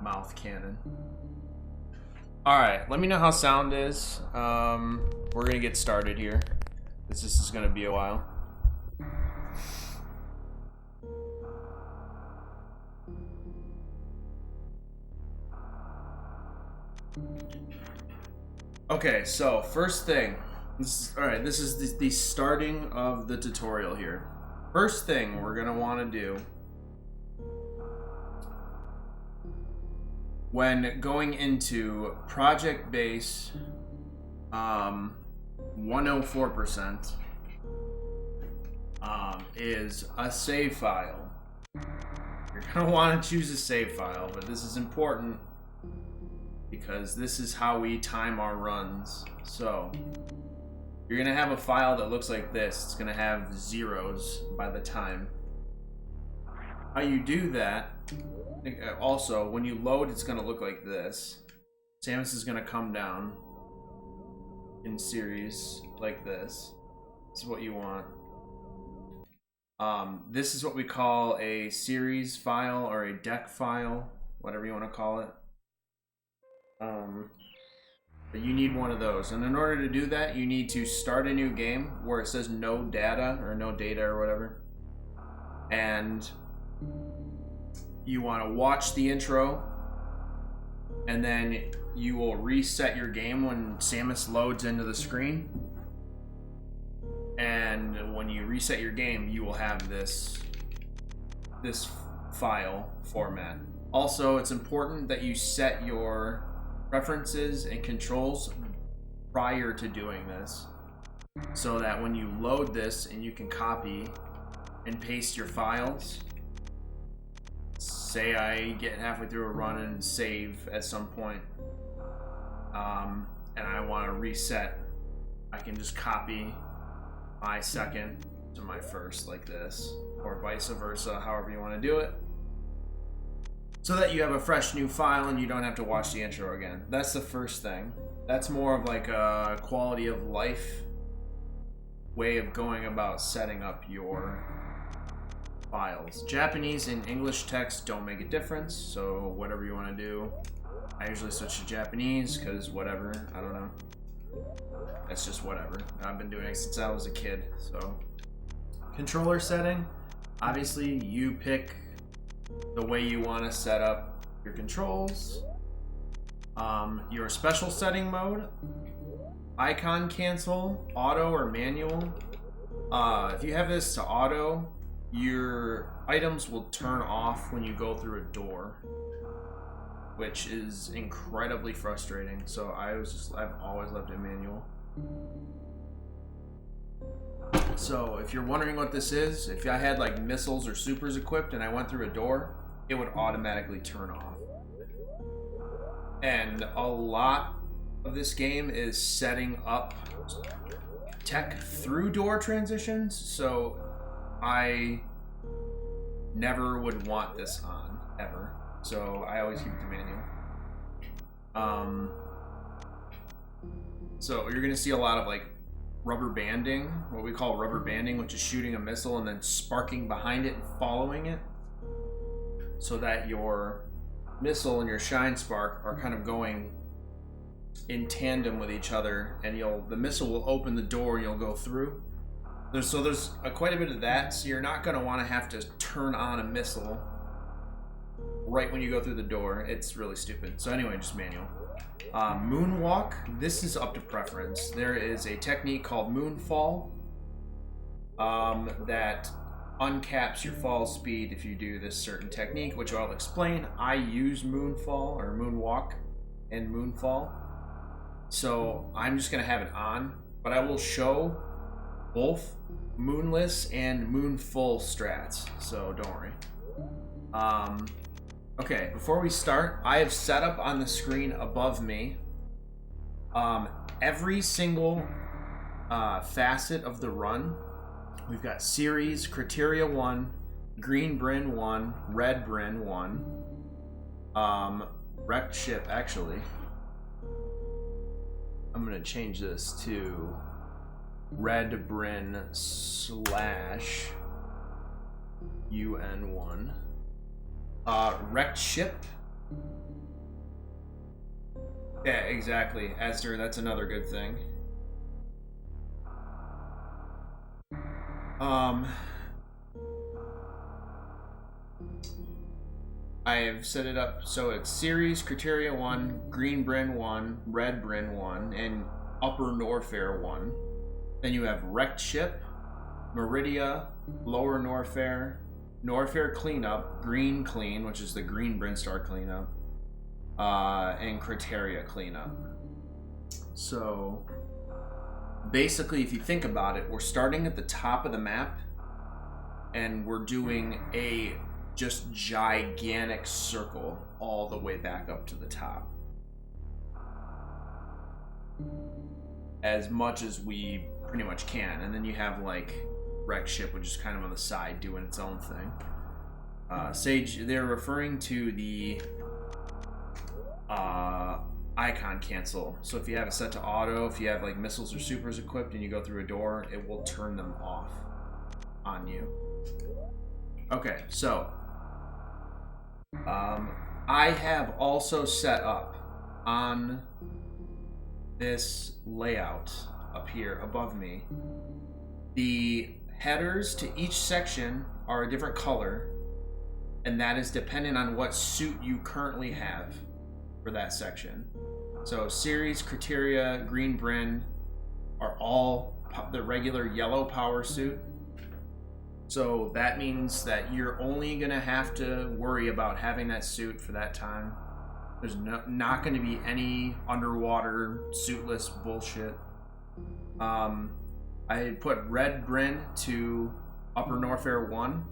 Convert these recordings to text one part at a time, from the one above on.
mouth cannon. Alright, let me know how sound is. We're gonna get started here. This is gonna be a while. Okay, so first thing. This is the starting of the tutorial here. First thing we're gonna want to do when going into project base 104% is a save file. You're gonna want to choose a save file, but this is important because this is how we time our runs. So you're gonna have a file that looks like this. It's gonna have zeros by the time. How you do that, also when you load, it's gonna look like this. Samus is gonna come down in series like this. This is what you want. This is what we call a series file or a deck file, whatever you want to call it. But you need one of those, and in order to do that, you need to start a new game where it says no data or no data or whatever, and you want to watch the intro, and then you will reset your game when Samus loads into the screen. And when you reset your game, you will have this file format. Also, it's important that you set your preferences and controls prior to doing this, so that when you load this and you can copy and paste your files. Say I get halfway through a run and save at some point, and I want to reset, I can just copy my second to my first like this, or vice versa, however you want to do it, so that you have a fresh new file and you don't have to watch the intro again. That's the first thing. That's more of like a quality of life way of going about setting up your files. Japanese and English text don't make a difference, so whatever you want to do. I usually switch to Japanese because whatever, I don't know. That's just whatever. I've been doing it since I was a kid, so. Controller setting, obviously you pick the way you want to set up your controls. Your special setting mode, icon cancel, auto or manual. If you have this to auto, your items will turn off when you go through a door, which is incredibly frustrating. So I've always left it manual. So if you're wondering what this is, if I had like missiles or supers equipped and I went through a door, it would automatically turn off. And a lot of this game is setting up tech through door transitions, so I never would want this on, ever. So I always keep it to manual. So you're gonna see a lot of like rubber banding, what we call rubber banding, which is shooting a missile and then sparking behind it and following it, so that your missile and your shine spark are kind of going in tandem with each other, and the missile will open the door and you'll go through. There's quite a bit of that, so you're not going to want to have to turn on a missile right when you go through the door. It's really stupid. So anyway, just manual. Moonwalk, this is up to preference. There is a technique called moonfall that uncaps your fall speed if you do this certain technique, which I'll explain. I use moonfall or moonwalk and moonfall, so I'm just going to have it on, but I will show both moonless and moonfull strats, so don't worry. Okay, before we start, I have set up on the screen above me every single facet of the run. We've got series, criteria 1, green Bryn 1, red Bryn 1, wrecked ship, actually. I'm gonna change this to red Bryn / UN1. Wrecked ship Yeah, exactly. Esther, that's another good thing. I have set it up so it's series, criteria 1, green Bryn 1, red Bryn 1, and upper Norfair 1. Then you have wrecked ship, Meridia, lower Norfair, Norfair cleanup, green clean, which is the green Brinstar cleanup, and criteria cleanup. So basically, if you think about it, we're starting at the top of the map and we're doing a just gigantic circle all the way back up to the top. As much as we pretty much can. And then you have like wreck ship, which is kind of on the side doing its own thing. Sage, they're referring to the icon cancel. So if you have it set to auto, if you have like missiles or supers equipped and you go through a door, it will turn them off on you. Okay, so I have also set up on this layout up here above me, the headers to each section are a different color, and that is dependent on what suit you currently have for that section. So series, criteria, green Bryn are all the regular yellow power suit. So that means that you're only gonna have to worry about having that suit for that time. There's not gonna be any underwater suitless bullshit. I put red Bryn to upper Norfair 1.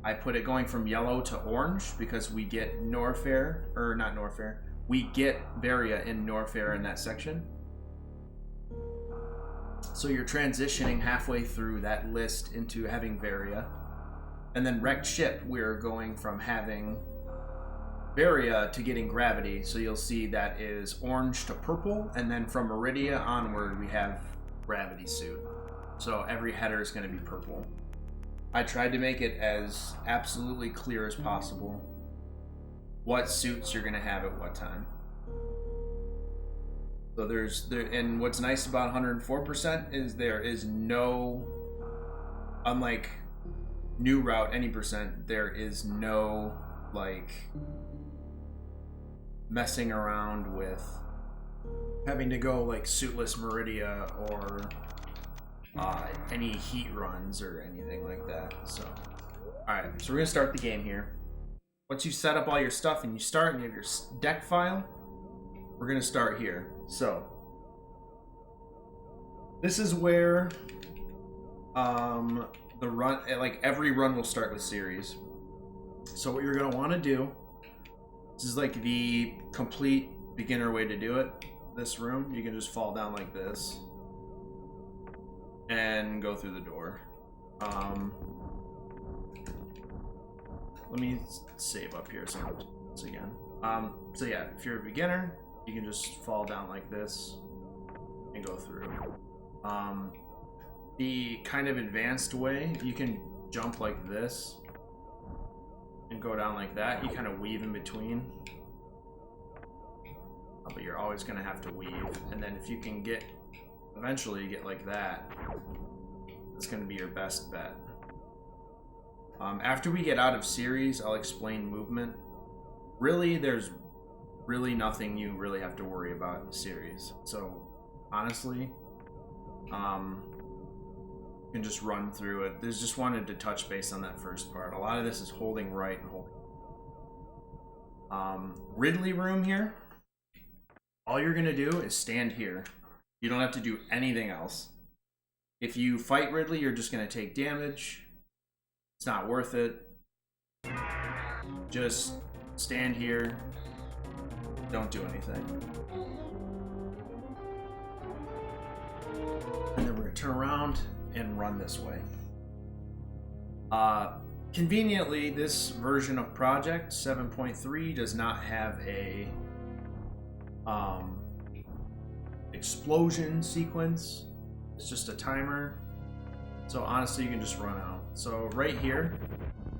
I put it going from yellow to orange because we get Norfair, or not Norfair, we get Varia in Norfair in that section. So you're transitioning halfway through that list into having Varia. And then wrecked ship, we're going from having Varia to getting gravity. So you'll see that is orange to purple, and then from Meridia onward we have gravity suit. So every header is going to be purple. I tried to make it as absolutely clear as possible what suits you're going to have at what time. So and what's nice about 104% is there is no, unlike new route any percent, there is no like messing around with having to go like suitless Meridia or any heat runs or anything like that. So alright, so we're gonna start the game here. Once you set up all your stuff and you start and you have your deck file, we're gonna start here. So this is where the run, like every run will start with series. So what you're gonna want to do, this is like the complete beginner way to do it. This room, you can just fall down like this and go through the door. Let me save up here so once again. So yeah, if you're a beginner, you can just fall down like this and go through. The kind of advanced way, you can jump like this and go down like that. You kind of weave in between. But you're always going to have to weave. And then if you can get, eventually get like that, that's going to be your best bet. After we get out of series, I'll explain movement. Really, there's really nothing you really have to worry about in series. So, honestly, you can just run through it. There's just wanted to touch base on that first part. A lot of this is holding right and holding. Ridley room here. All you're gonna do is stand here. You don't have to do anything else. If you fight Ridley, you're just gonna take damage. It's not worth it. Just stand here. Don't do anything. And then we're gonna turn around and run this way. Conveniently, this version of Project 7.3 does not have a explosion sequence. It's just a timer. So honestly, you can just run out. So right here,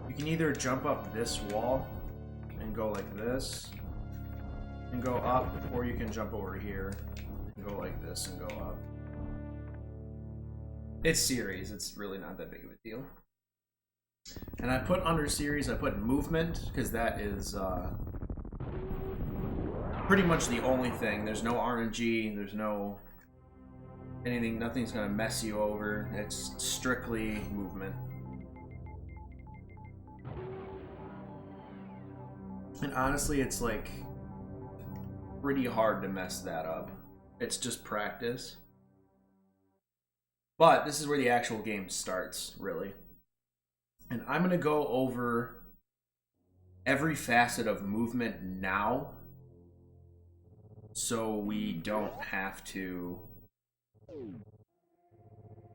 you can either jump up this wall and go like this, and go up, or you can jump over here and go like this and go up. It's series, it's really not that big of a deal. And I put under series, I put movement, because that is pretty much the only thing. There's no RNG, there's no anything, nothing's gonna mess you over. It's strictly movement. And honestly, it's like pretty hard to mess that up. It's just practice. But this is where the actual game starts, really. And I'm gonna go over every facet of movement now, so we don't have to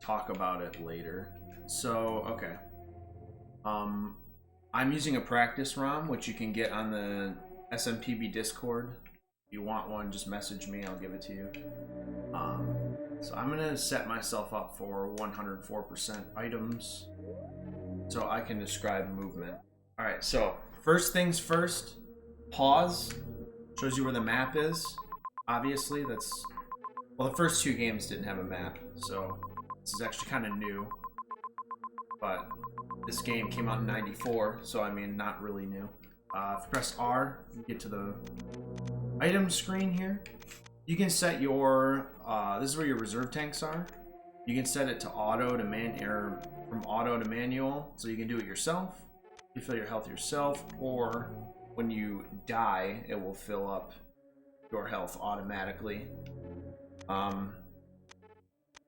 talk about it later. So, okay. I'm using a practice ROM, which you can get on the SMTB Discord. If you want one, just message me, I'll give it to you. So I'm gonna set myself up for 104% items, so I can describe movement. Alright, so first things first, pause. Shows you where the map is. Obviously, that's... Well, the first two games didn't have a map, so this is actually kind of new. But this game came out in '94, so I mean, not really new. If you press R, you get to the item screen here. You can set your, this is where your reserve tanks are. You can set it to auto to from auto to manual, so you can do it yourself. You fill your health yourself, or when you die, it will fill up your health automatically.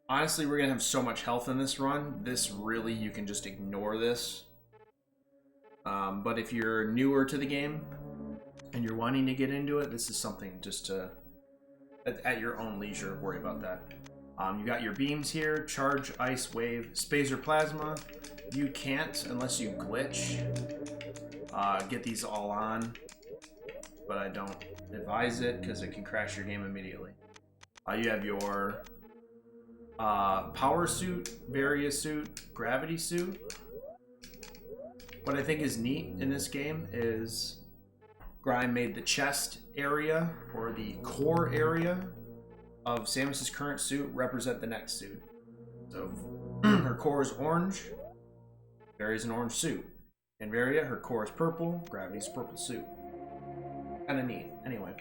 Honestly, we're gonna have so much health in this run. This really, you can just ignore this. But if you're newer to the game and you're wanting to get into it, this is something just to, at your own leisure, worry about that. You got your beams here: charge, ice, wave, spacer, plasma. You can't, unless you glitch, get these all on, but I don't advise it because it can crash your game immediately. You have your power suit, Varia suit, gravity suit. What I think is neat in this game is Grime made the chest area, or the core area, of Samus's current suit represent the next suit. So her core is orange, Varia's an orange suit. In Varia, her core is purple, Gravity's purple suit. Kinda neat. Anyway.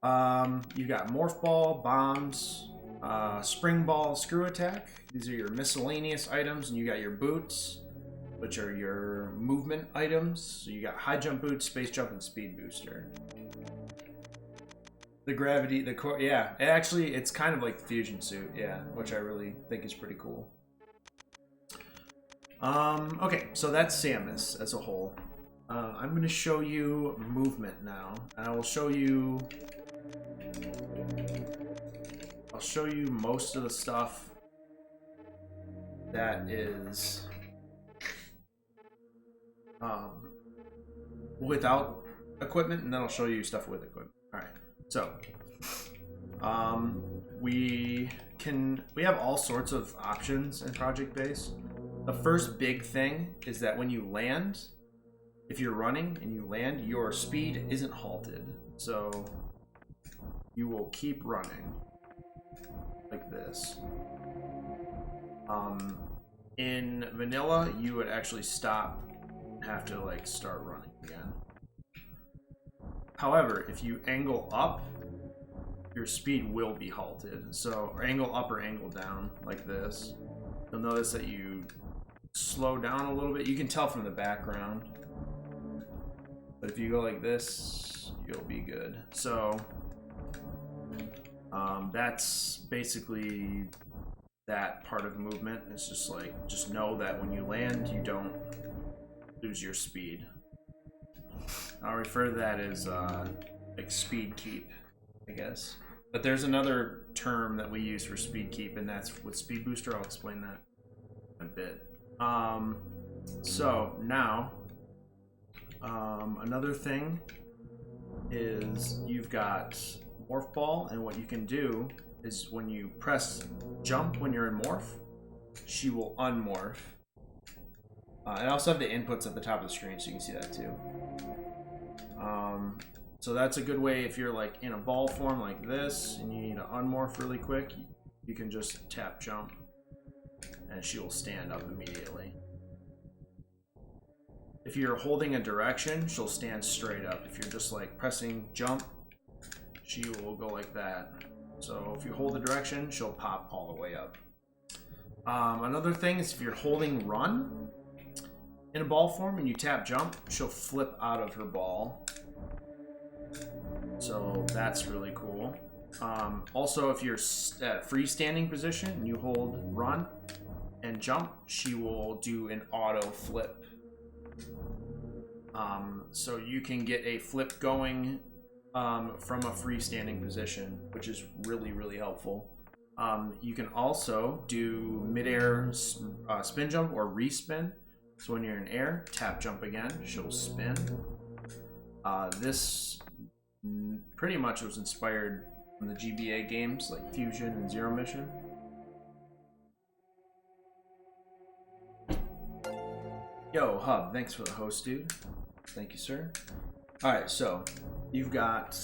You got Morph Ball, Bombs, Spring Ball, Screw Attack. These are your miscellaneous items, and you got your boots, which are your movement items. So you got High Jump Boots, Space Jump, and Speed Booster. The gravity, the core, yeah. Actually, it's kind of like the Fusion Suit, yeah, which I really think is pretty cool. Okay, so that's Samus as a whole. I'm going to show you movement now, and I will show you... I'll show you most of the stuff that is without equipment, and then I'll show you stuff with equipment. All right, so we have all sorts of options in Project Base. The first big thing is that when you land, if you're running and you land, your speed isn't halted, so you will keep running like this. In vanilla, you would actually stop and have to like start running again. However, if you angle up, your speed will be halted. So, or angle up or angle down like this. You'll notice that you slow down a little bit. You can tell from the background. But if you go like this, you'll be good. So, that's basically that part of movement. It's just like, just know that when you land, you don't lose your speed. I'll refer to that as like speed keep, I guess. But there's another term that we use for speed keep, and that's with Speed Booster. I'll explain that in a bit. So now, another thing is you've got Morph Ball, and what you can do is when you press jump when you're in Morph, she will unmorph. I also have the inputs at the top of the screen, so you can see that too. So that's a good way if you're like in a ball form like this and you need to unmorph really quick, you can just tap jump and she will stand up immediately. If you're holding a direction, she'll stand straight up. If you're just like pressing jump, she will go like that. So if you hold the direction, she'll pop all the way up. Another thing is if you're holding run in a ball form and you tap jump, she'll flip out of her ball. So that's really cool. Also, if you're at freestanding position and you hold run and jump, she will do an auto flip. So you can get a flip going from a freestanding position, which is really, really helpful. You can also do midair spin jump or respin. So when you're in air, tap jump again, she'll spin. This pretty much was inspired from the GBA games like Fusion and Zero Mission. Yo, Hub, thanks for the host, dude. Thank you, sir. Alright, so you've got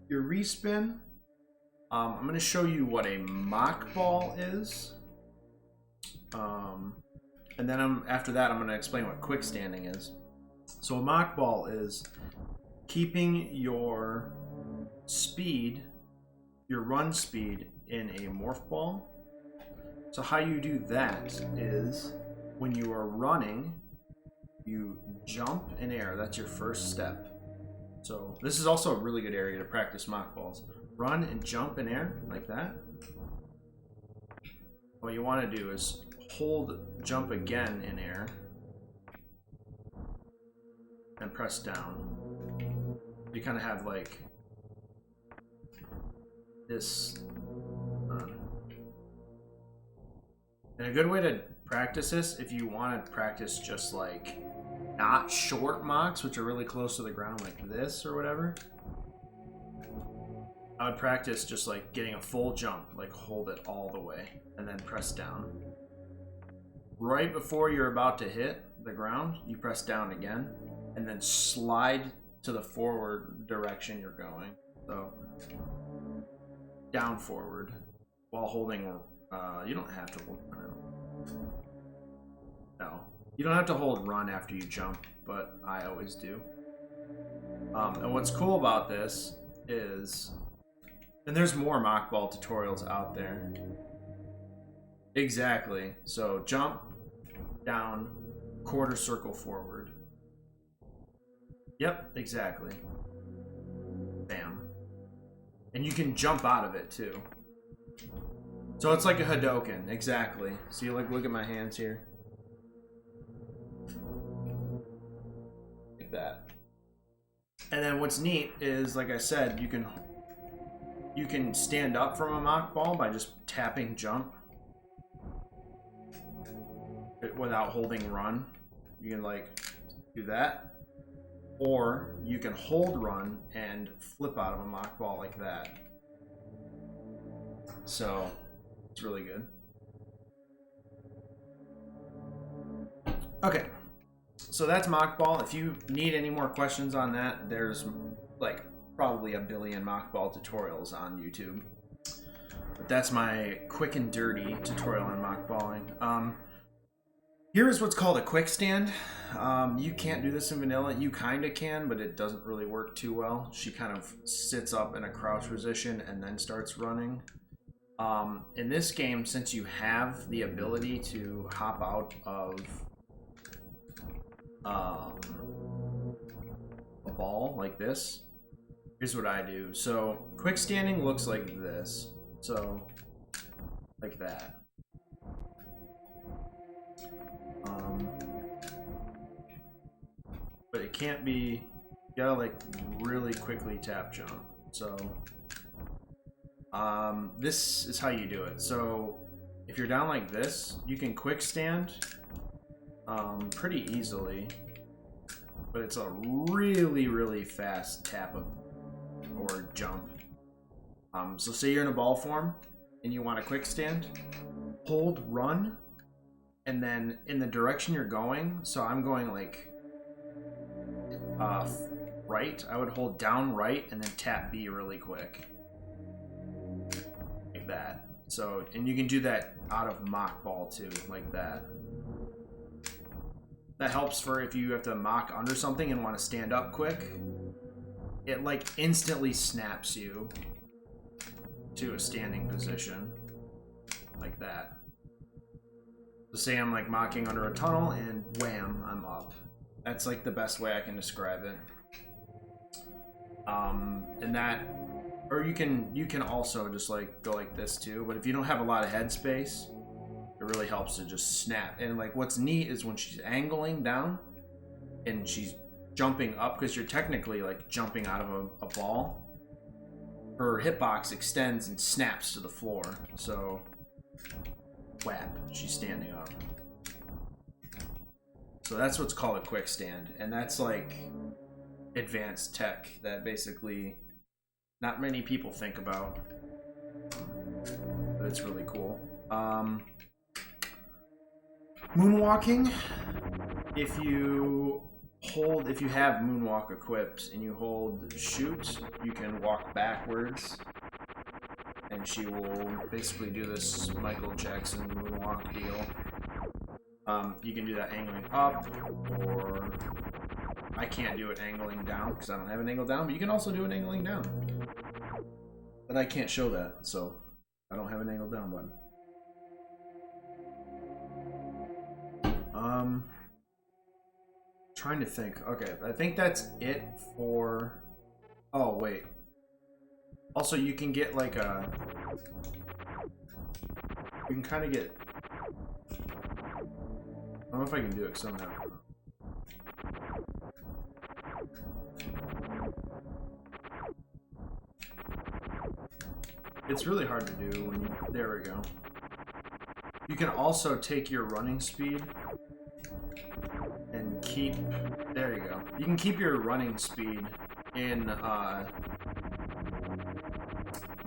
your respin. I'm going to show you what a mock ball is. And then after that, I'm going to explain what quick standing is. So a mock ball is keeping your speed, your run speed, in a morph ball. So how you do that is when you are running, you jump in air. That's your first step. So this is also a really good area to practice mock balls. Run and jump in air like that. What you want to do is hold jump again in air and press down. You kind of have like this. And a good way to practice this, if you want to practice just like not short mocks, which are really close to the ground like this or whatever, I would practice just like getting a full jump, like hold it all the way and then press down. Right before you're about to hit the ground, you press down again and then slide to the forward direction you're going. So down forward while holding, you don't have to hold, no. You don't have to hold run after you jump, but I always do. And what's cool about this is, and there's more mock ball tutorials out there. Exactly. So jump, down, quarter circle forward. Yep, exactly. Bam. And you can jump out of it too. So it's like a Hadoken, exactly. So you like look at my hands here. Like that. And then what's neat is, like I said, you can stand up from a mock ball by just tapping jump without holding run. You can like do that, or you can hold run and flip out of a mock ball like that. So it's really good. Okay, so that's mock ball. If you need any more questions on that, there's like probably a billion mock ball tutorials on YouTube. But that's my quick and dirty tutorial on mock balling. Here is what's called a quick stand. You can't do this in vanilla. You kind of can, but it doesn't really work too well. She kind of sits up in a crouch position and then starts running. In this game, since you have the ability to hop out of a ball like this, here's what I do. So quick standing looks like this. So like that. But it can't be, you gotta like really quickly tap jump. So this is how you do it. So if you're down like this, you can quick stand pretty easily, but it's a really, really fast tap of or jump. So say you're in a ball form and you want a quick stand, hold run, and then in the direction you're going, so I'm going like right, I would hold down right and then tap B really quick. Like that. So, and you can do that out of mock ball too, like that. That helps for if you have to mock under something and want to stand up quick. It like instantly snaps you to a standing position. Like that. So say I'm like mocking under a tunnel and wham, I'm up. That's like the best way I can describe it. And that, or you can also just like go like this too, but if you don't have a lot of headspace, it really helps to just snap. And like what's neat is when she's angling down and she's jumping up, because you're technically like jumping out of a ball, her hitbox extends and snaps to the floor. So whap, she's standing up. So that's what's called a quick stand, and that's like advanced tech that basically not many people think about, but it's really cool. Moonwalking, if you have moonwalk equipped and you hold shoot, you can walk backwards and she will basically do this Michael Jackson moonwalk deal. You can do that angling up, or I can't do it angling down because I don't have an angle down, but you can also do it angling down. But I can't show that, so I don't have an angle down button. Trying to think. Okay, I think that's it for... Oh, wait. Also, you can get like a... You can kind of get... I don't know if I can do it because I don't have... It's really hard to do when you... There we go. You can also take your running speed and keep... There you go. You can keep your running speed in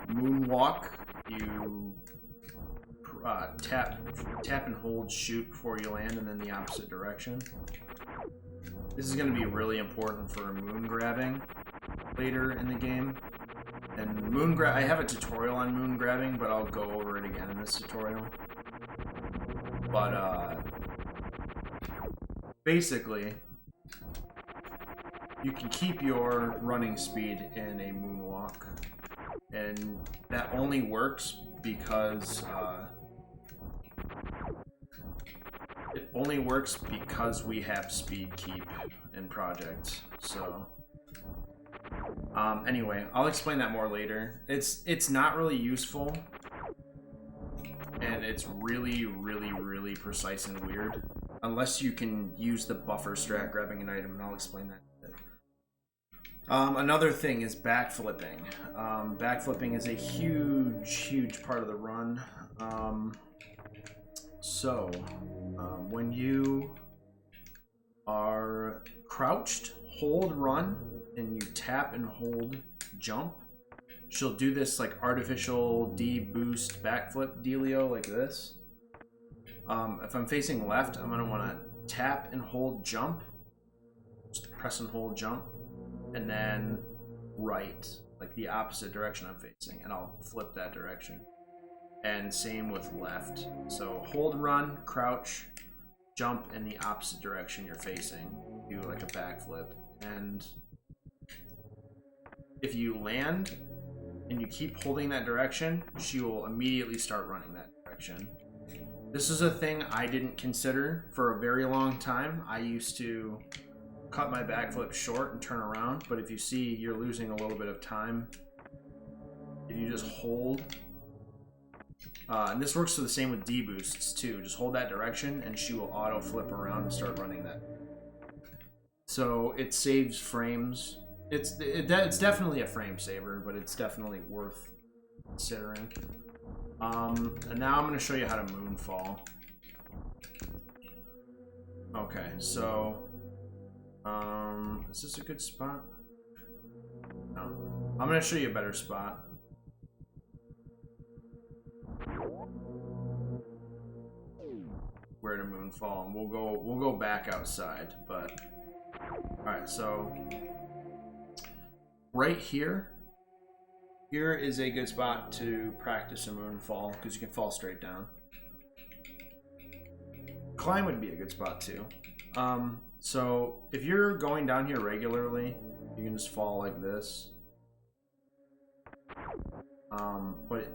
Moonwalk. You tap and hold shoot before you land, and then the opposite direction. This is going to be really important for moon grabbing later in the game. And moon grab, I have a tutorial on moon grabbing, but I'll go over it again in this tutorial. But basically, you can keep your running speed in a moonwalk, and that only works because we have speed keep in Project. So anyway, I'll explain that more later. It's not really useful, and it's really precise and weird unless you can use the buffer strat grabbing an item, and I'll explain that. Another thing is backflipping. Backflipping is a huge part of the run. When you are crouched, hold run, and you tap and hold jump, she'll do this like artificial D-boost backflip dealio like this. If I'm facing left, I'm gonna wanna tap and hold jump. Just press and hold jump. And then right, like the opposite direction I'm facing, and I'll flip that direction. And same with left. So hold run, crouch, jump in the opposite direction you're facing. Do like a backflip. And if you land and you keep holding that direction, she will immediately start running that direction. This is a thing I didn't consider for a very long time. I used to cut my backflip short and turn around, but if you see you're losing a little bit of time, if you just hold, and this works the same with D-boosts too, just hold that direction and she will auto flip around and start running that. So it saves frames. It's definitely a frame saver, but it's definitely worth considering. And now I'm going to show you how to moonfall. Okay, so is this a good spot? No. I'm going to show you a better spot. Where to moonfall, and we'll go back outside, but alright, so right here. Here is a good spot to practice a moonfall because you can fall straight down. Climb would be a good spot too. So if you're going down here regularly, you can just fall like this. But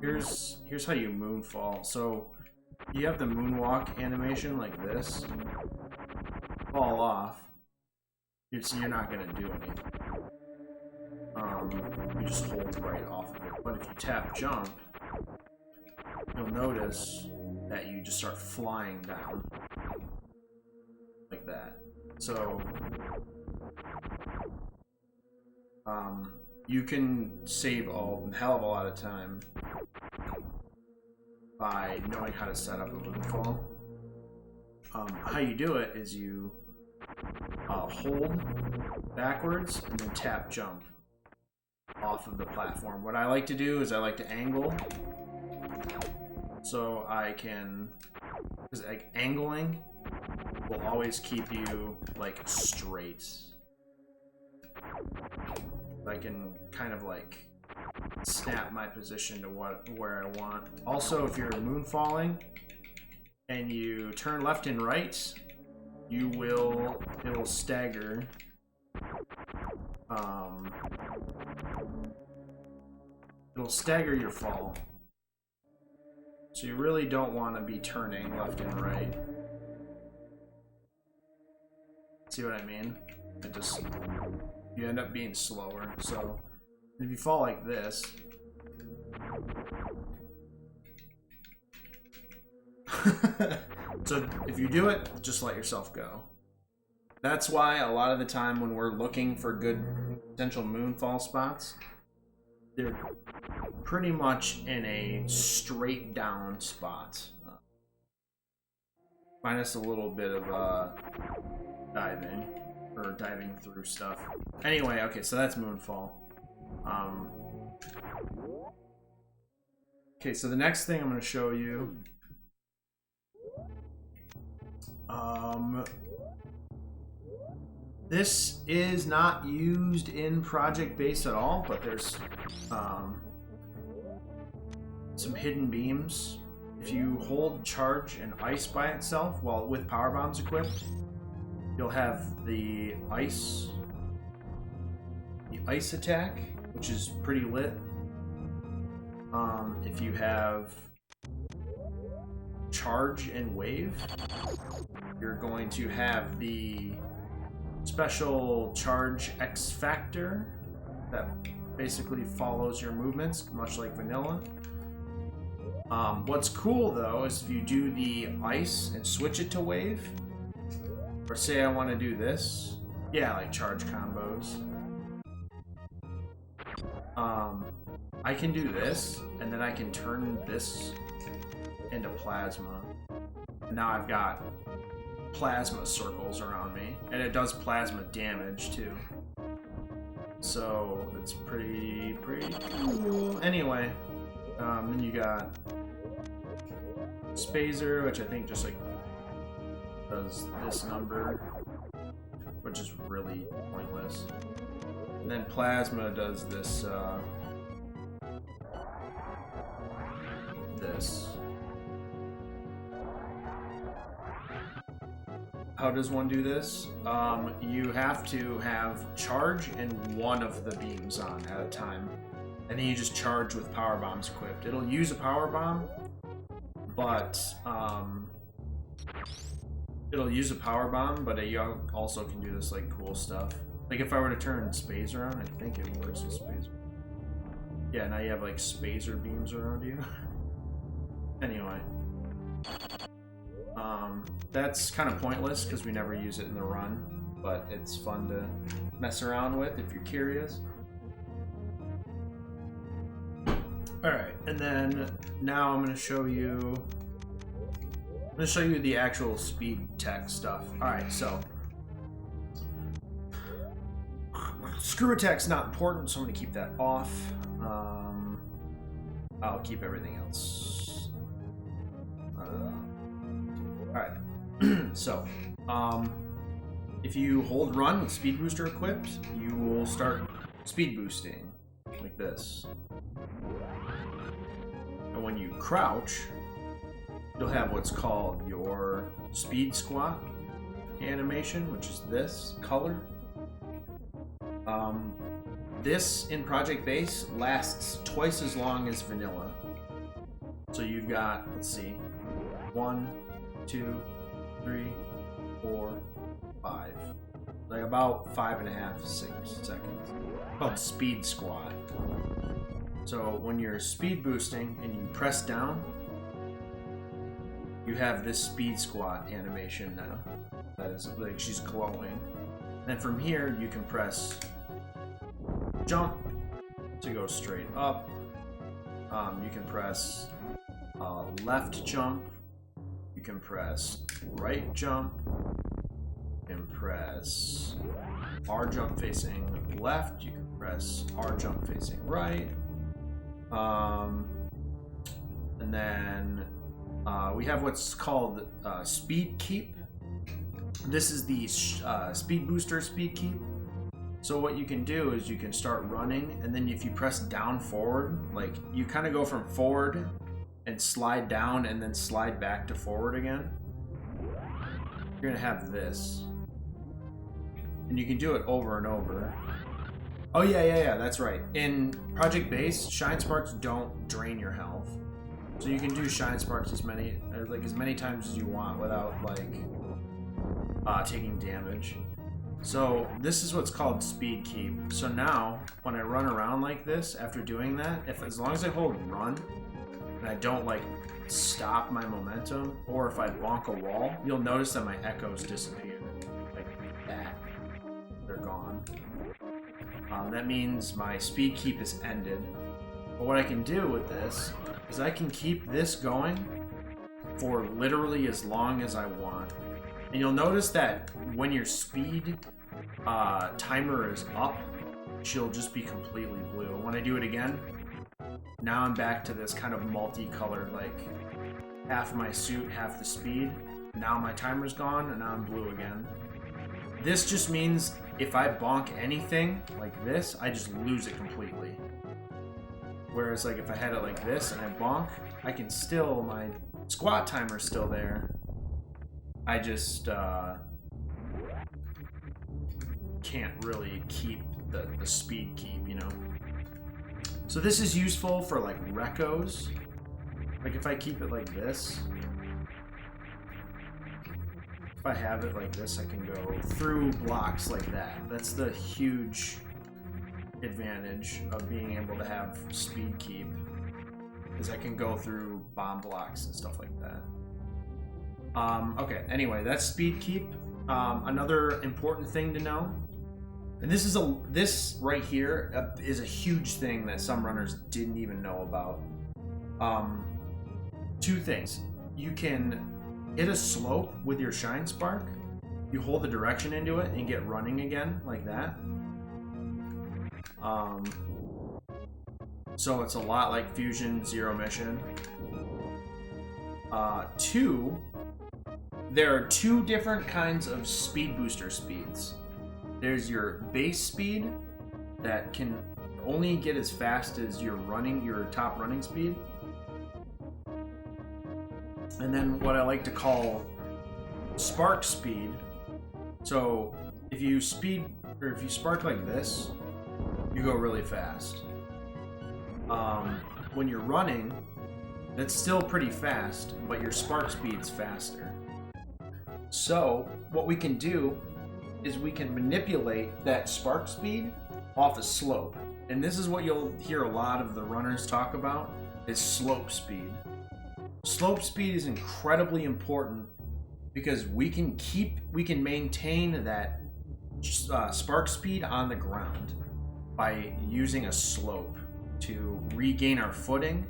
here's how you moonfall. So you have the moonwalk animation like this. Fall off. So you're not gonna do anything. You just hold right off of it. But if you tap jump, you'll notice that you just start flying down. Like that. So you can save a hell of a lot of time by knowing how to set up a moonfall. How you do it is you hold backwards and then tap jump off of the platform. What I like to do is I like to angle so I can, because like angling will always keep you like straight. I can kind of like snap my position to where I want. Also, if you're moonfalling and you turn left and right, it will stagger. It'll stagger your fall. So you really don't want to be turning left and right. See what I mean? You end up being slower. So if you fall like this, so if you do it, just let yourself go. That's why a lot of the time when we're looking for good potential moonfall spots, they're pretty much in a straight down spot. Minus a little bit of diving, or diving through stuff. Anyway, okay, so that's moonfall. Okay, so the next thing I'm going to show you, this is not used in Project Base at all, but there's some hidden beams. If you hold charge and ice by itself while with power bombs equipped, you'll have the ice attack, which is pretty lit. If you have charge and wave, you're going to have the special charge X factor that basically follows your movements, much like vanilla. What's cool though is if you do the ice and switch it to wave, or say I want to do this, yeah, like charge combos. I can do this, and then I can turn this into plasma. And now I've got plasma circles around me, and it does plasma damage too. So it's pretty cool. Anyway, then you got Spazer, which I think just like does this number, which is really pointless. And then Plasma does this, this. How does one do this? You have to have charge and one of the beams on at a time. And then you just charge with power bombs equipped. It'll use a power bomb, but you also can do this like cool stuff. Like if I were to turn Spazer on, I think it works with Spazer. Yeah, now you have like Spazer beams around you. Anyway. That's kind of pointless because we never use it in the run, but it's fun to mess around with if you're curious. Alright, and then now I'm going to show you the actual speed tech stuff. Alright, so screw attack's not important, so I'm going to keep that off. I'll keep everything else. Alright, so if you hold run with speed booster equipped, you will start speed boosting, like this. And when you crouch, you'll have what's called your speed squat animation, which is this color. This in Project Base lasts twice as long as vanilla. So you've got, let's see, 1, 2, 3, 4, 5. Like about 5.5, 6 seconds. It's called speed squat. So when you're speed boosting and you press down, you have this speed squat animation now. That is like she's glowing. Then from here you can press jump to go straight up. You can press left jump. You can press right jump. You can press R jump facing left. You can press R jump facing right. And then we have what's called speed keep. This is the speed booster speed keep. So what you can do is you can start running, and then if you press down forward, like you kind of go from forward and slide down and then slide back to forward again. You're gonna have this. And you can do it over and over. Oh yeah, that's right. In Project Base, Shine Sparks don't drain your health. So you can do Shine Sparks as many times as you want without taking damage. So this is what's called speed keep. So now when I run around like this after doing that, as long as I hold run and I don't stop my momentum, or if I bonk a wall, you'll notice that my echoes disappear. Like that. They're gone. That means my speed keep is ended. But what I can do with this is I can keep this going for literally as long as I want. And you'll notice that when your speed timer is up, she'll just be completely blue. When I do it again, now I'm back to this kind of multicolored, like half my suit, half the speed. Now my timer's gone, and now I'm blue again. This just means if I bonk anything like this, I just lose it completely. Whereas if I had it like this and I bonk, I can still, my squat timer's still there. I just can't really keep the speed keep, you know? So this is useful for recos. Like if I keep it like this, if I have it like this, I can go through blocks like that. That's the huge advantage of being able to have speed keep, is I can go through bomb blocks and stuff like that. Okay, anyway, that's speed keep. Another important thing to know, and this right here is a huge thing that some runners didn't even know about. Two things. You can hit a slope with your Shine Spark. You hold the direction into it and get running again, like that. So it's a lot like Fusion Zero Mission. Two, there are two different kinds of speed booster speeds. There's your base speed that can only get as fast as your top running speed. And then what I like to call spark speed. So if you spark like this, you go really fast. When you're running, that's still pretty fast, but your spark speed's faster. So what we can do is we can manipulate that spark speed off a slope. And this is what you'll hear a lot of the runners talk about, is slope speed. Slope speed is incredibly important because we can maintain that spark speed on the ground by using a slope to regain our footing.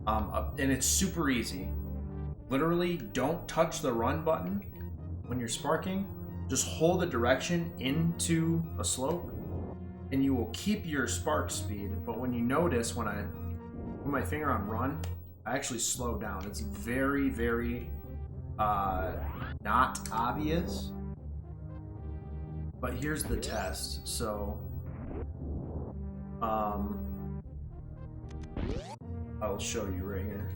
And it's super easy. Literally, don't touch the run button when you're sparking. Just hold the direction into a slope and you will keep your spark speed. But when you notice, when I put my finger on run, I actually slow down. It's very, very not obvious. But here's the test. So I'll show you right here.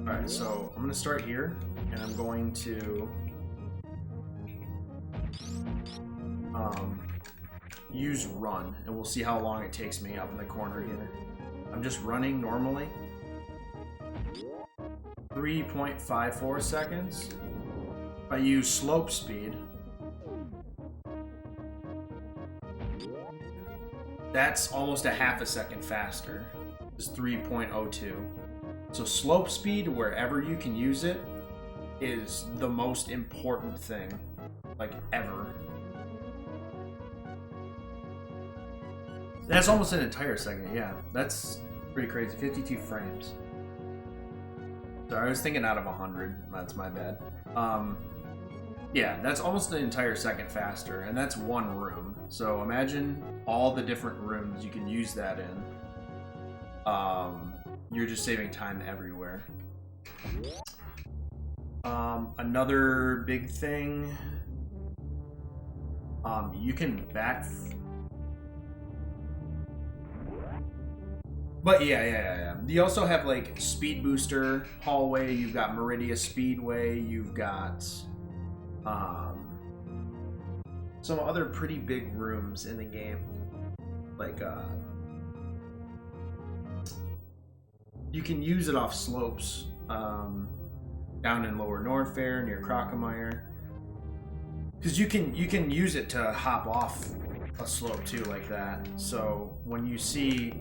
Alright, so I'm going to start here, and I'm going to use run, and we'll see how long it takes me up in the corner here. I'm just running normally. 3.54 seconds. If I use slope speed, that's almost a half a second faster. It's 3.02. So slope speed, wherever you can use it, is the most important thing, like, ever. That's almost an entire second, yeah. That's pretty crazy. 52 frames. Sorry, I was thinking out of 100. That's my bad. Yeah, that's almost an entire second faster, and that's one room. So imagine all the different rooms you can use that in. You're just saving time everywhere. Another big thing, you can But yeah. You also have like Speed Booster Hallway, you've got Meridia Speedway, you've got some other pretty big rooms in the game. Like you can use it off slopes, down in Lower Norfair near Crocomire. Because you can use it to hop off a slope too, like that. So when you see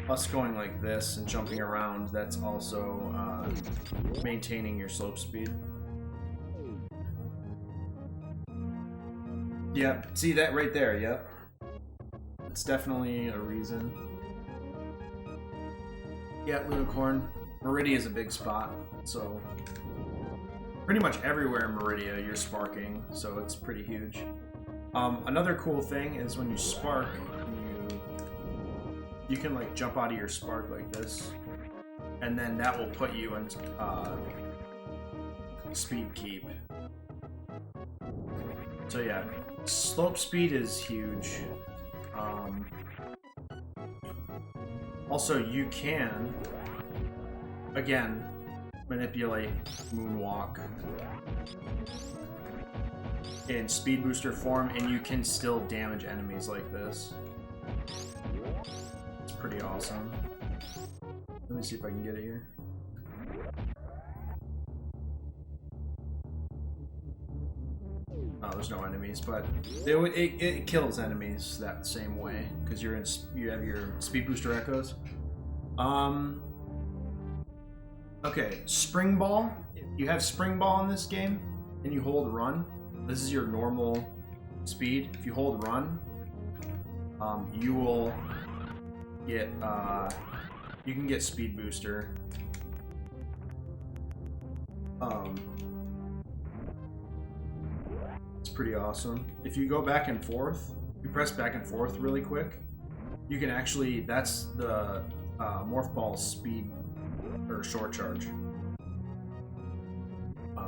us going like this and jumping around, that's also maintaining your slope speed. Yep, see that right there, yep. It's definitely a reason. Yeah, Lunicorn. Meridia is a big spot, so pretty much everywhere in Meridia you're sparking, so it's pretty huge. Another cool thing is when you spark, you can like jump out of your spark like this, and then that will put you in speed keep. So yeah, slope speed is huge. Also, you can, again, manipulate Moonwalk in Speed Booster form, and you can still damage enemies like this. It's pretty awesome. Let me see if I can get it here. Oh, there's no enemies, but it kills enemies that same way because you have your Speed Booster Echoes. Okay, Spring Ball. You have Spring Ball in this game, and you hold run. This is your normal speed. If you hold run, you will get you can get Speed Booster. It's pretty awesome. If you go back and forth, you press back and forth really quick, you can actually, that's the Morph Ball's speed or short charge.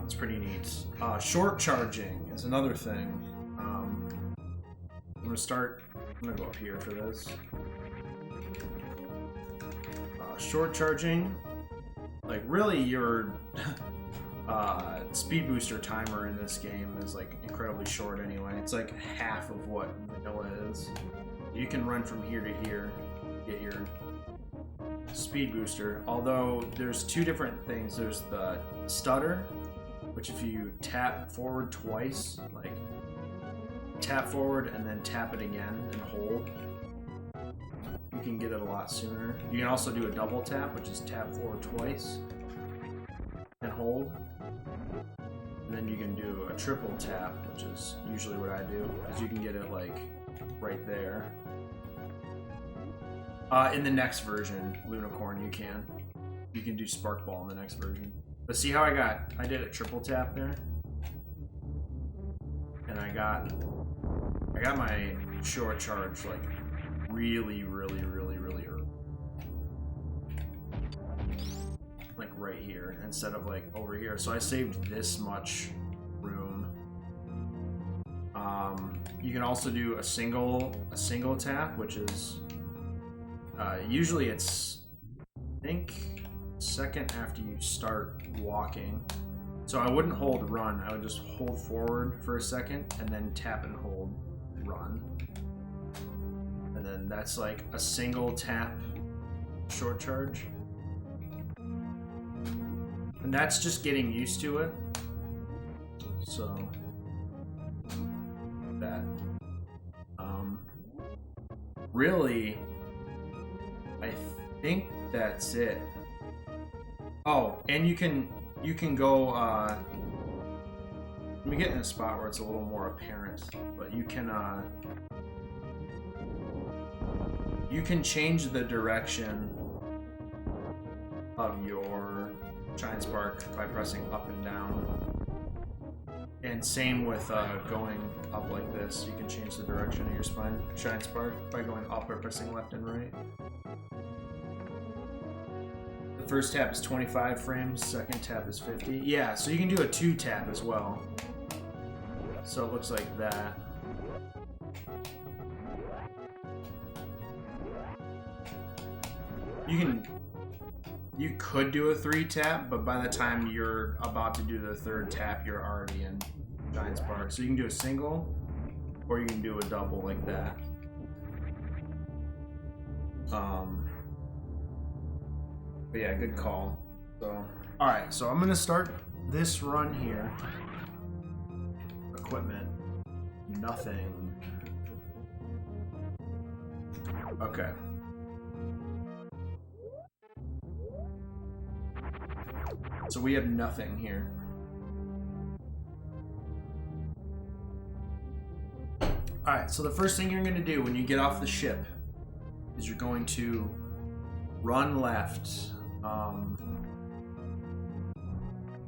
It's pretty neat. Short charging is another thing. I'm gonna go up here for this. Short charging, like really your speed booster timer in this game is like incredibly short anyway. It's like half of what vanilla is. You can run from here to here, get your speed booster. Although there's two different things. There's the stutter, which if you tap forward twice, like tap forward and then tap it again and hold, you can get it a lot sooner. You can also do a double tap, which is tap forward twice and hold. And then you can do a triple tap, which is usually what I do, because you can get it like right there. In the next version, Lunicorn, you can do Spark Ball in the next version. But see how I did a triple tap there? And I got my short charge like really early. Like right here instead of like over here. So I saved this much room. you can also do a single tap, which is usually it's, I think, second after you start walking. So I wouldn't hold run, I would just hold forward for a second and then tap and hold run. And then that's like a single tap short charge. And that's just getting used to it. So that really I think that's it. Oh, and you can go let me get in a spot where it's a little more apparent, but you can change the direction of your Shine Spark by pressing up and down. And same with going up like this. You can change the direction of your Shine Spark by going up or pressing left and right. The first tap is 25 frames, second tap is 50. Yeah, so you can do a 2 tap as well. So it looks like that. You could do a 3 tap, but by the time you're about to do the 3rd tap, you're already in Shine Spark. So you can do a single, or you can do a double like that. But yeah, good call. So, all right, so I'm gonna start this run here. Equipment, nothing. Okay. So we have nothing here. Alright, so the first thing you're going to do when you get off the ship is you're going to run left.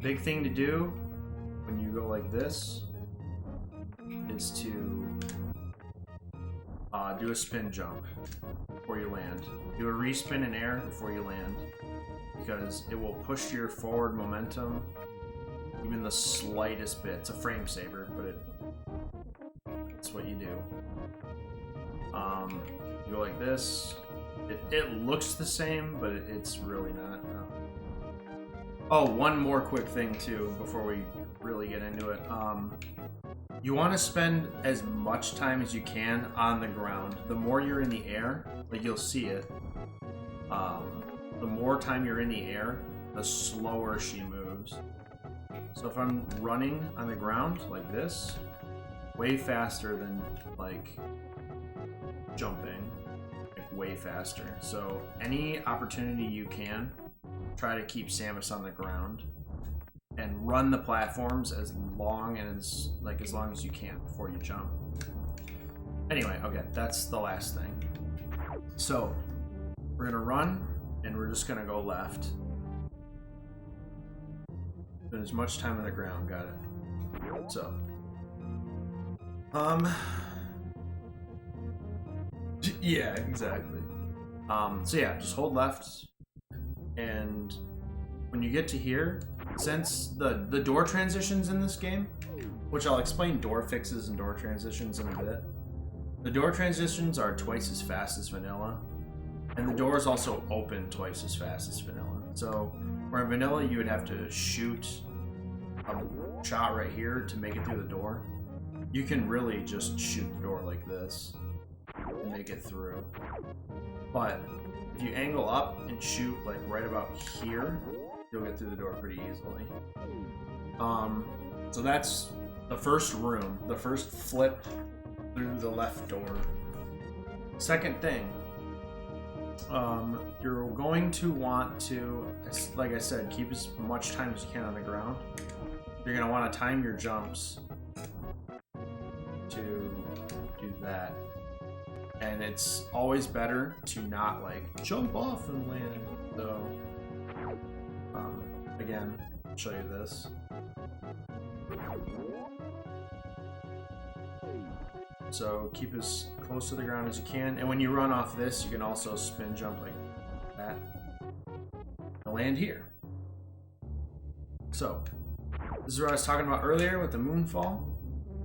Big thing to do when you go like this is to do a spin jump before you land. Do a respin in air before you land, because it will push your forward momentum even the slightest bit. It's a frame saver, but it's what you do. You go like this. It looks the same, but it's really not. No. Oh, one more quick thing too before we really get into it. You want to spend as much time as you can on the ground. The more you're in the air, like you'll see it. The more time you're in the air, the slower she moves. So if I'm running on the ground like this, way faster than like jumping, like way faster. So any opportunity you can, try to keep Samus on the ground and run the platforms as long as you can before you jump. Anyway, okay, that's the last thing. So we're gonna run. And we're just gonna go left. Spend as much time on the ground, got it. So, yeah, exactly. So yeah, just hold left, and when you get to here, since the door transitions in this game, which I'll explain door fixes and door transitions in a bit, the door transitions are twice as fast as vanilla. And the doors also open twice as fast as vanilla. So, where in vanilla you would have to shoot a shot right here to make it through the door, you can really just shoot the door like this and make it through. But if you angle up and shoot like right about here, you'll get through the door pretty easily. So that's the first room, the first flip through the left door. Second thing. You're going to want to, like I said, keep as much time as you can on the ground. You're going to want to time your jumps to do that. And it's always better to not like jump off and land. So, again, I'll show you this. So keep as close to the ground as you can. And when you run off this, you can also spin jump like that and land here. So this is what I was talking about earlier with the moonfall.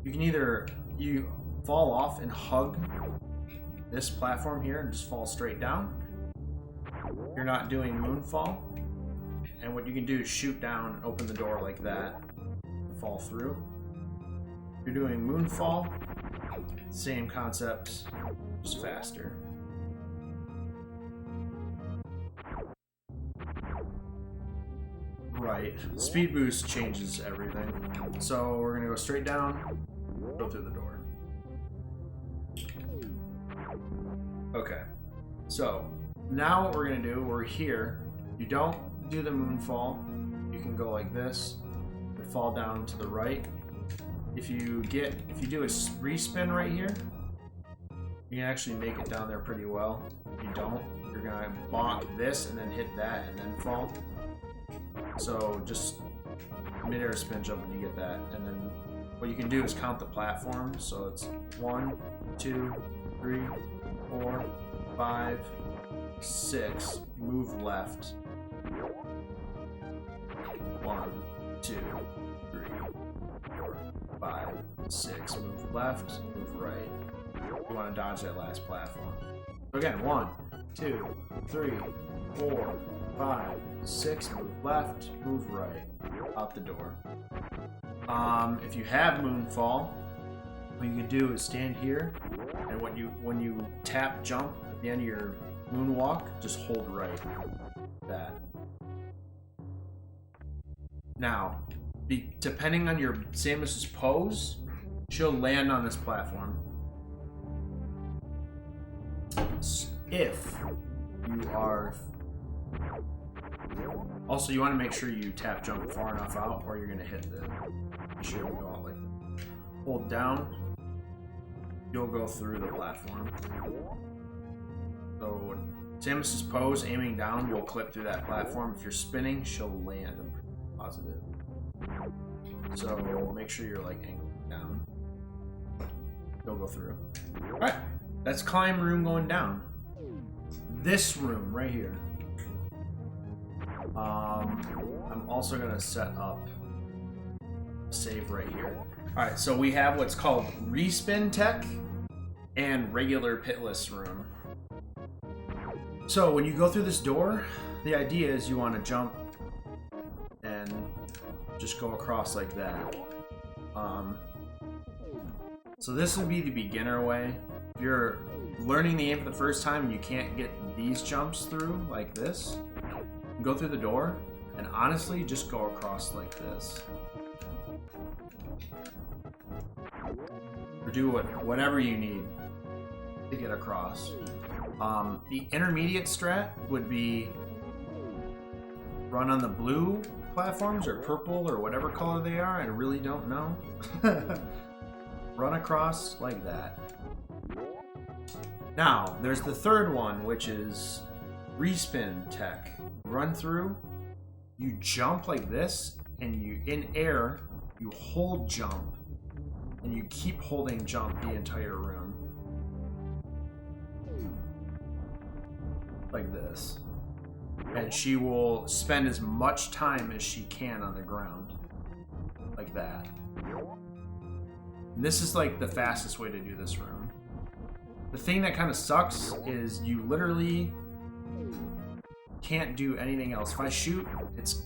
You can either, fall off and hug this platform here and just fall straight down. You're not doing moonfall. And what you can do is shoot down and open the door like that, fall through. You're doing moonfall, same concept, just faster. Right, speed boost changes everything. So we're gonna go straight down, go through the door. Okay, so now what we're gonna do, we're here. You don't do the moonfall. You can go like this and fall down to the right. If you do a respin right here, you can actually make it down there pretty well. If you don't, you're gonna bonk this and then hit that and then fall. So just mid-air spin jump when you get that, and then what you can do is count the platforms. So it's 1, 2, 3, 4, 5, 6. Move left. 1, 2, 3, 4, 5, 6. Move left, move right. You want to dodge that last platform. So again, 1, 2, 3, 4, 5, 6. Move left, move right. Out the door. If you have moonfall, what you can do is stand here, and when you tap jump at the end of your moonwalk, just hold right. That. Now, depending on your Samus's pose, she'll land on this platform. If you are... Also, you want to make sure you tap jump far enough out, or you're going to hit the... You should go out like that. Hold down, you'll go through the platform. So, Samus's pose, aiming down, will clip through that platform. If you're spinning, she'll land. I'm pretty positive. So, make sure you're like angled down. You'll go through. Alright, that's climb room going down. This room right here. I'm also going to set up a save right here. Alright, so we have what's called respin tech and regular pitless room. So when you go through this door, the idea is you want to jump and just go across like that. So this would be the beginner way. If you're learning the game for the first time and you can't get these jumps through like this, go through the door and honestly just go across like this. Or do whatever you need to get across. The intermediate strat would be run on the blue platforms or purple or whatever color they are. I really don't know. Run across like that. Now, there's the third one, which is respin tech. Run through, you jump like this, and you, in air, you hold jump, and you keep holding jump the entire room. Like this. And she will spend as much time as she can on the ground. Like that. And this is like the fastest way to do this room. The thing that kind of sucks is you literally can't do anything else. If I shoot, it's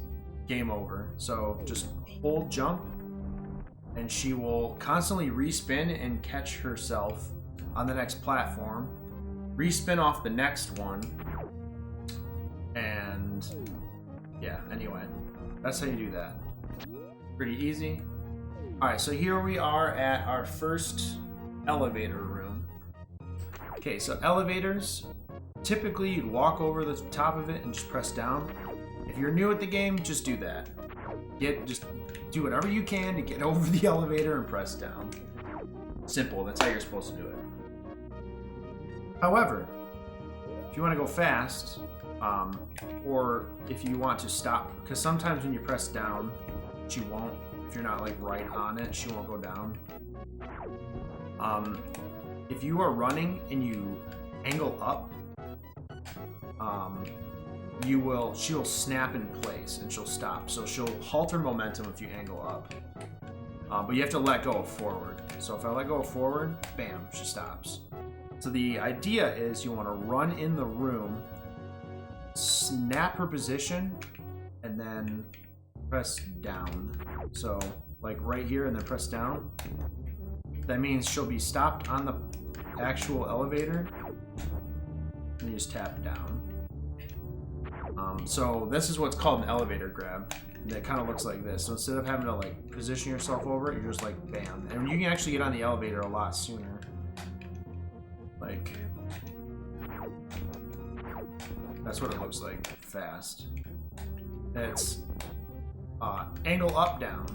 game over. So just hold jump, and she will constantly respin and catch herself on the next platform, respin off the next one, and yeah, anyway, that's how you do that. Pretty easy. Alright, so here we are at our first elevator room. Okay, so elevators, typically you'd walk over the top of it and just press down. If you're new at the game, just do that. Just do whatever you can to get over the elevator and press down. Simple, that's how you're supposed to do it. However, if you want to go fast, or if you want to stop, because sometimes when you press down, she won't. If you're not like right on it, she won't go down. If you are running and you angle up, she'll snap in place and she'll stop. So she'll halt her momentum if you angle up. But you have to let go of forward. So if I let go of forward, bam, she stops. So the idea is you want to run in the room, snap her position, and then press down. So like right here and then press down. That means she'll be stopped on the actual elevator. And you just tap down. So this is what's called an elevator grab. That kind of looks like this. So instead of having to like position yourself over it, you're just like bam. And you can actually get on the elevator a lot sooner. Like, that's what it looks like, fast. It's angle up, down,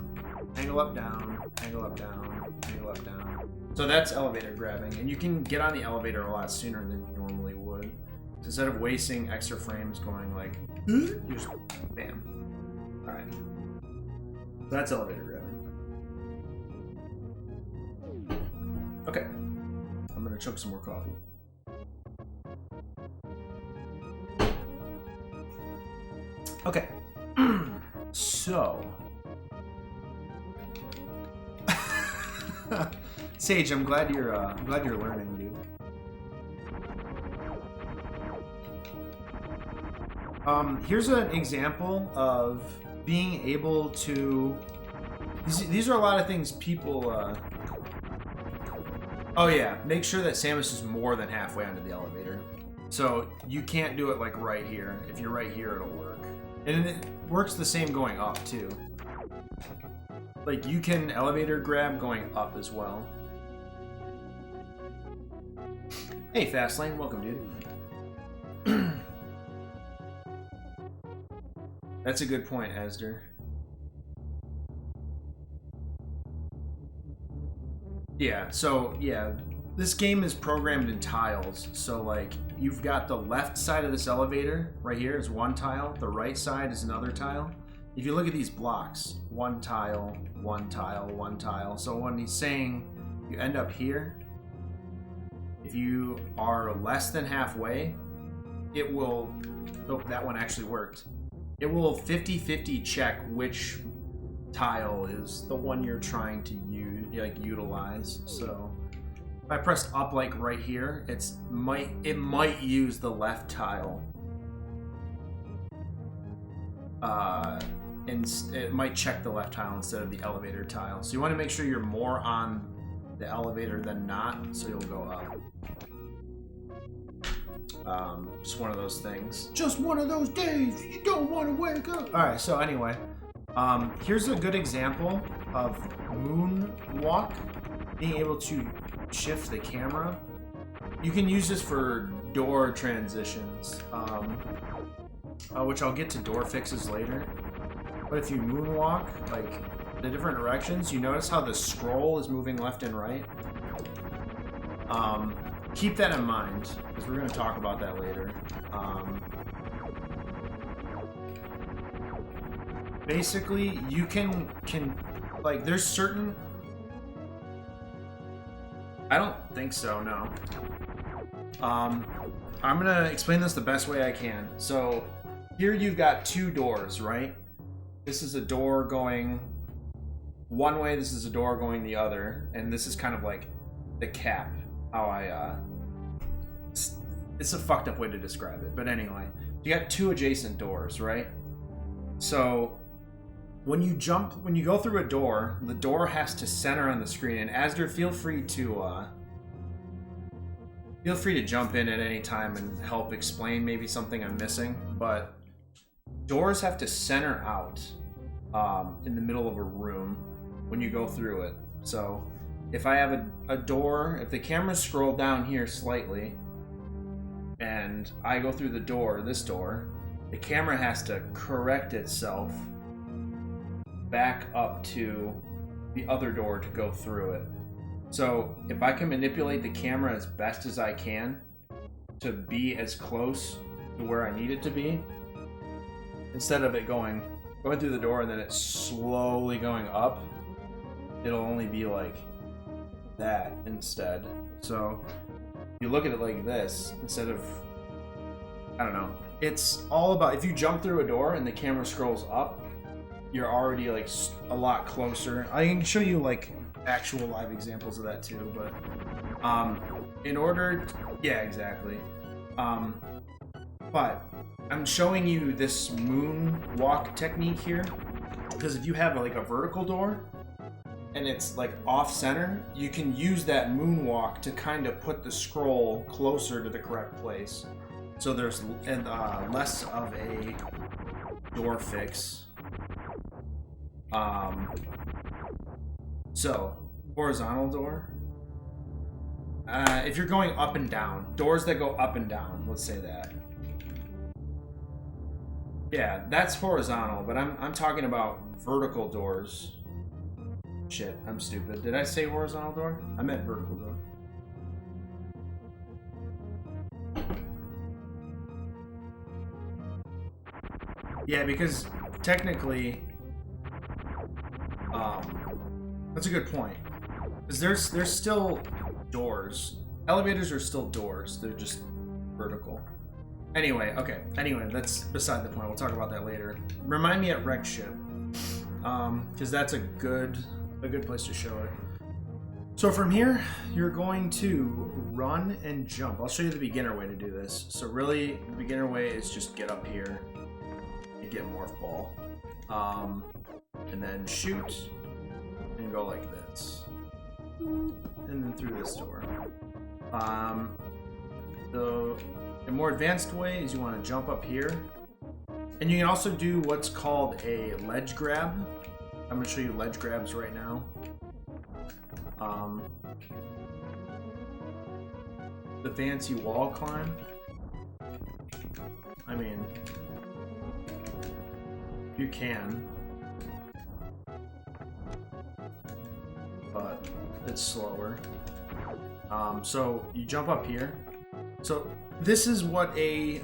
angle up, down, angle up, down, angle up, down. So that's elevator grabbing, and you can get on the elevator a lot sooner than you normally would. So instead of wasting extra frames going like, you just bam. All right, so that's elevator grabbing. Okay, I'm gonna chug some more coffee. Okay, so Sage, I'm glad you're learning, dude. Here's an example of being able to. These are a lot of things people. Oh yeah, make sure that Samus is more than halfway onto the elevator. So you can't do it like right here. If you're right here, it'll work. And it works the same going up too. Like you can elevator grab going up as well. Hey Fastlane, welcome dude. That's a good point, Asder. Yeah, so yeah, this game is programmed in tiles. So like you've got the left side of this elevator right here is one tile, the right side is another tile. If you look at these blocks, one tile, one tile, one tile. So when he's saying you end up here, if you are less than halfway, it will, oh, that one actually worked. It will 50-50 check which tile is the one you're trying to utilize. So if I press up like right here, it might use the left tile. And it might check the left tile instead of the elevator tile. So you want to make sure you're more on the elevator than not, so you'll go up. Just one of those things. Just one of those days you don't want to wake up. All right, so anyway, here's a good example of moonwalk, being able to shift the camera. You can use this for door transitions, which I'll get to door fixes later. But if you moonwalk, like the different directions, you notice how the scroll is moving left and right. Keep that in mind, because we're going to talk about that later. Basically, you can like, there's certain... I don't think so, no. I'm going to explain this the best way I can. So, here you've got two doors, right? This is a door going one way, this is a door going the other, and this is kind of like the cap. How it's a fucked up way to describe it, but anyway, you got two adjacent doors, right? So when you go through a door, the door has to center on the screen. And Asder, feel free to jump in at any time and help explain maybe something I'm missing. But doors have to center out in the middle of a room when you go through it. So if I have a door, if the camera scrolled down here slightly, and I go through the door, this door, the camera has to correct itself back up to the other door to go through it. So if I can manipulate the camera as best as I can to be as close to where I need it to be, instead of it going through the door and then it's slowly going up, it'll only be like that instead. So you look at it like this instead of, I don't know, it's all about, if you jump through a door and the camera scrolls up, you're already like a lot closer. I can show you like actual live examples of that too, but in order yeah, exactly. But I'm showing you this moonwalk technique here because if you have like a vertical door and it's like off center, you can use that moonwalk to kind of put the scroll closer to the correct place. So there's less of a door fix. So horizontal door. If you're going up and down, doors that go up and down, let's say that. Yeah, that's horizontal, but I'm talking about vertical doors. Shit, I'm stupid. Did I say horizontal door? I meant vertical door. Yeah, because technically, that's a good point. Because there's still doors. Elevators are still doors. They're just vertical. Anyway, okay. Anyway, that's beside the point. We'll talk about that later. Remind me at Wreck Ship, because that's a good place to show it. So from here, you're going to run and jump. I'll show you the beginner way to do this. So really, the beginner way is just get up here and get morph ball, and then shoot and go like this, and then through this door. The more advanced way is you want to jump up here, and you can also do what's called a ledge grab. I'm going to show you ledge grabs right now. The fancy wall climb. I mean, you can, but it's slower. So you jump up here. So this is what a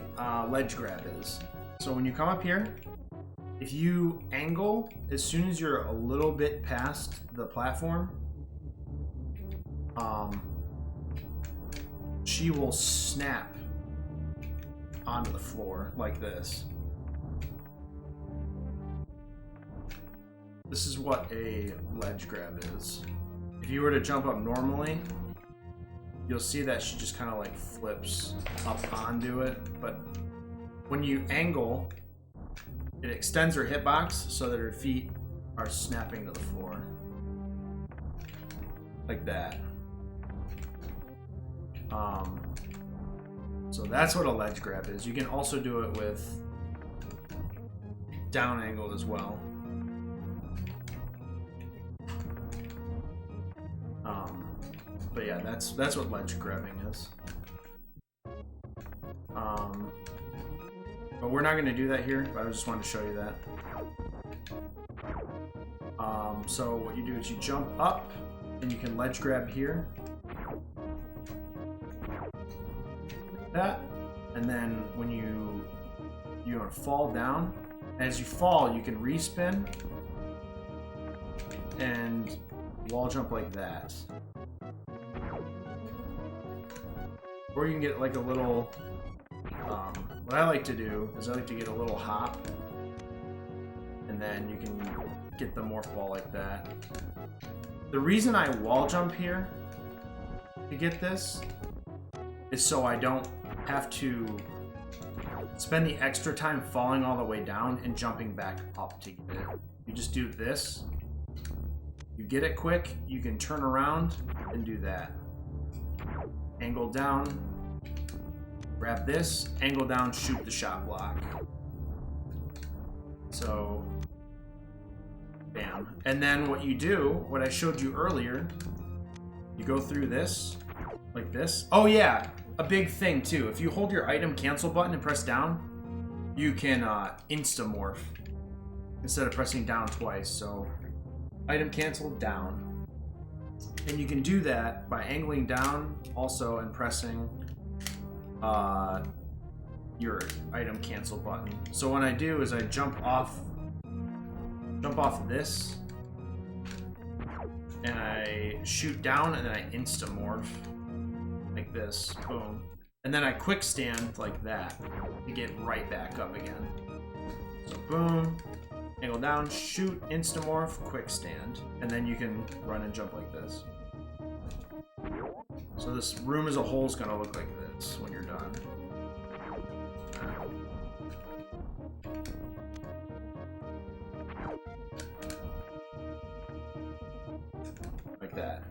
ledge grab is. So when you come up here, if you angle as soon as you're a little bit past the platform, she will snap onto the floor like this. This is what a ledge grab is. If you were to jump up normally, you'll see that she just kind of like flips up onto it. But when you angle, it extends her hitbox so that her feet are snapping to the floor. Like that. So that's what a ledge grab is. You can also do it with down angle as well. But yeah, that's what ledge grabbing is. But we're not going to do that here, but I just wanted to show you that. So what you do is you jump up, and you can ledge grab here. Like that. And then when you want to fall down, and as you fall, you can respin and wall jump like that. Or you can get like a little, what I like to do is I like to get a little hop, and then you can get the morph ball like that. The reason I wall jump here to get this is so I don't have to spend the extra time falling all the way down and jumping back up to get it. You just do this, you get it quick, you can turn around and do that. Angle down, grab this, angle down, shoot the shot block. So, bam. And then what you do, what I showed you earlier, you go through this, like this. Oh yeah, a big thing too. If you hold your item cancel button and press down, you can insta-morph instead of pressing down twice. So, item cancel, down. And you can do that by angling down also and pressing your item cancel button. So what I do is I jump off this, and I shoot down, and then I insta-morph like this, boom. And then I quick stand like that to get right back up again. So boom, angle down, shoot, instamorph, quick stand, and then you can run and jump like this. So this room as a whole is gonna look like this when you're done. Like that.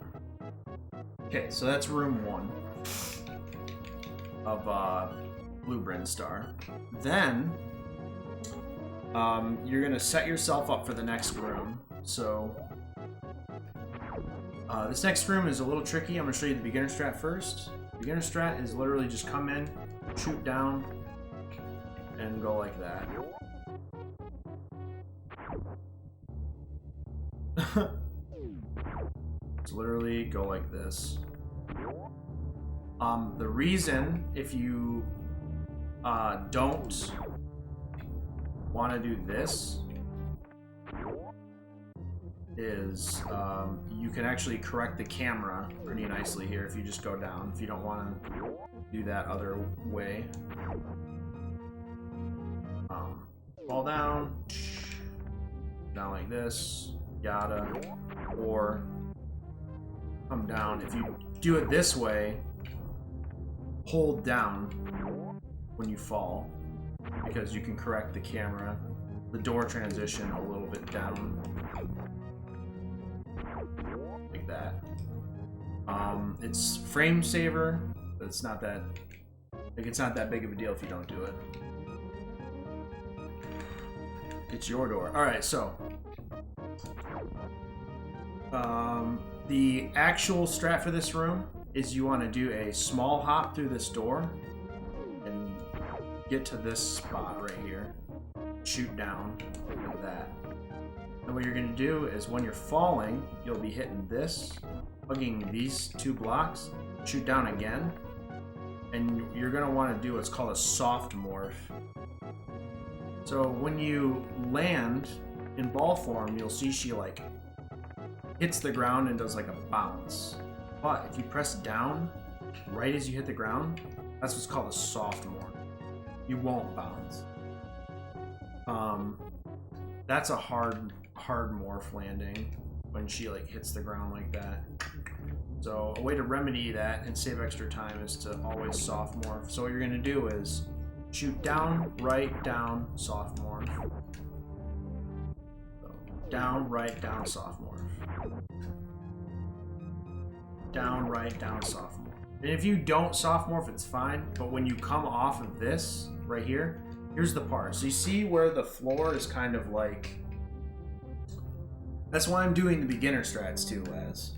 Okay, so that's room 1 of Blue Bryn Star. Then you're gonna set yourself up for the next room. So this next room is a little tricky. I'm gonna show you the beginner strat first. Beginner strat is literally just come in, shoot down, and go like that. It's literally go like this. The reason, if you don't want to do this, is you can actually correct the camera pretty nicely here if you just go down, if you don't want to do that other way. Fall down like this, yada, or come down. If you do it this way, hold down when you fall, because you can correct the camera, the door transition a little bit down. Like that. It's frame saver, but it's not that big of a deal if you don't do it. It's your door. Alright, so the actual strat for this room is you want to do a small hop through this door and get to this spot right here. Shoot down like that. And what you're going to do is when you're falling, you'll be hitting this, hugging these 2 blocks, shoot down again, and you're going to want to do what's called a soft morph. So when you land in ball form, you'll see she like hits the ground and does like a bounce. But if you press down right as you hit the ground, that's what's called a soft morph. You won't bounce. That's a hard morph landing when she like hits the ground like that. So a way to remedy that and save extra time is to always soft morph. So what you're gonna do is shoot down, right, down, soft morph. So down, right, down, soft morph. Down, right, down, soft morph. And if you don't soft morph, it's fine. But when you come off of this right here, here's the part. So you see where the floor is kind of like... That's why I'm doing the beginner strats too, Laz.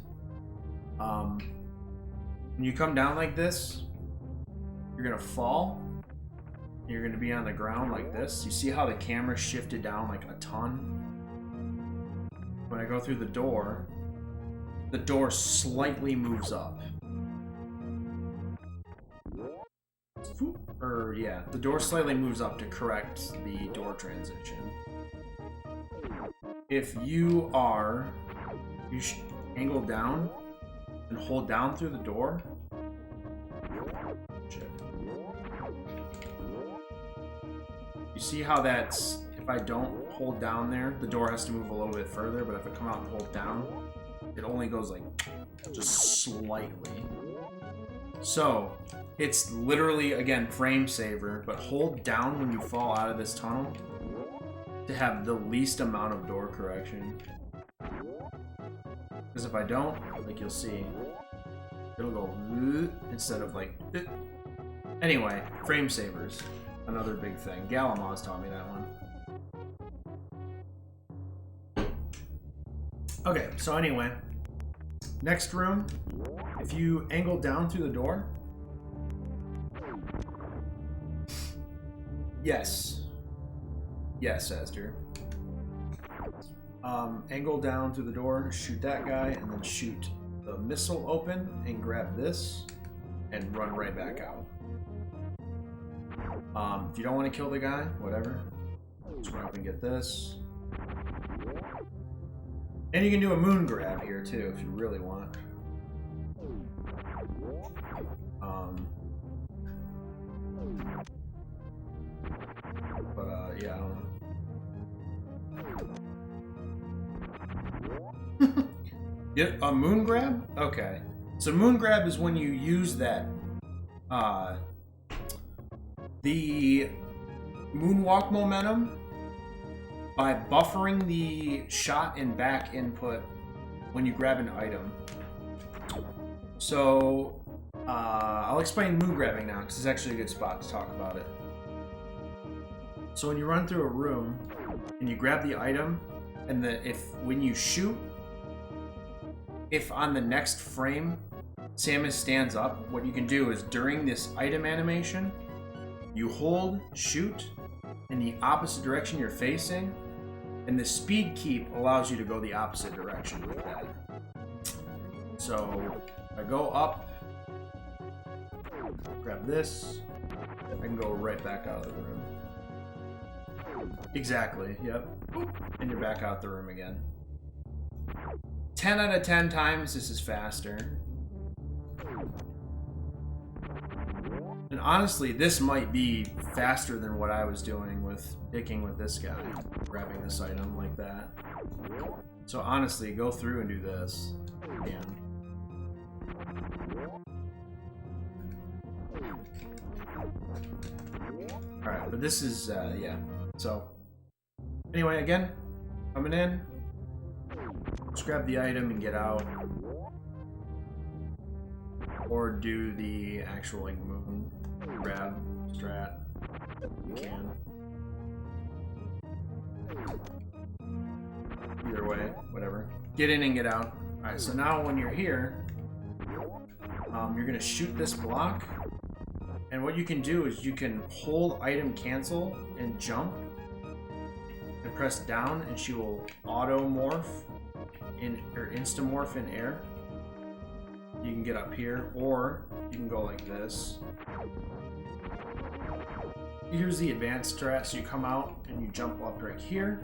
When you come down like this, you're gonna fall. You're gonna be on the ground like this. You see how the camera shifted down like a ton? When I go through the door slightly moves up. Or yeah, the door slightly moves up to correct the door transition. If you angle down and hold down through the door. Shit. You see how that's, if I don't hold down there, the door has to move a little bit further, but if I come out and hold down, it only goes like just slightly. So it's literally, again, frame saver, but hold down when you fall out of this tunnel to have the least amount of door correction. Because if I don't, like you'll see, it'll go instead of like... Anyway, frame savers, another big thing. Galamaw's taught me that one. Okay, so anyway, next room, if you angle down through the door, yes, Esther. Angle down through the door, shoot that guy, and then shoot the missile open and grab this and run right back out. If you don't want to kill the guy, whatever, just run up and get this. And you can do a moon grab here too if you really want. But yeah, I don't know. Yeah, a moon grab? Okay. So moon grab is when you use that the moonwalk momentum by buffering the shot and back input when you grab an item. So I'll explain moon grabbing now because it's actually a good spot to talk about it. So when you run through a room and you grab the item, and when you shoot, if on the next frame Samus stands up, what you can do is during this item animation, you hold shoot in the opposite direction you're facing, and the speed keep allows you to go the opposite direction with that. So I go up, grab this, I can go right back out of the room. Exactly, yep. And you're back out the room again. 10 out of 10 times this is faster. And honestly, this might be faster than what I was doing with picking with this guy, grabbing this item like that. So honestly, go through and do this again. Alright, but this is, yeah. So, anyway, again, coming in, just grab the item and get out. Or do the actual, like, moon grab strat. You can. Either way, whatever. Get in and get out. Alright, so now when you're here, you're gonna shoot this block. And what you can do is you can hold item cancel and jump and press down, and she will auto morph or instamorph in air. You can get up here, or you can go like this. Here's the advanced strat, so you come out and you jump up right here.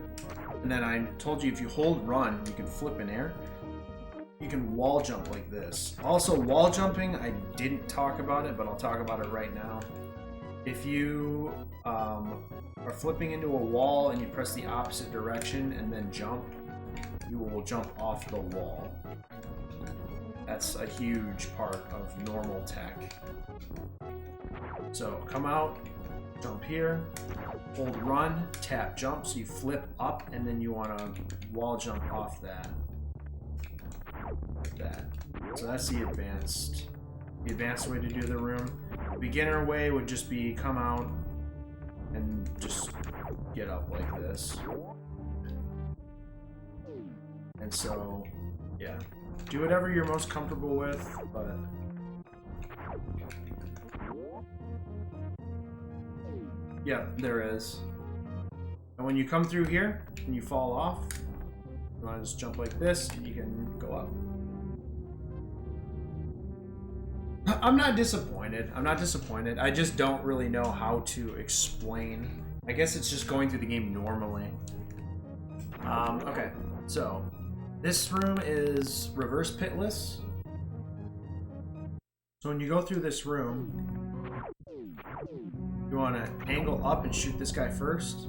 And then I told you if you hold run, you can flip in air. You can wall jump like this. Also, wall jumping, I didn't talk about it, but I'll talk about it right now. If you are flipping into a wall and you press the opposite direction and then jump, you will jump off the wall. That's a huge part of normal tech. So come out, jump here, hold run, tap jump, so you flip up and then you want to wall jump off that. Like that. So that's the advanced way to do the room. The beginner way would just be come out and just get up like this. And so, yeah. Do whatever you're most comfortable with, but yeah, there is. And when you come through here and you fall off, you want to just jump like this, and you can go up. I'm not disappointed. I'm not disappointed. I just don't really know how to explain. I guess it's just going through the game normally. Okay, so this room is reverse pitless. So when you go through this room, you want to angle up and shoot this guy first,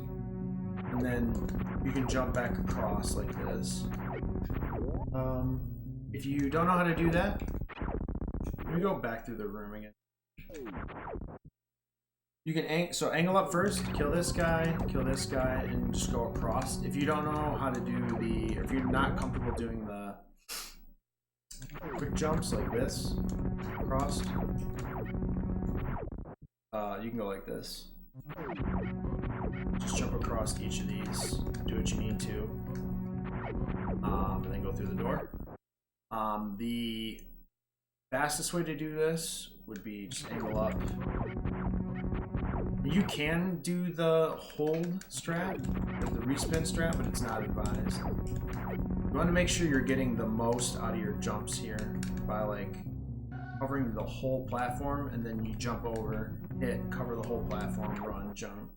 and then you can jump back across like this. If you don't know how to do that, let me go back through the room again. You can angle up first, kill this guy, and just go across. If you don't know how to do or if you're not comfortable doing the quick jumps like this, across, you can go like this. Just jump across each of these, do what you need to, and then go through the door. The fastest way to do this would be just angle up. You can do the hold strat, the respin strat, but it's not advised. You want to make sure you're getting the most out of your jumps here by like covering the whole platform, and then you jump over, hit, cover the whole platform, run, jump.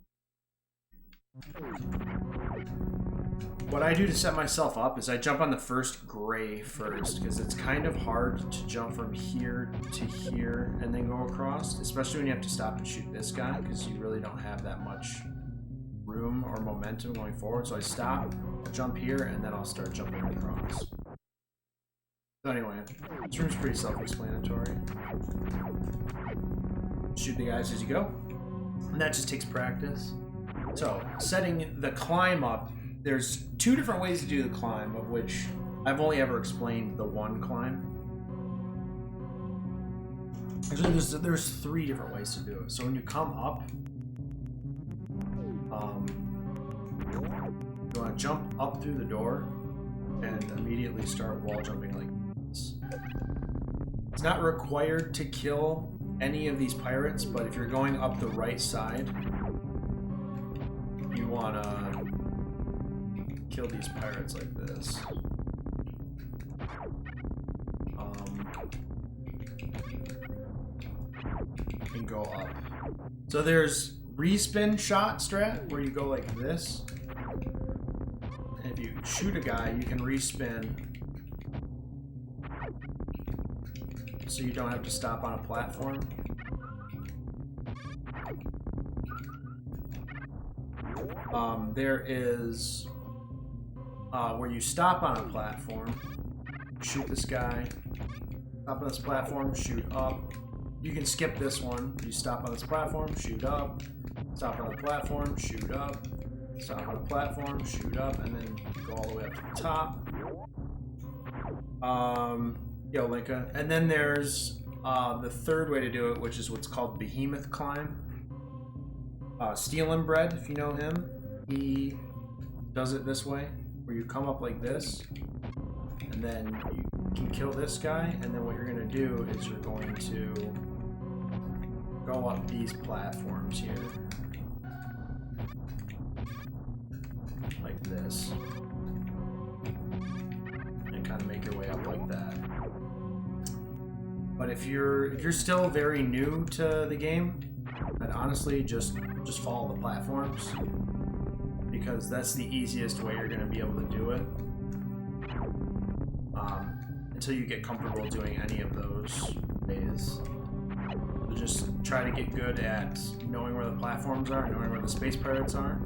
What I do to set myself up is I jump on the first gray first, because it's kind of hard to jump from here to here and then go across, especially when you have to stop and shoot this guy, because you really don't have that much room or momentum going forward. So I stop, I'll jump here, and then I'll start jumping across. So anyway, this room's pretty self-explanatory. Shoot the guys as you go. And that just takes practice. So, setting the climb up, there's 2 different ways to do the climb, of which I've only ever explained the one climb. Actually, there's 3 different ways to do it. So when you come up, you want to jump up through the door and immediately start wall jumping like this. It's not required to kill any of these pirates, but if you're going up the right side, you want to kill these pirates like this. And go up. So there's respin shot strat where you go like this. And if you shoot a guy, you can respin. So you don't have to stop on a platform. There is where you stop on a platform, shoot this guy, stop on this platform, shoot up. You can skip this one. You stop on this platform, shoot up, stop on the platform, shoot up, stop on the platform, shoot up, and then go all the way up to the top. Yo, Linka. And then there's the 3rd way to do it, which is what's called Behemoth Climb. Steel and Bread, if you know him, he does it this way, where you come up like this, and then you can kill this guy, and then what you're going to do is you're going to go up these platforms here. Like this. And kind of make your way up like that. But if you're still very new to the game, I'd honestly just follow the platforms, because that's the easiest way you're going to be able to do it. Until you get comfortable doing any of those ways. So just try to get good at knowing where the platforms are, knowing where the space pirates are,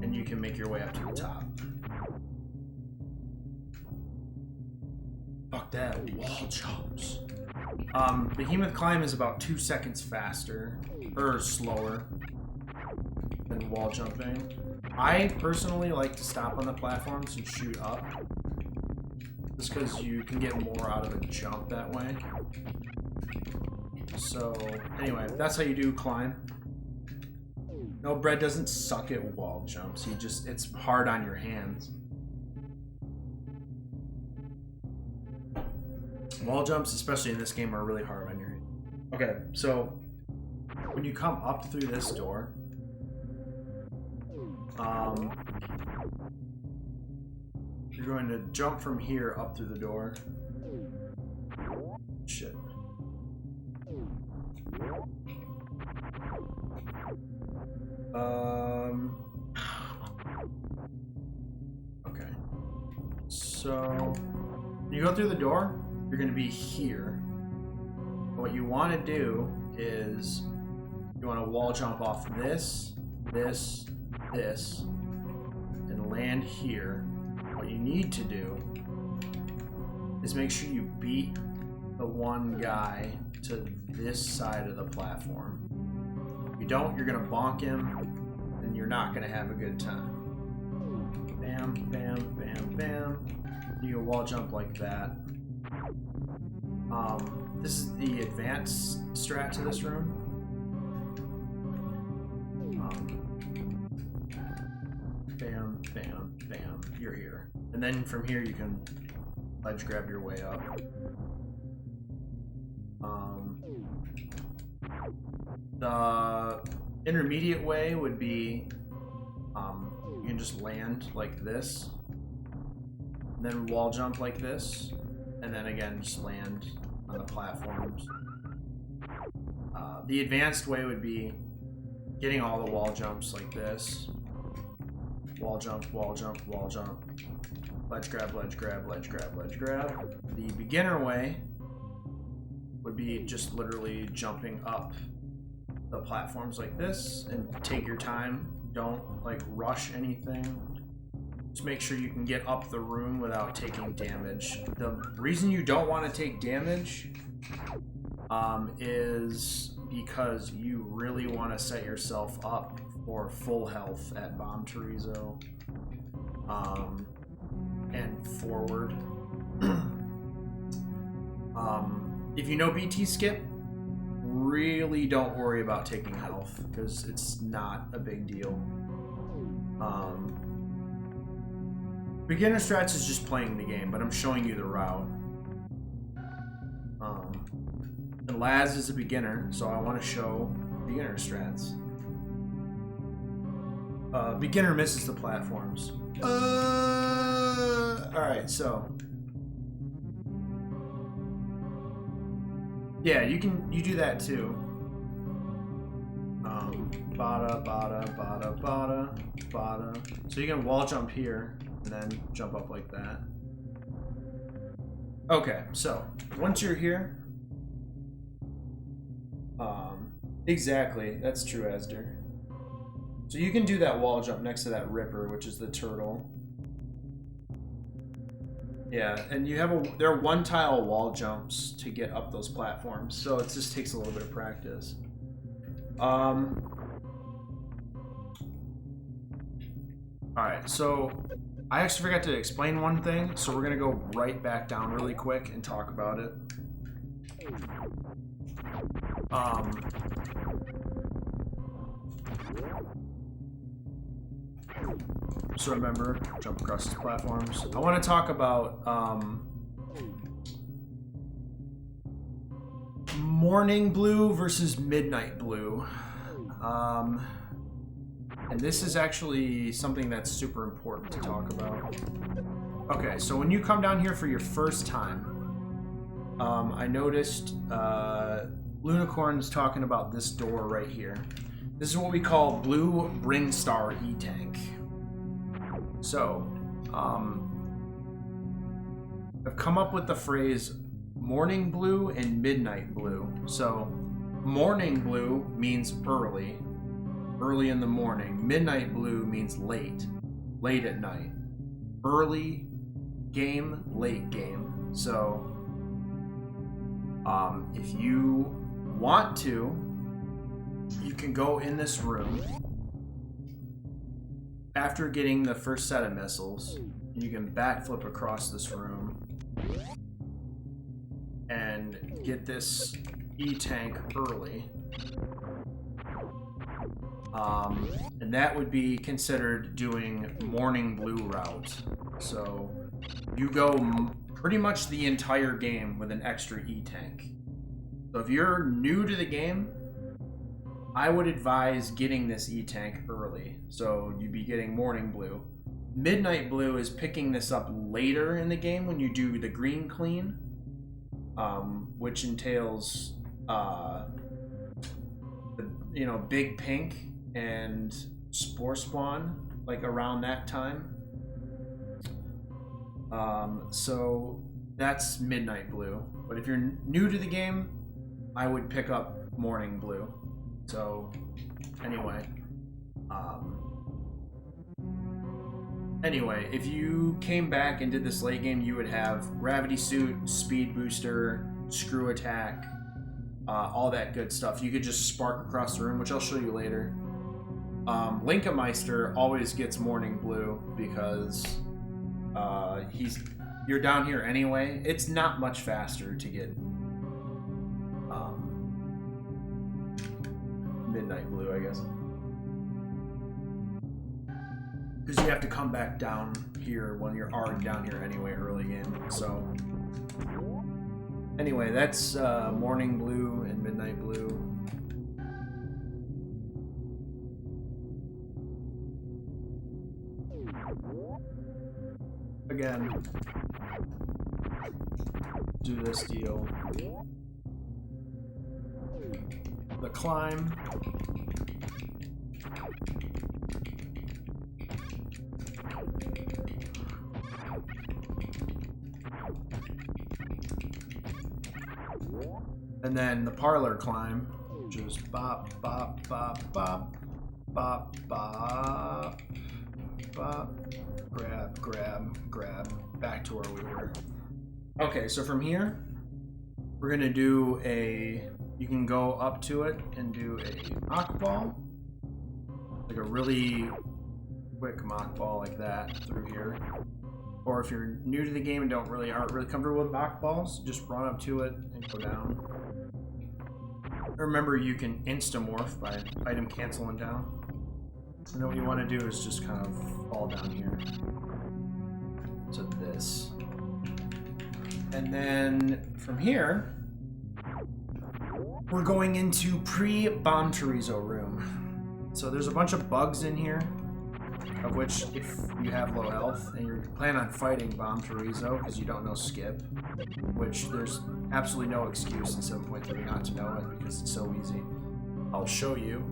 and you can make your way up to the top. Fuck that, wall jumps. Behemoth Climb is about 2 seconds faster, or slower, than wall jumping. I personally like to stop on the platforms and shoot up, just because you can get more out of a jump that way. So, anyway, that's how you do climb. No, Bread doesn't suck at wall jumps. It's hard on your hands. Wall jumps, especially in this game, are really hard on your hands. Okay, so when you come up through this door, you're going to jump from here up through the door. Shit. Okay. So, when you go through the door, you're going to be here. What you want to do is you want to wall jump off this, this, this, and land here. What you need to do is make sure you beat the one guy to this side of the platform. If you don't, you're going to bonk him, and you're not going to have a good time. Bam, bam, bam, bam. You can wall jump like that. This is the advanced strat to this room. Bam, bam, bam. You're here. And then from here you can ledge grab your way up. The intermediate way would be you can just land like this, and then wall jump like this, and then again just land on the platforms. The advanced way would be getting all the wall jumps like this. Wall jump, wall jump, wall jump. Ledge grab, ledge grab, ledge grab, ledge grab. The beginner way would be just literally jumping up the platforms like this, and take your time. Don't like rush anything. Just make sure you can get up the room without taking damage. The reason you don't want to take damage is because you really want to set yourself up for full health at Bomb Chorizo and forward. If you know BT skip, really don't worry about taking health because it's not a big deal. Beginner strats is just playing the game, but I'm showing you the route. And Laz is a beginner, so I want to show beginner strats. Beginner misses the platforms. Alright, so. Yeah, you do that too. Bada, bada, bada, bada, bada. So you can wall jump here and then jump up like that. Okay, so once you're here, exactly, that's true, Asder. So you can do that wall jump next to that Ripper, which is the turtle. Yeah, and you have there are one tile wall jumps to get up those platforms, so it just takes a little bit of practice. Alright, so I actually forgot to explain one thing, so we're gonna go right back down really quick and talk about it. So remember, jump across these platforms. I want to talk about morning blue versus midnight blue. And this is actually something that's super important to talk about. Okay, so when you come down here for your first time, I noticed Lunicorn's talking about this door right here. This is what we call Blue Brinstar E-Tank. So, I've come up with the phrase morning blue and midnight blue. So, morning blue means early in the morning. Midnight blue means late at night. Early game, late game. So, if you want to, you can go in this room after getting the first set of missiles. You can backflip across this room and get this E-Tank early. And that would be considered doing morning blue route. So you go pretty much the entire game with an extra E-Tank. So if you're new to the game, I would advise getting this E-Tank early. So you'd be getting morning blue. Midnight blue is picking this up later in the game when you do the green clean, which entails big pink and spore spawn like around that time. So that's midnight blue. But if you're new to the game, I would pick up morning blue. So anyway, if you came back and did this late game, you would have gravity suit, speed booster, screw attack, all that good stuff. You could just spark across the room, which I'll show you later. Linkameister always gets morning blue because you're down here anyway. It's not much faster to get midnight blue, I guess, because you have to come back down here when you're already down here anyway, early game. So anyway, that's morning blue and midnight blue. Again, do this deal. The climb. And then the parlor climb, which is bop, bop, bop, bop, bop, bop, bop, grab, back to where we were. Okay, so from here, we're gonna do you can go up to it and do a mock ball. Like a really quick mock ball like that through here. Or if you're new to the game and aren't really comfortable with mock balls, just run up to it and go down. Remember, you can insta-morph by item canceling down. And then what you want to do is just kind of fall down here to this. And then from here, we're going into pre-Bomb Chorizo room. So there's a bunch of bugs in here, of which if you have low health and you're planning on fighting Bomb Chorizo because you don't know skip, which there's absolutely no excuse in 7.3 not to know it because it's so easy. I'll show you.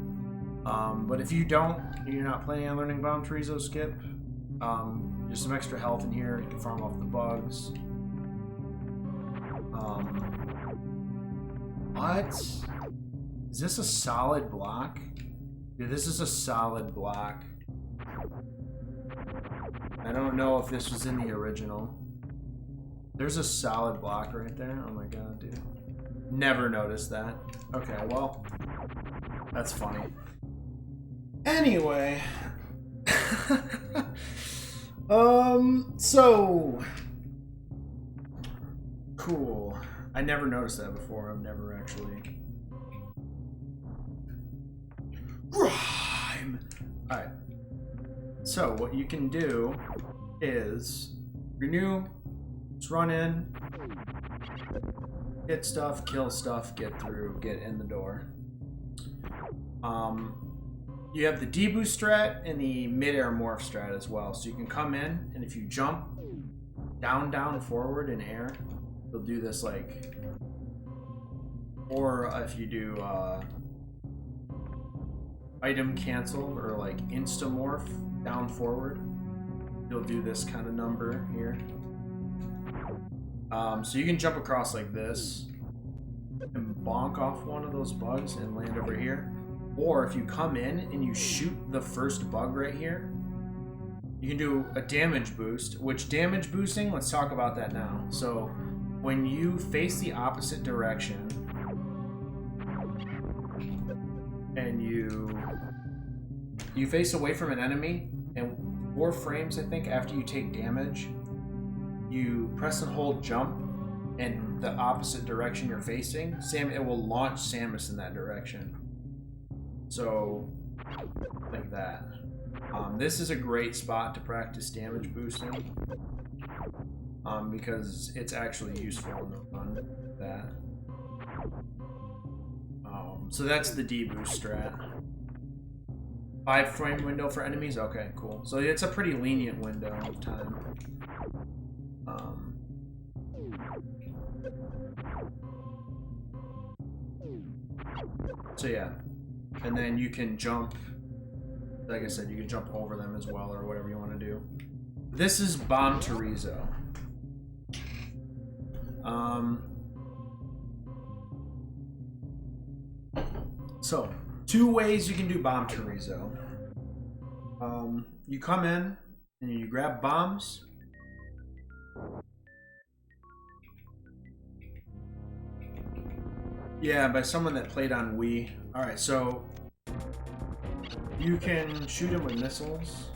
But if you don't, you're not planning on learning Bomb Chorizo skip, there's some extra health in here. You can farm off the bugs. What? Is this a solid block? Dude, this is a solid block. I don't know if this was in the original. There's a solid block right there. Oh my god, dude. Never noticed that. Okay, well, that's funny. Anyway. So cool. I never noticed that before. I've never actually. Rhyme! Alright. So what you can do is, if you're new, just run in, hit stuff, kill stuff, get through, get in the door. You have the deboost strat and the mid-air morph strat as well. So you can come in, and if you jump down, forward in air, you'll do this like, or if you do item cancel or like insta-morph down forward, you'll do this kind of number here. So you can jump across like this and bonk off one of those bugs and land over here. Or if you come in and you shoot the first bug right here, you can do a damage boost, which damage boosting, let's talk about that now. So when you face the opposite direction and you face away from an enemy, and 4 frames, I think, after you take damage, you press and hold jump in the opposite direction you're facing. It will launch Samus in that direction. So, like that. This is a great spot to practice damage boosting, because it's actually useful in the run. That. So that's the deboost strat. 5 frame window for enemies? Okay, cool. So it's a pretty lenient window of time. So yeah. And then you can jump, like I said, you can jump over them as well, or whatever you want to do. This is Bomb Chorizo. So, 2 ways you can do Bomb Chorizo. You come in and you grab bombs. Yeah, by someone that played on Wii. Alright, so you can shoot him with missiles.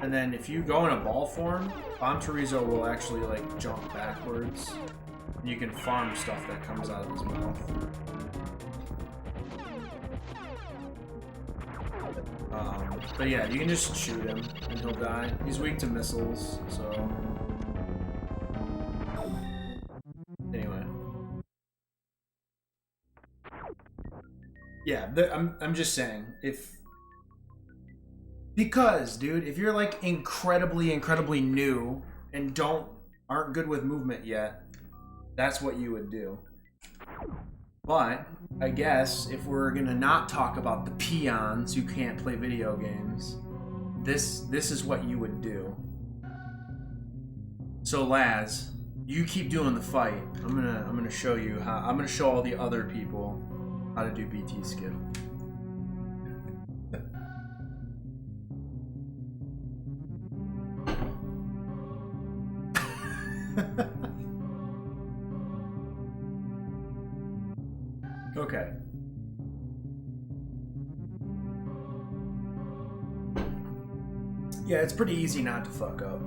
And then if you go in a ball form, Bomb Chorizo will actually like jump backwards. And you can farm stuff that comes out of his mouth. But yeah, you can just shoot him and he'll die. He's weak to missiles, so... Anyway. Yeah, I'm just saying, because, dude, if you're like incredibly new and aren't good with movement yet, that's what you would do. But I guess if we're gonna not talk about the peons who can't play video games, this is what you would do. So Laz, you keep doing the fight. I'm gonna show you how. I'm gonna show all the other people how to do BT skip. Yeah, it's pretty easy not to fuck up.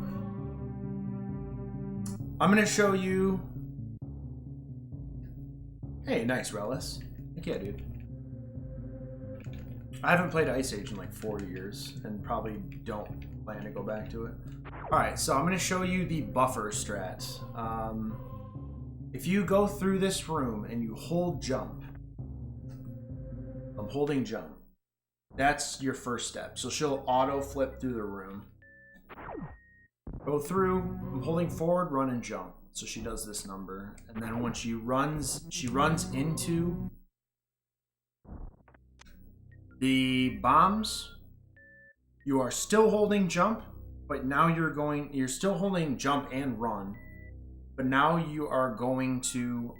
I'm gonna show you... Hey, nice, Relis. Heck yeah, dude. I haven't played Ice Age in like 4 years, and probably don't plan to go back to it. Alright, so I'm gonna show you the buffer strat. If you go through this room and you hold jump, I'm holding jump. That's your first step. So she'll auto flip through the room. Go through, I'm holding forward, run, and jump. So she does this number. And then when she runs into the bombs. You are still holding jump, but now you're still holding jump and run. But now you are going to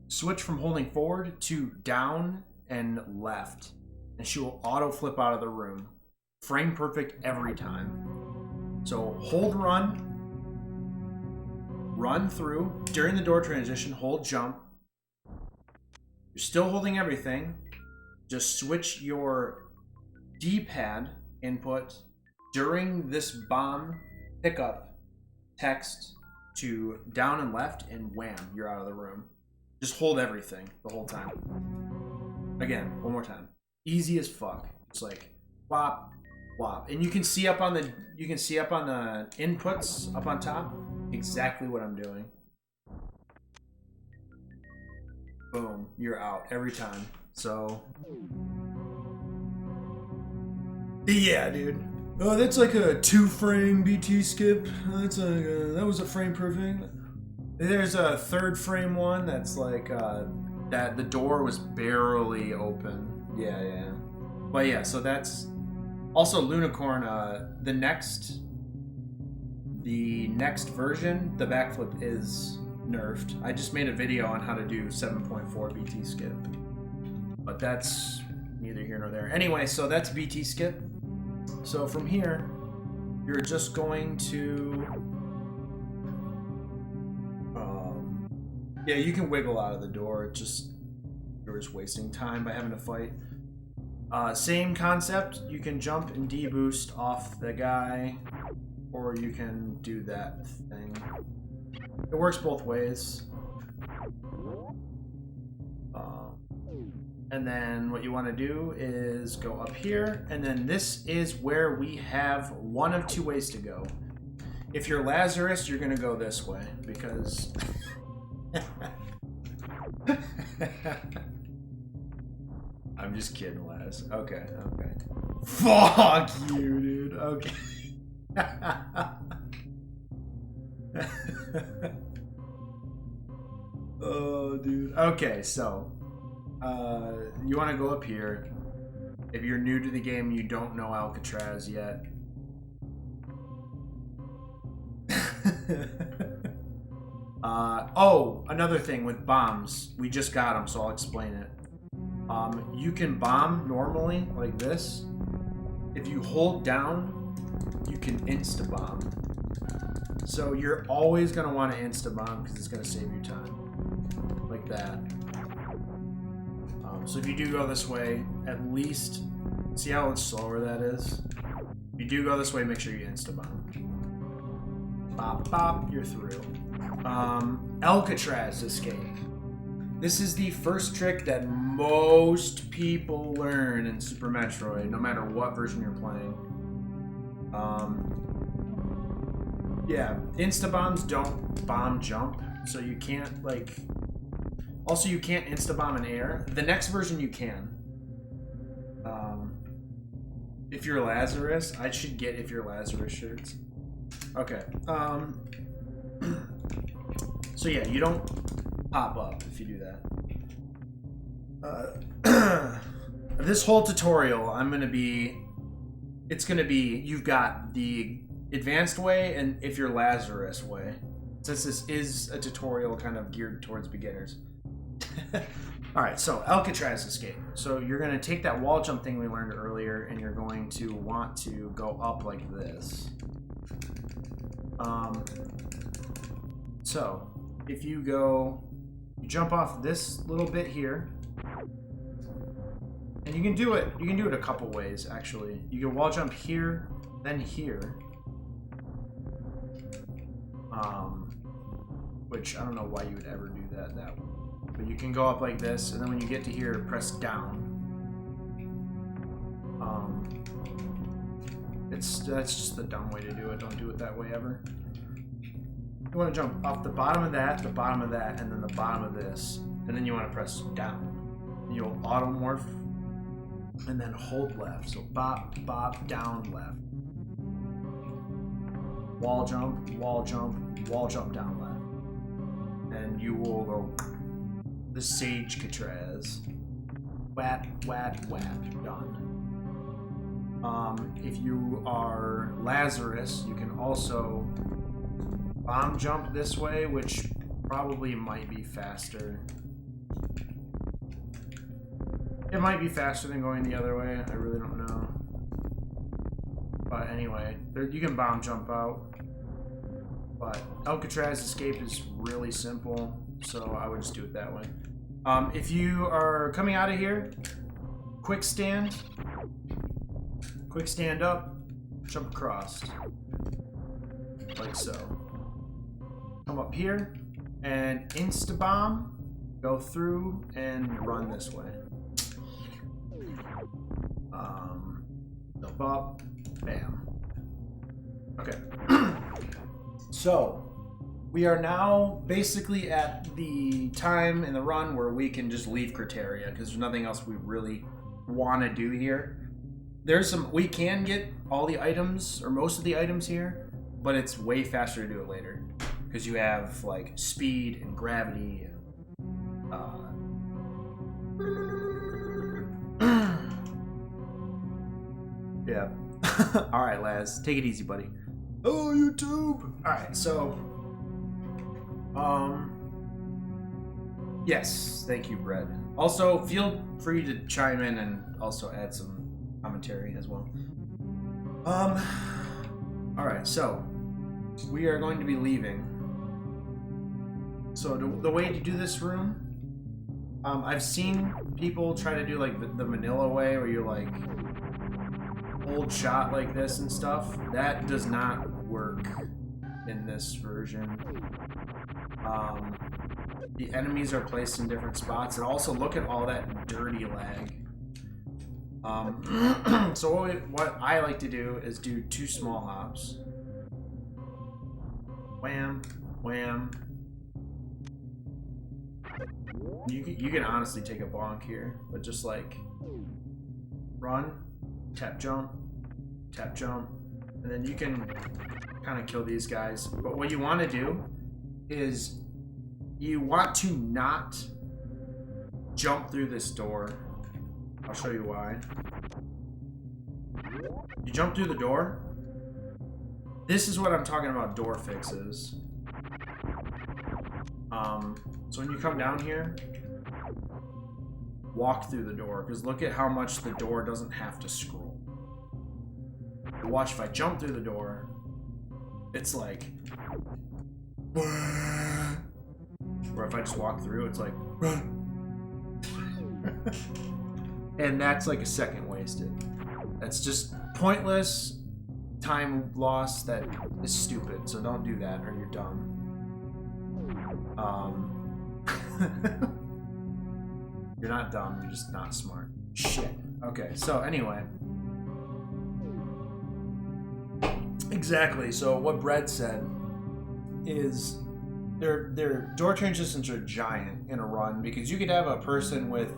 switch from holding forward to down and left. And she will auto flip out of the room. Frame perfect every time. So hold run. Run through. During the door transition, hold jump. You're still holding everything. Just switch your D-pad input during this bomb pickup text to down and left, and wham, you're out of the room. Just hold everything the whole time. Again, one more time. Easy as fuck. It's like whop, whop, and you can see up on the inputs up on top exactly what I'm doing. Boom, you're out every time. So yeah, dude. Oh, that's like a 2-frame BT skip. That's like that was a frame perfect. There's a 3rd frame one that's like that the door was barely open. Yeah. But yeah, so that's also Lunicorn. The next version, the backflip is nerfed. I just made a video on how to do 7.4 BT skip, but that's neither here nor there. Anyway, so that's BT skip. So from here, you're just going to, yeah, you can wiggle out of the door. You're just wasting time by having to fight. Same concept. You can jump and deboost off the guy, or you can do that thing. It works both ways. And then what you want to do is go up here, and then this is where we have one of 2 ways to go. If you're Lazarus, you're going to go this way, because... I'm just kidding, Laz. Okay. Fuck you, dude. Okay. Oh, dude. Okay, so... you want to go up here. If you're new to the game, you don't know Alcatraz yet. Oh, another thing with bombs. We just got them, so I'll explain it. You can bomb normally, like this. If you hold down, you can insta-bomb. So you're always going to want to insta-bomb because it's going to save you time. Like that. So if you do go this way, at least, see how much slower that is? If you do go this way, make sure you insta-bomb. Bop, bop, you're through. Alcatraz escape. This is the first trick that most people learn in Super Metroid, no matter what version you're playing. Yeah, insta-bombs don't bomb jump, so you can't, like... Also, you can't insta-bomb in air. The next version you can. If you're Lazarus, I should get If You're Lazarus shirts. Okay. So yeah, you don't pop up if you do that. This whole tutorial, it's gonna be, you've got the advanced way and If You're Lazarus way. Since this is a tutorial kind of geared towards beginners. Alright, so Alcatraz escape. So you're going to take that wall jump thing we learned earlier, and you're going to want to go up like this. So if you jump off this little bit here, and you can do it a couple ways actually. You can wall jump here, then here, Which I don't know why you would ever do that way. But you can go up like this, and then when you get to here, press down. That's just the dumb way to do it. Don't do it that way ever. You want to jump off the bottom of that, and then the bottom of this, and then you want to press down. You'll automorph, and then hold left. So bop, bop, down, left. Wall jump, wall jump, wall jump, down, left. And you will go the Sage Catraz. Whap, whap, whap. Done. If you are Lazarus, you can also bomb jump this way, which probably might be faster. It might be faster than going the other way. I really don't know. But anyway, you can bomb jump out. But Alcatraz escape is really simple, so I would just do it that way. If you are coming out of here, quick stand up, jump across, like so. Come up here, and insta-bomb, go through, and run this way. Jump up, bam. Okay. So, we are now basically at the time in the run where we can just leave Criteria, because there's nothing else we really want to do here. We can get all the items, or most of the items here, but it's way faster to do it later. Because you have, like, speed and gravity and, yeah. Alright, Laz. Take it easy, buddy. Oh, YouTube! Alright, so... Yes, thank you, Brett. Also, feel free to chime in and also add some commentary as well. Alright, so... We are going to be leaving. So, the way to do this room... I've seen people try to do, like, the vanilla way, where you're, like... hold shot like this and stuff. That does not work in this version. The enemies are placed in different spots, and also look at all that dirty lag. So what I like to do is do 2 small hops. Wham, wham. You can honestly take a bonk here, but just like run, tap jump, and then you can kind of kill these guys. But what you want to do is you want to not jump through this door. I'll show you why. You jump through the door. This is what I'm talking about door fixes. So when you come down here, walk through the door, because look at how much the door doesn't have to scroll. Watch, if I jump through the door, it's like... Or if I just walk through, it's like... And that's like a second wasted. That's just pointless time loss that is stupid, so don't do that or you're dumb. You're not dumb, you're just not smart. Shit. Okay, so anyway. Exactly, so what Brett said is their door transitions are giant in a run, because you could have a person with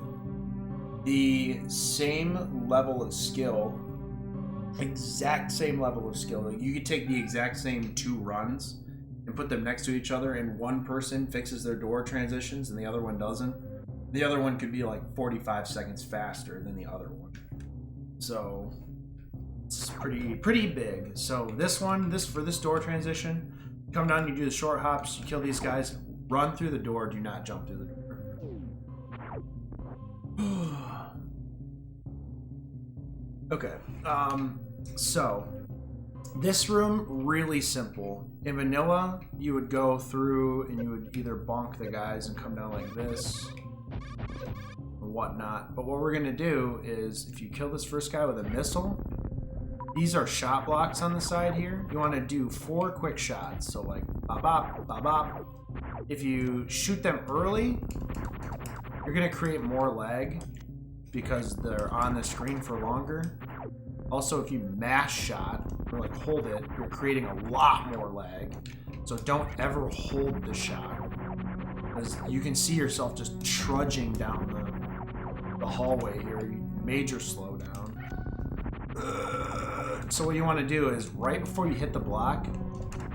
the same level of skill, exact same level of skill. Like, you could take the exact same 2 runs and put them next to each other, and one person fixes their door transitions and the other one doesn't. The other one could be like 45 seconds faster than the other one. So it's pretty big. So for this door transition, come down, you do the short hops, you kill these guys, run through the door, do not jump through the door. Okay, so this room, really simple. In vanilla, you would go through and you would either bonk the guys and come down like this or whatnot. But what we're gonna do is, if you kill this first guy with a missile, these are shot blocks on the side here. You want to do 4 quick shots. So like bop bop bop bop. If you shoot them early, you're gonna create more lag because they're on the screen for longer. Also, if you mash shot or like hold it, you're creating a lot more lag. So don't ever hold the shot, as you can see yourself just trudging down the hallway here. Major slowdown. So what you want to do is right before you hit the block,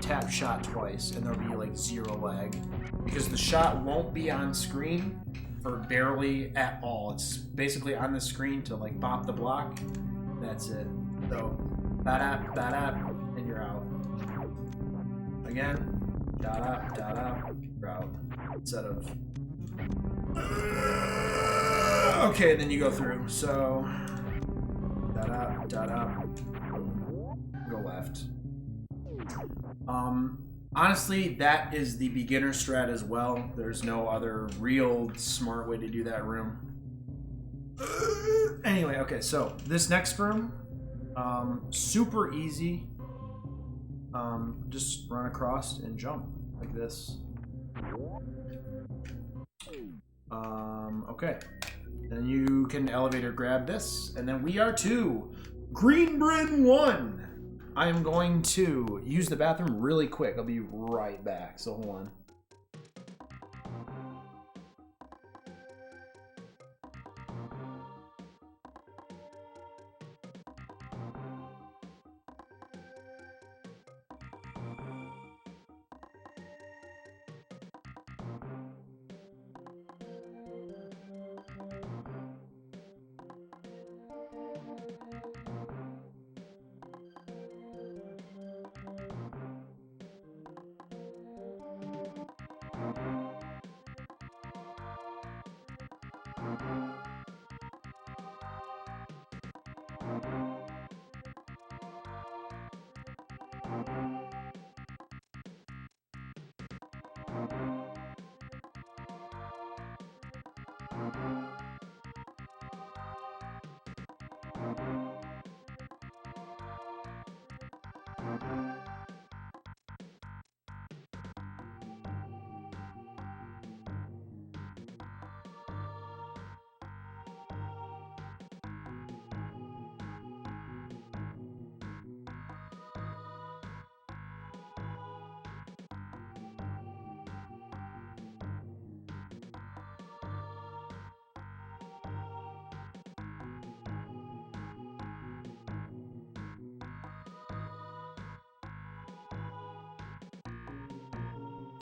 tap shot twice, and there'll be like 0 lag, because the shot won't be on screen for barely at all. It's basically on the screen to like bop the block. That's it. So ba-da, ba-da, and you're out. Again, da-da, da-da, you're out. Instead of okay, then you go through. So da-da, da-da, go left. Honestly, that is the beginner strat as well. There's no other real smart way to do that room. Anyway, okay, so this next room, super easy. Just run across and jump like this. Okay. Then you can elevator grab this, and then we are to Greenbryn 1. I am going to use the bathroom really quick. I'll be right back, so hold on.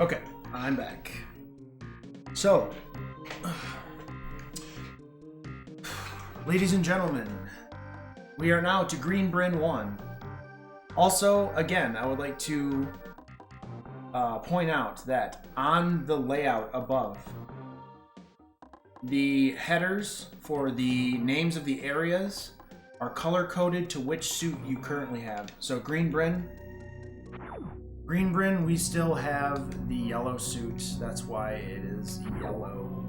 Okay, I'm back. So, ladies and gentlemen, we are now to Greenbryn 1. Also, again, I would like to point out that on the layout above, the headers for the names of the areas are color-coded to which suit you currently have. So Greenbryn, we still have the yellow suit. That's why it is yellow.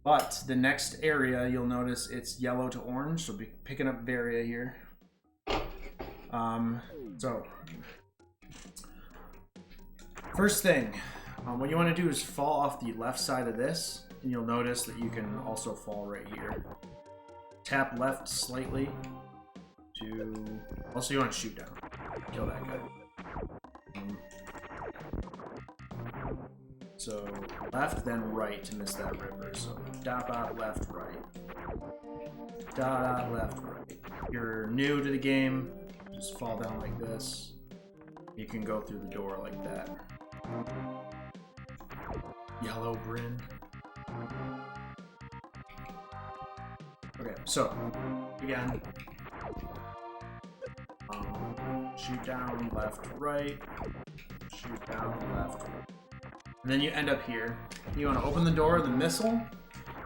But the next area, you'll notice it's yellow to orange. So be picking up Varia here. So first thing, what you want to do is fall off the left side of this, and you'll notice that you can also fall right here. Tap left slightly to. Also, you want to shoot down. Kill that guy. So left, then right to miss that river. So dot dot left, right. Dot dot left, right. If you're new to the game, just fall down like this. You can go through the door like that. Yellow Bryn. Okay, so again, shoot down left, right. Shoot down left, right. And then you end up here. You want to open the door of the missile.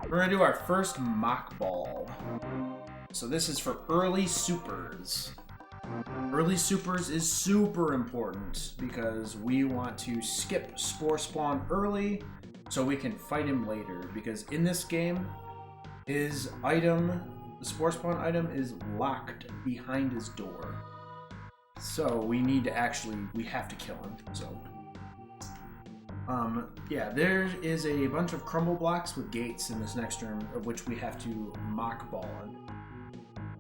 We're going to do our first mock ball. So this is for early supers. Early supers is super important because we want to skip Spore Spawn early so we can fight him later. Because in this game, his item, The spore spawn item is locked behind his door. So we need to actually, we have to kill him, so. Yeah, there is a bunch of crumble blocks with gates in this next room, of which we have to mock ball on.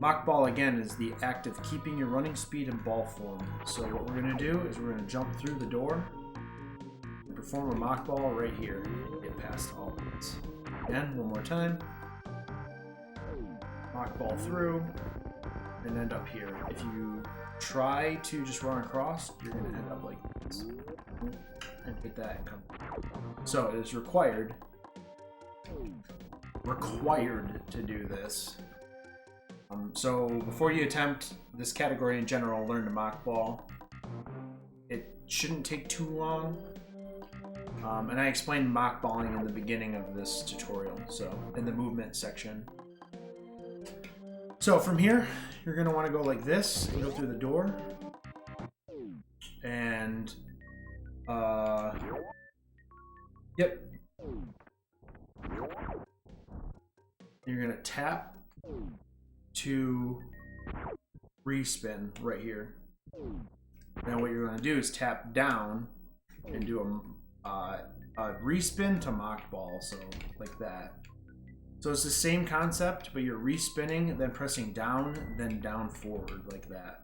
Mock ball, again, is the act of keeping your running speed in ball form. So what we're going to do is we're going to jump through the door, and perform a mock ball right here, get past all of this. Again, one more time. Mock ball through, and end up here. If you try to just run across, you're going to end up like this. And hit that and come. So it is required to do this. So before you attempt this category in general, learn to mock ball. It shouldn't take too long. And I explained mock balling in the beginning of this tutorial, so in the movement section. So from here, you're going to want to go like this and go through the door. And yep. You're gonna tap to respin right here. Then what you're gonna do is tap down and do a respin to mock ball, so like that. So it's the same concept, but you're respinning, then pressing down, then down forward like that.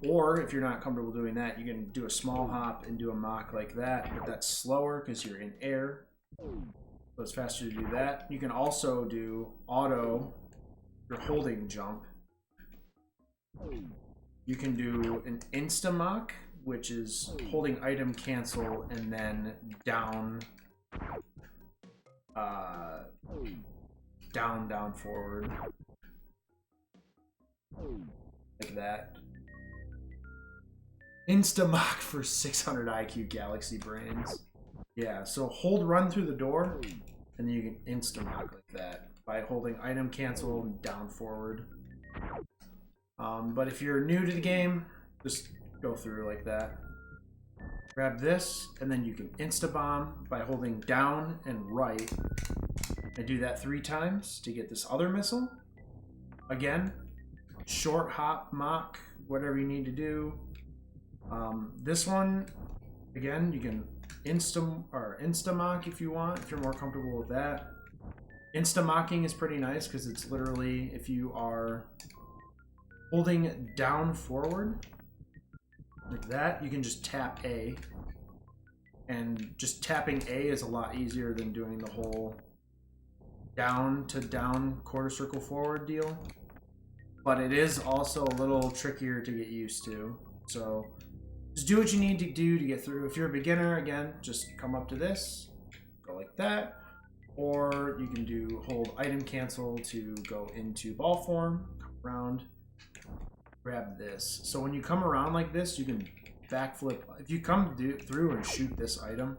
Or if you're not comfortable doing that, you can do a small hop and do a mock like that, but that's slower because you're in air. So it's faster to do that. You can also do auto, you're holding jump. You can do an insta mock, which is holding item cancel and then down, down forward. Like that. Insta-mock for 600 IQ Galaxy Brains. Yeah, so hold run through the door, and then you can insta-mock like that by holding item cancel and down forward. But if you're new to the game, just go through like that. Grab this, and then you can insta-bomb by holding down and right. And do that 3 times to get this other missile. Again, short hop, mock, whatever you need to do. This one, again, you can insta-mock if you want, if you're more comfortable with that. Insta-mocking is pretty nice because it's literally, if you are holding down forward, like that, you can just tap A. And just tapping A is a lot easier than doing the whole down to down quarter circle forward deal. But it is also a little trickier to get used to. So just do what you need to do to get through. If you're a beginner, again, just come up to this, go like that. Or you can do hold item cancel to go into ball form, come around, grab this. So when you come around like this, you can backflip. If you come through and shoot this item,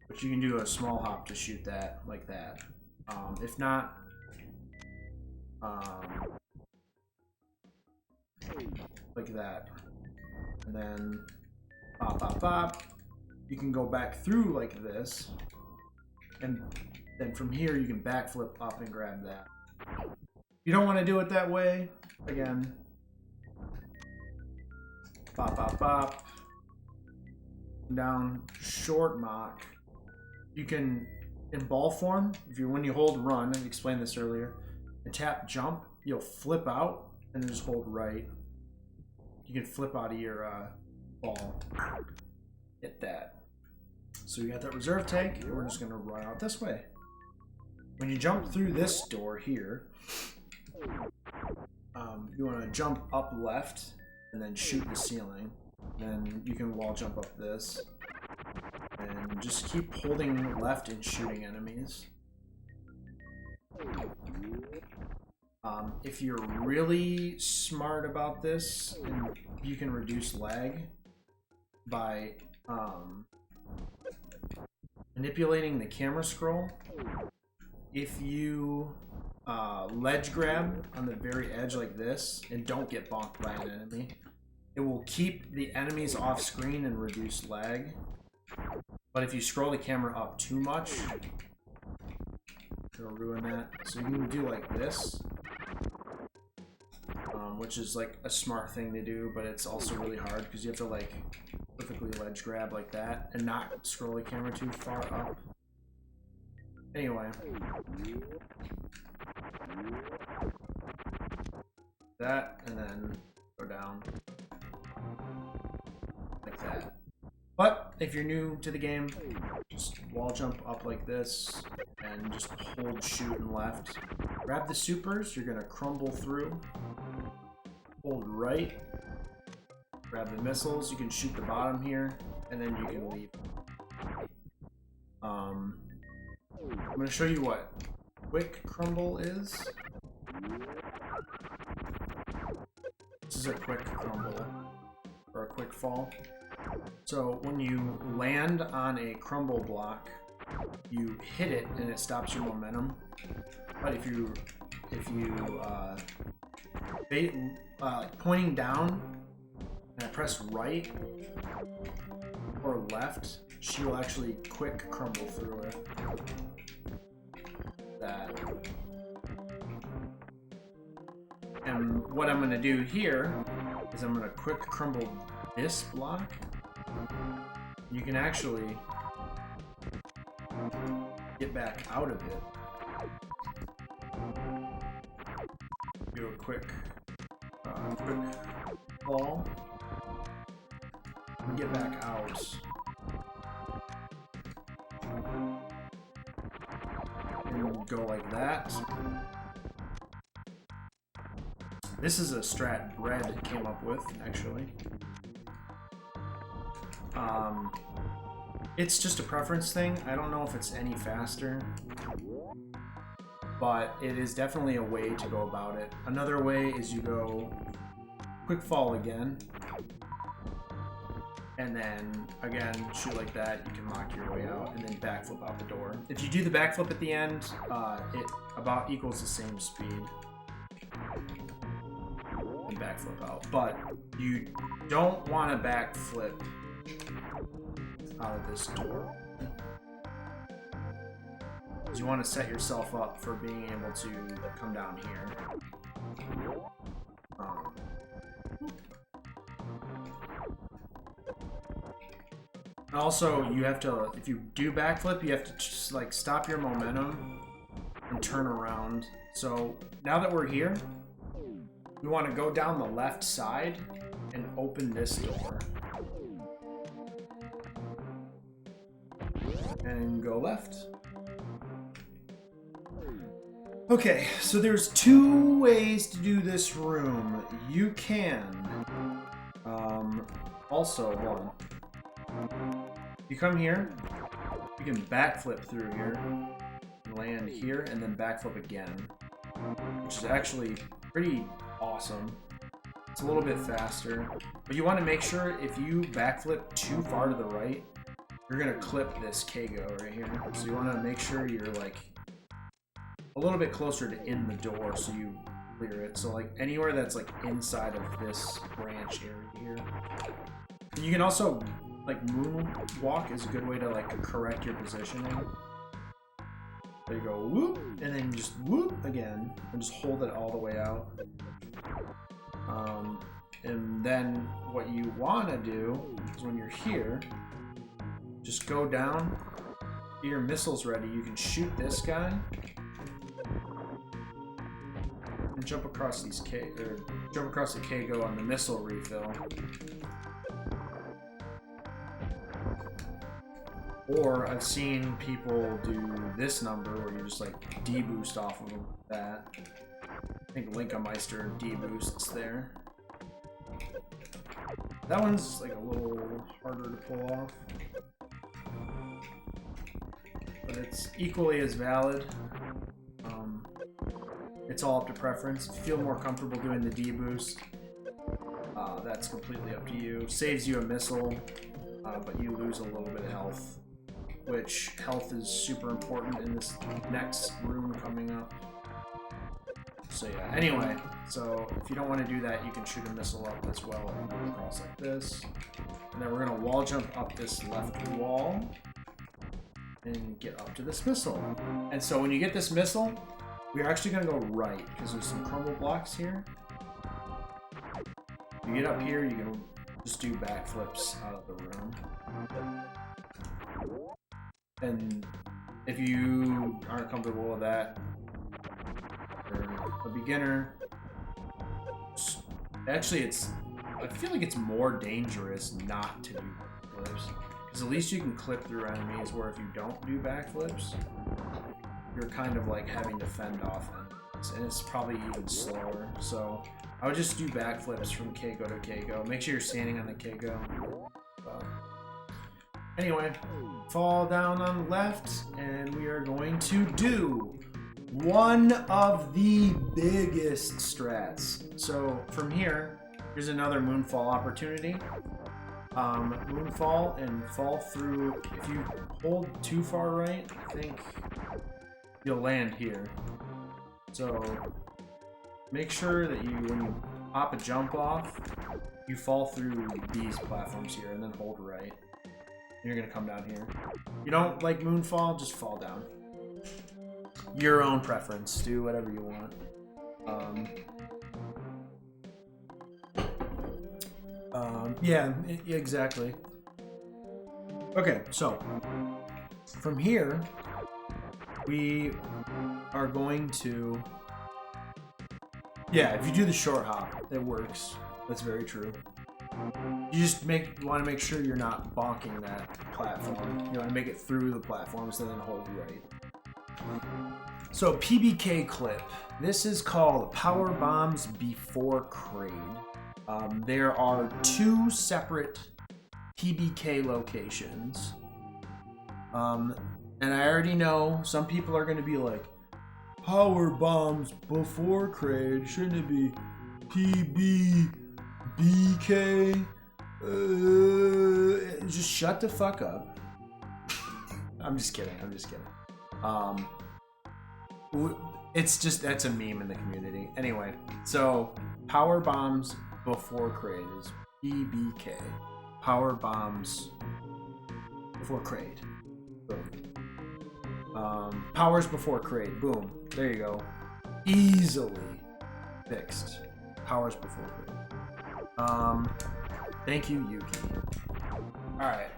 but you can do a small hop to shoot that like that. If not, like that. And then pop, pop, pop. You can go back through like this. And then from here, you can backflip up and grab that. If you don't want to do it that way, again, pop, pop, pop. Down, short mock. You can, in ball form, when you hold run, I explained this earlier, and tap jump, you'll flip out and then just hold right. You can flip out of your ball. Hit that. So you got that reserve tank, and we're just going to run out this way. When you jump through this door here, you want to jump up left and then shoot the ceiling. Then you can wall jump up this. And just keep holding left and shooting enemies. If you're really smart about this, you can reduce lag by manipulating the camera scroll. If you ledge grab on the very edge like this and don't get bonked by an enemy, it will keep the enemies off screen and reduce lag. But if you scroll the camera up too much, Gonna ruin that. So you can do like this, which is like a smart thing to do, but it's also really hard because you have to like perfectly ledge grab like that and not scroll the camera too far up. Anyway. That, and then go down. Like that. But if you're new to the game, just wall jump up like this, and just hold shoot and left. Grab the supers, you're gonna crumble through. Hold right. Grab the missiles, you can shoot the bottom here, and then you can leave. I'm gonna show you what quick crumble is. This is a quick crumble, or a quick fall. So when you land on a crumble block, you hit it and it stops your momentum. But if you pointing down and I press right or left, she will actually quick crumble through it. That. And what I'm gonna do here is I'm gonna quick crumble this block. You can actually get back out of it. Do a quick fall and get back out. And go like that. This is a strat Red came up with, actually. It's just a preference thing. I don't know if it's any faster, but it is definitely a way to go about it. Another way is you go quick fall again, and then again shoot like that. You can lock your way out, and then backflip out the door. If you do the backflip at the end, it about equals the same speed. And backflip out, but you don't want to backflip out of this door, because you want to set yourself up for being able to come down here. Also, you have to, if you do backflip, you have to just like stop your momentum and turn around. So now that we're here, we want to go down the left side and open this door. And go left. Okay, so there's two ways to do this room. You can also one. You come here, you can backflip through here, land here, and then backflip again, which is actually pretty awesome. It's a little bit faster, but you want to make sure if you backflip too far to the right, you're gonna clip this Kago right here. So you want to make sure you're like a little bit closer to in the door so you clear it. So like anywhere that's like inside of this branch area here. And you can also like moonwalk is a good way to like correct your positioning. There you go, whoop, and then just whoop again, and just hold it all the way out. And then what you want to do is when you're here, just go down, get your missiles ready. You can shoot this guy and jump across these jump across the Kago on the missile refill. Or I've seen people do this number where you just like D-boost off of that. I think Linkameister D-boosts there. That one's like a little harder to pull off, but it's equally as valid. It's all up to preference. If you feel more comfortable doing the D-boost, that's completely up to you. Saves you a missile, but you lose a little bit of health, which health is super important in this next room coming up. So yeah, anyway, so if you don't want to do that, you can shoot a missile up as well and go across like this. And then we're going to wall jump up this left wall and get up to this missile. And so when you get this missile, we're actually going to go right because there's some crumble blocks here. You get up here, you can just do backflips out of the room. And if you aren't comfortable with that, for a beginner, actually I feel like it's more dangerous not to do backflips. Because at least you can clip through enemies, where if you don't do backflips, you're kind of like having to fend off enemies, and it's probably even slower. So I would just do backflips from Keiko to Keiko. Make sure you're standing on the Keiko. Anyway, fall down on the left, and we are going to do one of the biggest strats. So from here, here's another moonfall opportunity. Moonfall and fall through. If you hold too far right, I think you'll land here. So make sure that when you pop a jump off, you fall through these platforms here and then hold right. You're gonna come down here. If you don't like moonfall, just fall down. Your own preference. Do whatever you want. Yeah, exactly. Okay, so from here, we are going to... Yeah, if you do the short hop, it works. That's very true. You just want to make sure you're not bonking that platform. You want to make it through the platforms and then hold right. So PBK clip. This is called Power Bombs Before Kraid. There are 2 separate PBK locations. And I already know some people are going to be like, Power Bombs Before Kraid, shouldn't it be PBK? Just shut the fuck up. I'm just kidding. It's just, that's a meme in the community. Anyway, so Power Bombs Before Kraid is PBK. Power Bombs Before Kraid. Boom. Powers Before Kraid. Boom. There you go. Easily fixed. Powers Before Kraid. Thank you, Yuki. Alright.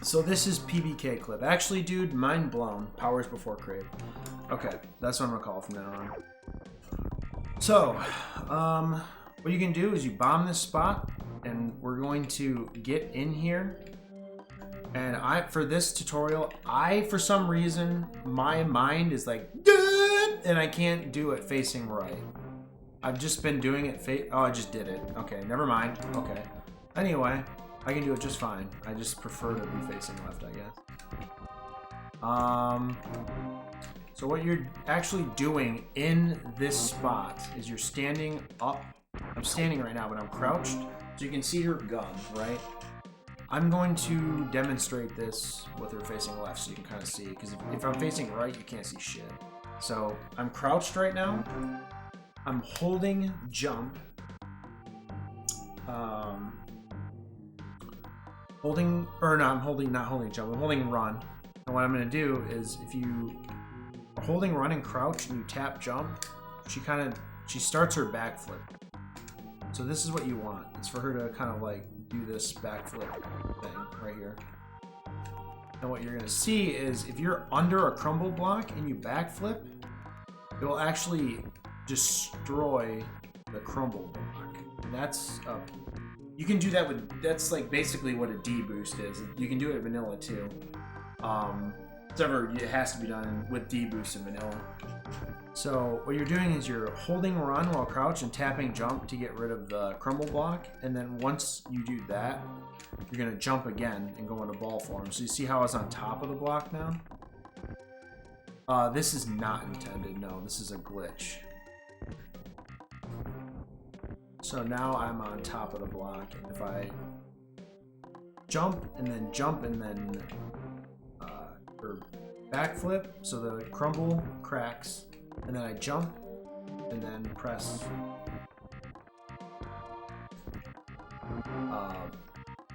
So this is PBK clip. Actually, dude, mind blown. Powers Before Kraid. Okay, that's what I'm gonna call it from now on. So, what you can do is you bomb this spot, and we're going to get in here. And for this tutorial, for some reason, my mind is like, and I can't do it facing right. I've just been doing it oh, I just did it. Okay, never mind. Okay. Anyway, I can do it just fine. I just prefer to be facing left, I guess. So what you're actually doing in this spot is you're standing up. I'm standing right now, but I'm crouched. So you can see her gun, right? I'm going to demonstrate this with her facing left so you can kind of see. Because if I'm facing right, you can't see shit. So I'm crouched right now. I'm holding jump. I'm holding run. And what I'm going to do is if you are holding run and crouch and you tap jump, she starts her backflip. So this is what you want. It's for her to kind of like do this backflip thing right here. And what you're going to see is if you're under a crumble block and you backflip, it will actually destroy the crumble block. And that's you can do that that's like basically what a D boost is. You can do it in vanilla too. It has to be done with D boost in vanilla. So what you're doing is you're holding run while crouch and tapping jump to get rid of the crumble block. And then once you do that, you're gonna jump again and go into ball form. So you see how it's on top of the block now? This is not intended, no, this is a glitch. So now I'm on top of the block, and if I jump and then or backflip, so the crumble cracks, and then I jump and then press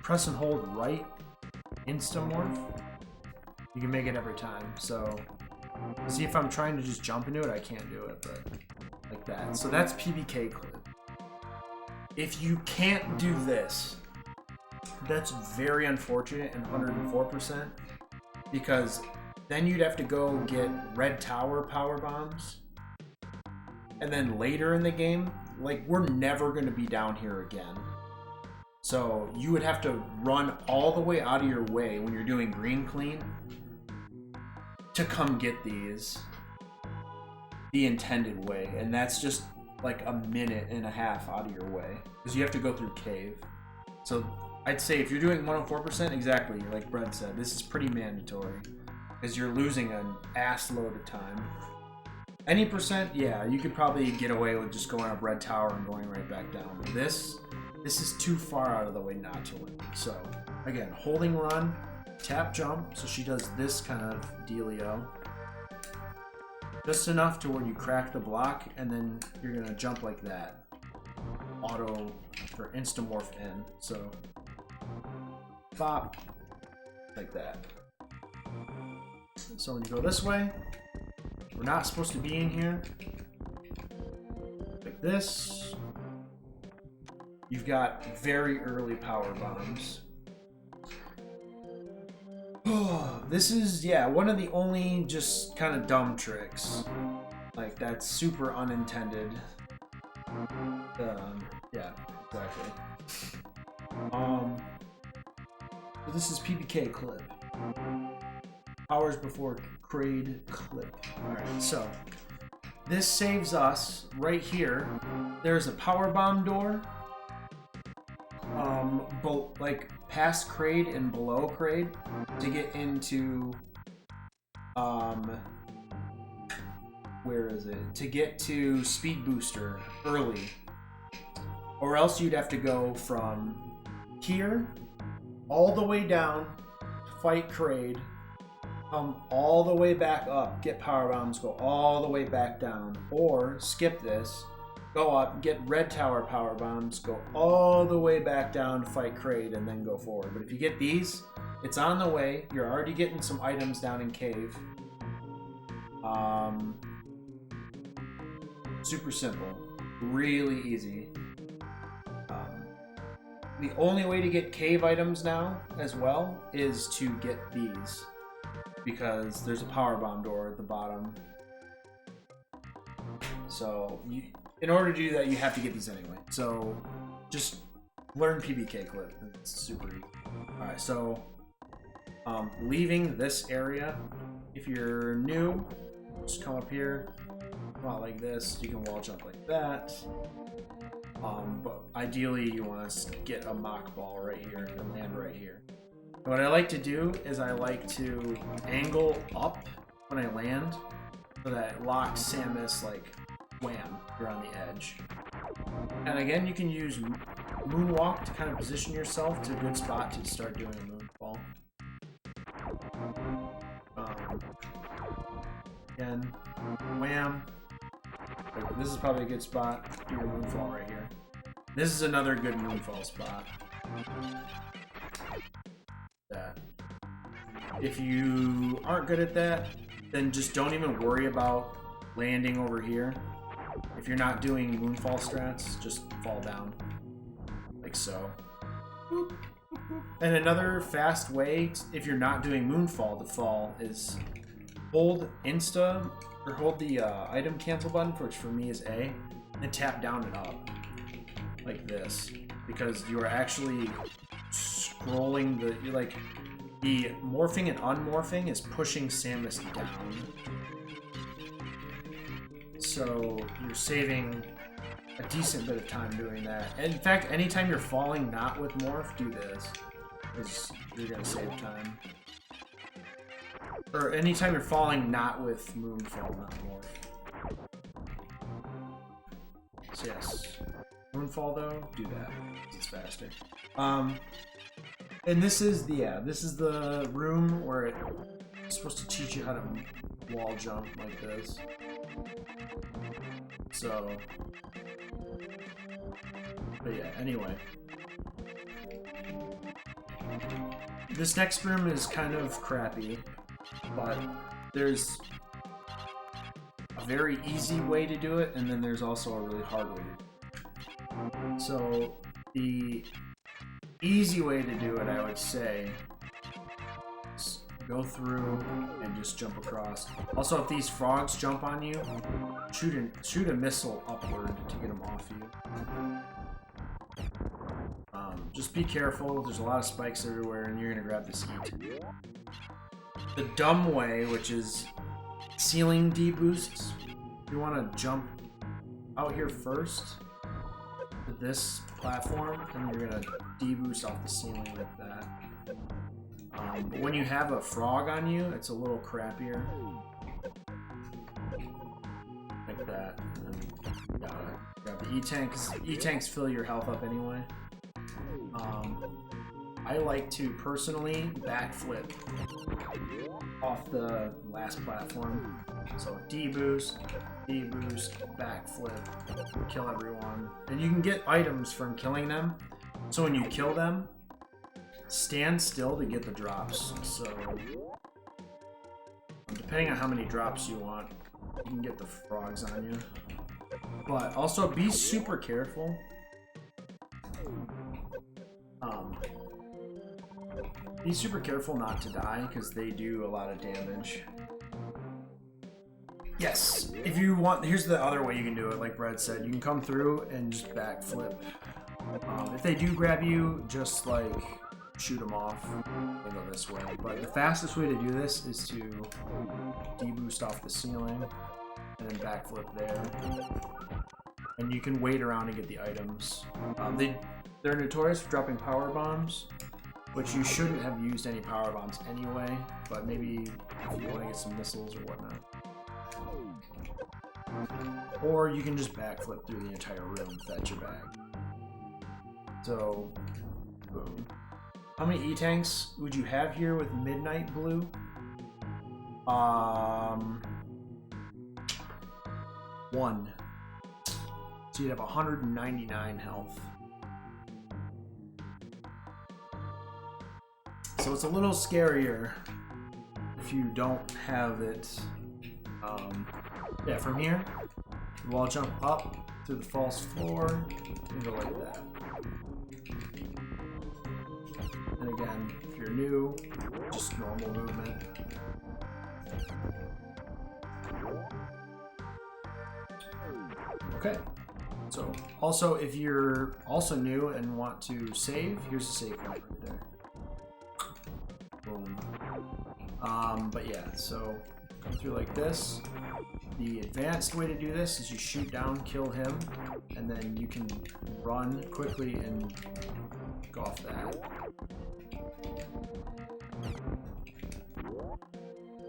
and hold right Instamorph, you can make it every time. So see, if I'm trying to just jump into it, I can't do it, but like that. So that's PBK clip. If you can't do this, that's very unfortunate and 104%, because then you'd have to go get red tower power bombs, and then later in the game, like, we're never going to be down here again. So you would have to run all the way out of your way when you're doing green clean to come get these the intended way, and that's just like a minute and a half out of your way because you have to go through cave. So I'd say if you're doing 104%, exactly like Brent said, this is pretty mandatory because you're losing an ass load of time. Any percent, yeah, you could probably get away with just going up red tower and going right back down. But this is too far out of the way not to win. So again, holding run, tap jump, so she does this kind of dealio. Just enough to where you crack the block, and then you're gonna jump like that. Auto or instamorph in. So bop, like that. So when you go this way, we're not supposed to be in here. Like this. You've got very early power bombs. Oh, this is, yeah, one of the only just kind of dumb tricks. Like, that's super unintended. Yeah, exactly. So this is PBK clip. Hours before Kraid clip. Alright, so this saves us right here. There's a power bomb door. Like past Kraid and below Kraid to get into where is it? To get to Speed Booster early. Or else you'd have to go from here all the way down, fight Kraid, come all the way back up, get power bombs, go all the way back down, or skip this, go up, get red tower power bombs, go all the way back down to fight Kraid, and then go forward. But if you get these, it's on the way. You're already getting some items down in cave. Super simple, really easy. The only way to get cave items now as well is to get these, because there's a power bomb door at the bottom. So in order to do that, you have to get these anyway. So just learn PBK clip. It's super easy. Alright, so leaving this area, if you're new, just come up here, come out like this. You can wall jump like that. But ideally you want to get a mock ball right here and land right here. And what I like to do is I like to angle up when I land so that it locks Samus like wham, you're on the edge. And again, you can use moonwalk to kind of position yourself to a good spot to start doing a moonfall. Again, wham. This is probably a good spot to do your moonfall right here. This is another good moonfall spot. That. If you aren't good at that, then just don't even worry about landing over here. If you're not doing moonfall strats, just fall down. Like so. And another fast way, if you're not doing moonfall to fall, is hold insta, or hold the item cancel button, which for me is A, and tap down and up. Like this. Because you are actually scrolling the morphing and unmorphing is pushing Samus down. So you're saving a decent bit of time doing that. And in fact, anytime you're falling not with morph, do this. Because you're going to save time. Or anytime you're falling not with moonfall, not morph. So yes. Moonfall though, do that. It's faster. And this is the room where it's supposed to teach you how to wall jump like this. So, but yeah, anyway. this next room is kind of crappy, but there's a very easy way to do it, and then there's also a really hard way to do it. So the easy way to do it, I would say, is go through and just jump across. Also, if these frogs jump on you, shoot a missile upward to get them off you. Just be careful, there's a lot of spikes everywhere, and you're gonna grab this E2. The dumb way, which is ceiling deboosts, you wanna jump out here first to this platform, and you're gonna deboost off the ceiling like that. But when you have a frog on you, it's a little crappier. Like that. And then you gotta grab the E-tank, because E-tanks fill your health up anyway. I like to personally backflip off the last platform. So deboost, backflip, kill everyone. And you can get items from killing them. So when you kill them, stand still to get the drops. So depending on how many drops you want, you can get the frogs on you. But also be super careful. Be super careful not to die, because they do a lot of damage. Yes, if you want, here's the other way you can do it, like Brad said. You can come through and just backflip. If they do grab you, just like shoot them off and go this way. But the fastest way to do this is to deboost off the ceiling and then backflip there. And you can wait around to get the items. They're notorious for dropping power bombs, which you shouldn't have used any power bombs anyway, but maybe if you want to get some missiles or whatnot. Or you can just backflip through the entire room if that's your bag. So, boom. How many E-tanks would you have here with Midnight Blue? One. So you'd have 199 health. So it's a little scarier if you don't have it. Yeah, from here, wall jump up through the false floor and go like that. And again, if you're new, just normal movement. Okay. So also, if you're also new and want to save, here's a save point right there. Boom. But yeah, so come through like this. The advanced way to do this is you shoot down, kill him, and then you can run quickly and go off that.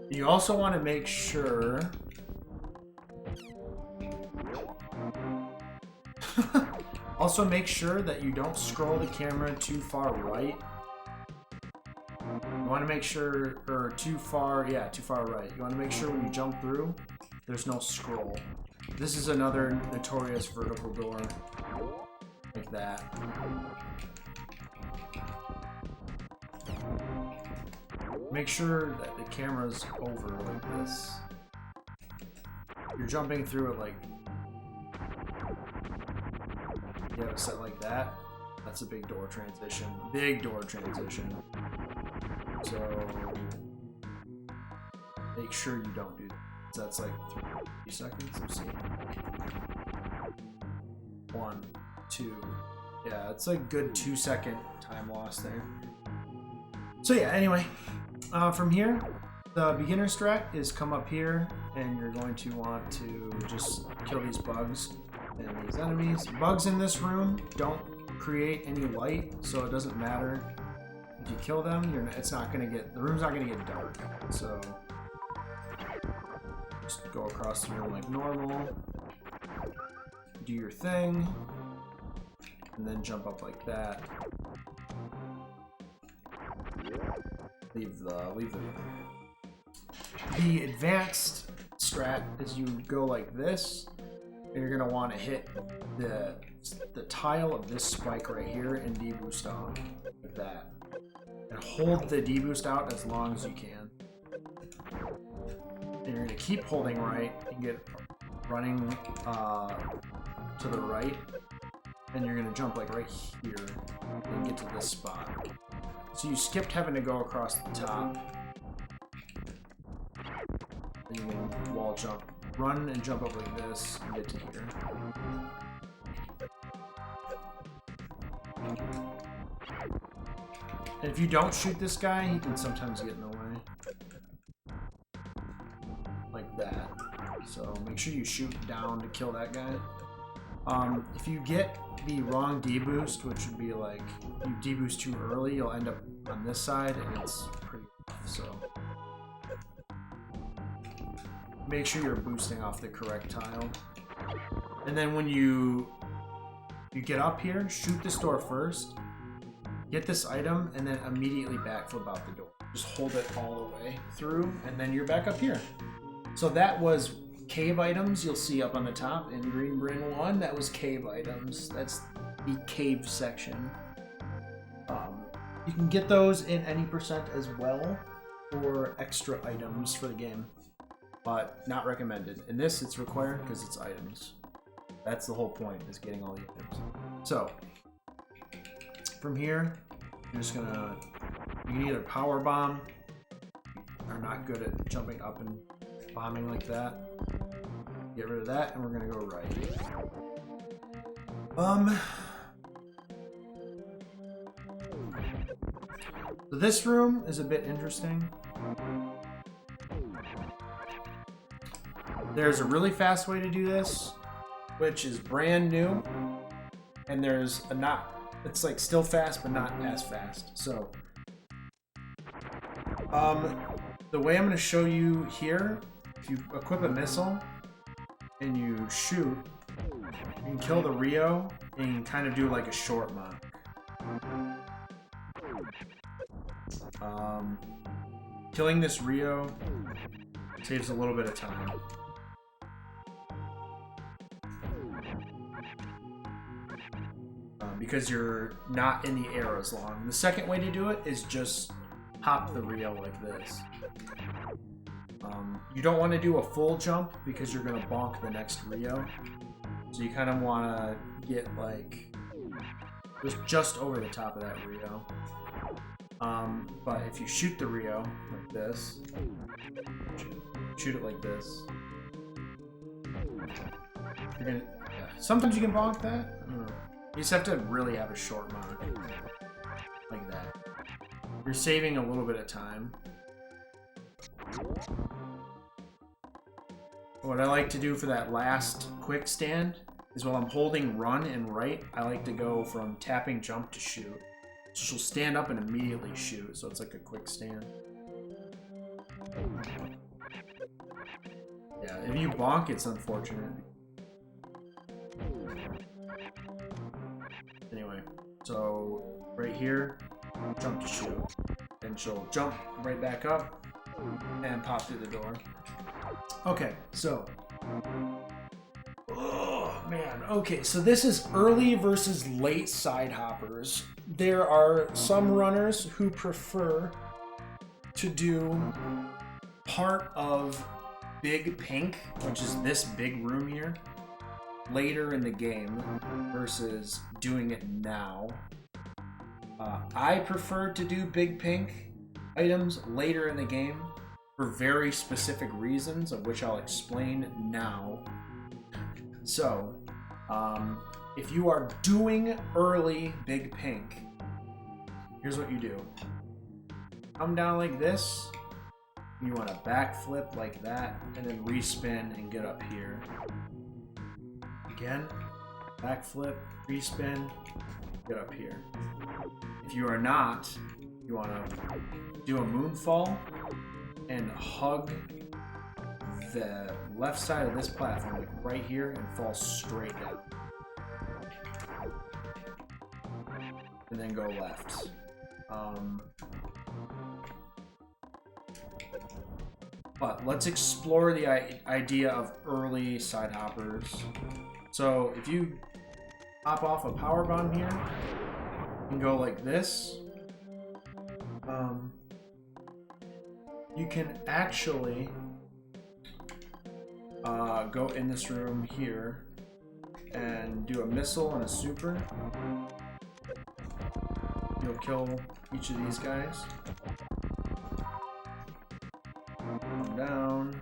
You also want to make sure that you don't scroll the camera too far right. You want to make sure, or too far right. You want to make sure when you jump through, there's no scroll. This is another notorious vertical door, like that. Make sure that the camera's over like this. You're jumping through it like, you have it set like that. That's a big door transition. Big door transition. So make sure you don't do that. So that's like 3 seconds. Let's see. 1, 2. Yeah, it's like good 2-second time loss there. So yeah, anyway, from here, the beginner strat is come up here, and you're going to want to just kill these bugs and these enemies. Bugs in this room don't create any light, so it doesn't matter. If you kill them, the room's not gonna get dark. So just go across the room like normal, do your thing, and then jump up like that. Leave the room. The advanced strat is you go like this, and you're gonna want to hit the tile of this spike right here and deboost off like that. And hold the D-boost out as long as you can. And you're going to keep holding right and get running to the right. And you're going to jump like right here and get to this spot. So you skipped having to go across the top. And you can wall jump. Run and jump up like this and get to here. And if you don't shoot this guy, he can sometimes get in the way. Like that. So make sure you shoot down to kill that guy. If you get the wrong D-boost, which would be like, you D-boost too early, you'll end up on this side, and it's pretty rough, so. Make sure you're boosting off the correct tile. And then when you get up here, shoot this door first, get this item, and then immediately backflip out the door. Just hold it all the way through, and then you're back up here. So that was cave items you'll see up on the top in Green Brain 1. That was cave items. That's the cave section. You can get those in any percent as well for extra items for the game. But not recommended. In this, it's required because it's items. That's the whole point, is getting all the items. So, from here, you're just gonna, you can either power bomb, are not good at jumping up and bombing like that. Get rid of that, and we're gonna go right. So this room is a bit interesting. There's a really fast way to do this, which is brand new, and there's a not, it's like still fast, but not as fast. So, the way I'm going to show you here, if you equip a missile and you shoot, you can kill the Rio and kind of do like a short mock. Killing this Rio saves a little bit of time. Because you're not in the air as long. The second way to do it is just hop the Rio like this. You don't want to do a full jump because you're going to bonk the next Rio. So you kind of want to get like just over the top of that Rio. But if you shoot the Rio like this, shoot it like this, you're gonna, yeah. Sometimes you can bonk that. I don't know. You just have to really have a short mock like that. You're saving a little bit of time. What I like to do for that last quick stand is while I'm holding run and right, I like to go from tapping jump to shoot. So she'll stand up and immediately shoot, so it's like a quick stand. Yeah, if you bonk, it's unfortunate. Anyway, so right here, jump to shoot. And she'll jump right back up and pop through the door. Okay, so. Oh, man. Okay, so this is early versus late side hoppers. There are some runners who prefer to do part of Big Pink, which is this big room here, later in the game versus doing it now. I prefer to do Big Pink items later in the game for very specific reasons, of which I'll explain now. So, if you are doing early Big Pink, here's what you do. Come down like this. You want to backflip like that, and then respin and get up here. Again, backflip, respin, get up here. If you are not, you want to do a moonfall and hug the left side of this platform, like right here, and fall straight down. And then go left. But let's explore the idea of early side hoppers. So if you hop off a power bomb here, you can go like this, You can actually go in this room here and do a missile and a super. You'll kill each of these guys. Come down.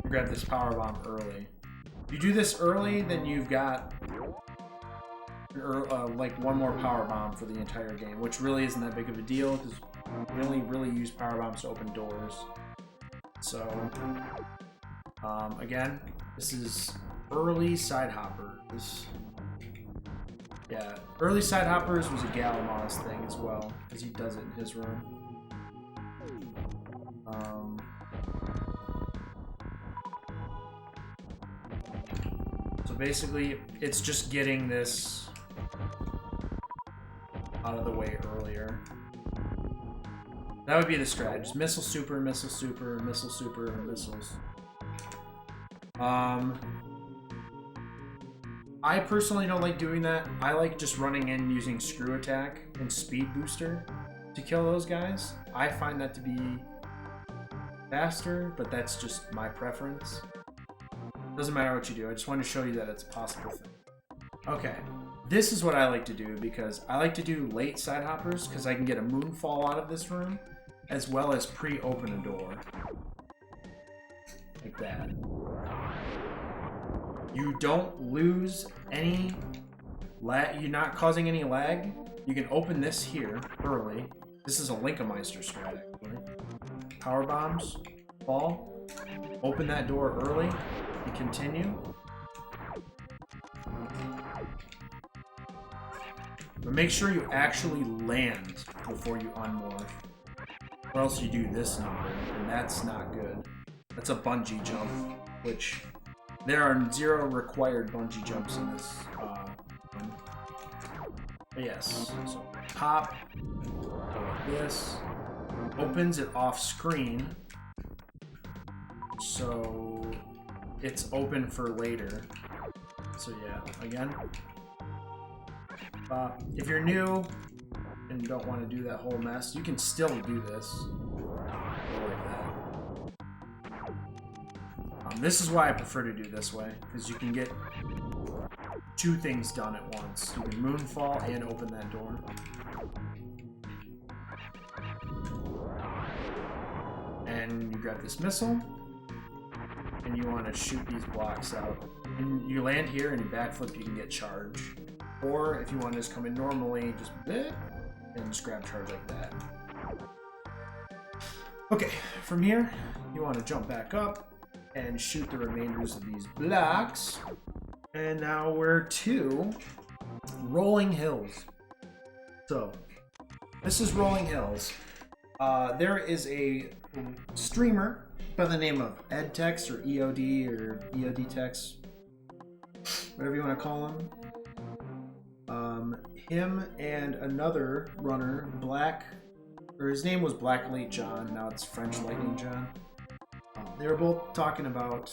Grab this power bomb early. If you do this early, then you've got like one more power bomb for the entire game, which really isn't that big of a deal because we only really use power bombs to open doors. So, again, this is early side hoppers. Yeah, early side hoppers was a Gallimaw's thing as well, because he does it in his room. So basically, it's just getting this out of the way earlier. That would be the strategy. Missile super, missile super, missile super, missiles. I personally don't like doing that. I like just running in using screw attack and speed booster to kill those guys. I find that to be faster, but that's just my preference. Doesn't matter what you do. I just wanted to show you that it's a possible thing. Okay, this is what I like to do because I like to do late side hoppers because I can get a moonfall out of this room as well as pre-open a door. Like that. You don't lose any lag. You're not causing any lag. You can open this here early. This is a Linkemeister strat, actually. Power bombs, fall. Open that door early. You continue. But make sure you actually land before you unmorph. Or else you do this number, and that's not good. That's a bungee jump, which there are 0 required bungee jumps in this one. But yes, so pop, go like this, opens it off screen, so it's open for later. So yeah, again, if you're new and don't want to do that whole mess, you can still do this. Go like that. This is why I prefer to do this way, because you can get 2 things done at once. You can moonfall and open that door. And you grab this missile, and you want to shoot these blocks out. And you land here, and you backflip, you can get charge. Or if you want to just come in normally, just bleh, and just grab charge like that. Okay, from here, you want to jump back up and shoot the remainders of these blocks. And now we're to Rolling Hills. So, this is Rolling Hills. There is a streamer by the name of EdTex or EOD or EODTex, whatever you want to call him. Him and another runner, his name was Black Late John, now it's French Lightning John. They were both talking about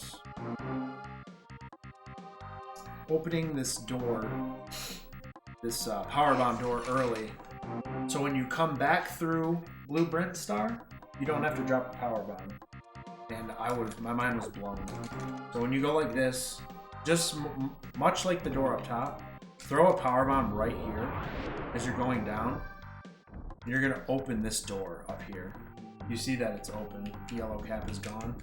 opening this door, this powerbomb door early. So when you come back through Blue Brent Star, you don't have to drop a powerbomb. And my mind was blown. So when you go like this, just much like the door up top, throw a powerbomb right here as you're going down. And you're gonna open this door up here. You see that it's open. The yellow cap is gone.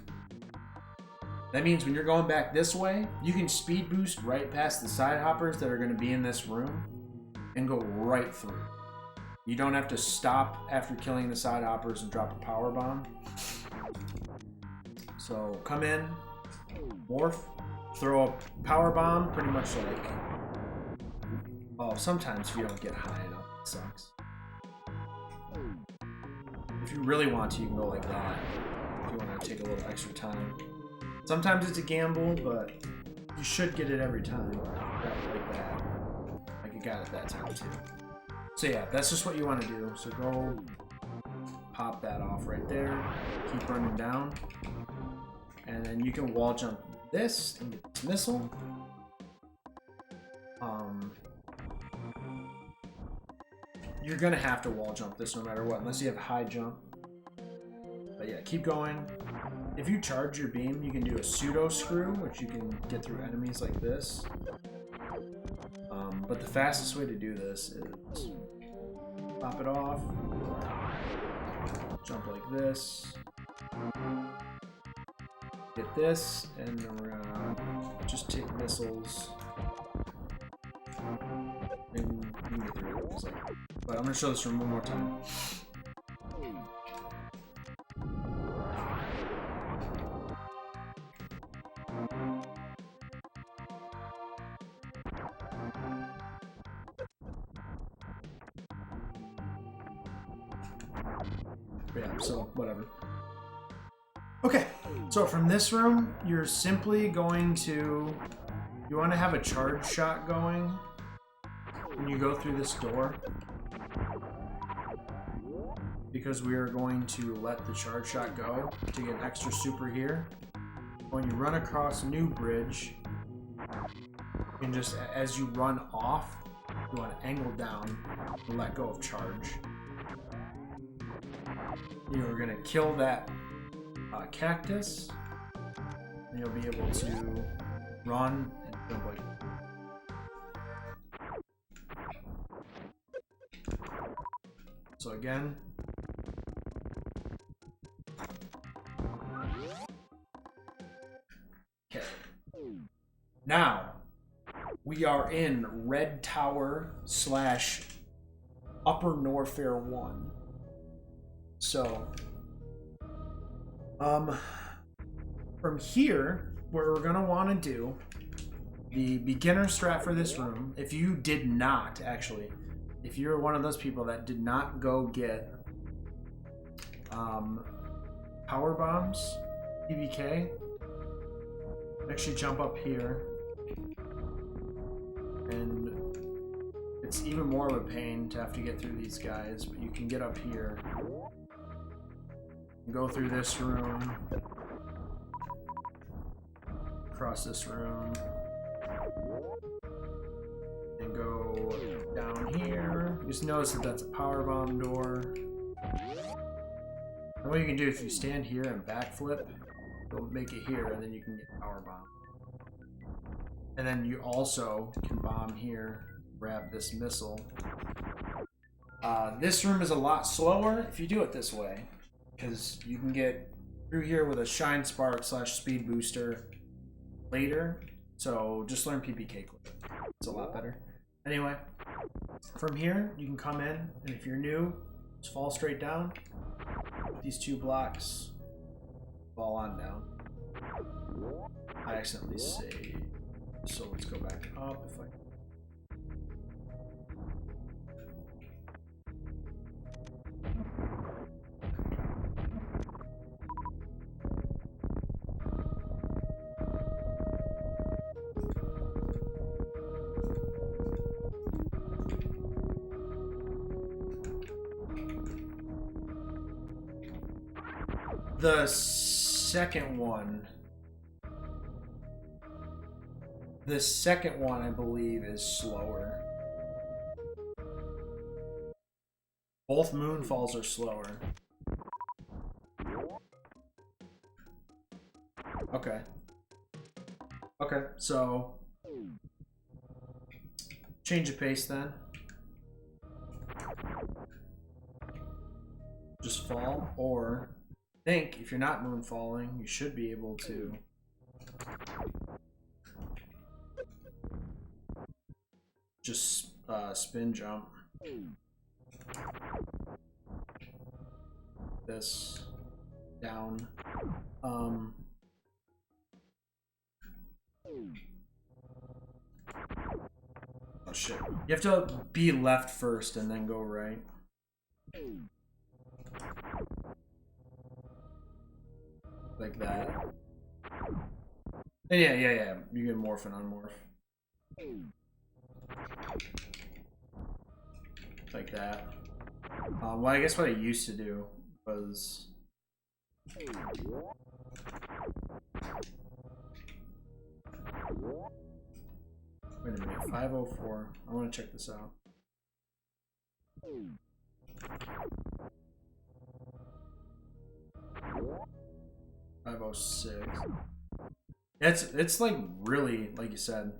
That means when you're going back this way, you can speed boost right past the side hoppers that are going to be in this room and go right through. You don't have to stop after killing the side hoppers and drop a power bomb. So come in, morph, throw a power bomb, pretty much like, oh, sometimes if you don't get high enough, it sucks. If you really want to, you can go like that. If you want to take a little extra time. Sometimes it's a gamble, but you should get it every time. Like that. Like you got it that time too. So yeah, that's just what you want to do. So go pop that off right there. Keep running down. And then you can wall jump this and get this missile. you're gonna have to wall jump this no matter what, unless you have high jump. But yeah, keep going. If you charge your beam, you can do a pseudo screw, which you can get through enemies like this. But the fastest way to do this is pop it off, jump like this, get this, and then we're gonna just take missiles. And you can get through it. But I'm gonna show this room one more time. Yeah, so whatever. Okay, so from this room, you're simply going to, you want to have a charge shot going when you go through this door, because we are going to let the charge shot go to get an extra super here. When you run across a new bridge, you can just, as you run off, you want to angle down and let go of charge. You're going to kill that cactus, and you'll be able to run and jump like. So again, okay. Now we are in Red Tower / Upper Norfair 1. So, from here, what we're gonna want to do, the beginner strat for this room, if you did not, actually, if you're one of those people that did not go get power bombs, PBK, actually jump up here, and it's even more of a pain to have to get through these guys, but you can get up here. Go through this room, across this room, and go down here. Just notice that that's a power bomb door. And what you can do, if you stand here and backflip, you'll make it here, and then you can get power bomb. And then you also can bomb here, grab this missile. This room is a lot slower if you do it this way, because you can get through here with a Shine Spark / Speed Booster later. So just learn PPK quick. It's a lot better. Anyway, from here you can come in, and if you're new, just fall straight down. These 2 blocks, fall on down. I accidentally saved, so let's go back up if I. The second one, I believe, is slower. Both moonfalls are slower. Okay. Okay, so change of pace then. Just fall, or I think if you're not moon falling, you should be able to just spin jump this down. Oh shit. You have to be left first and then go right. Like that. And yeah. You can morph and unmorph. Like that. Well, I guess what I used to do was... Wait a minute, 504. I want to check this out. .506. It's like really, like you said.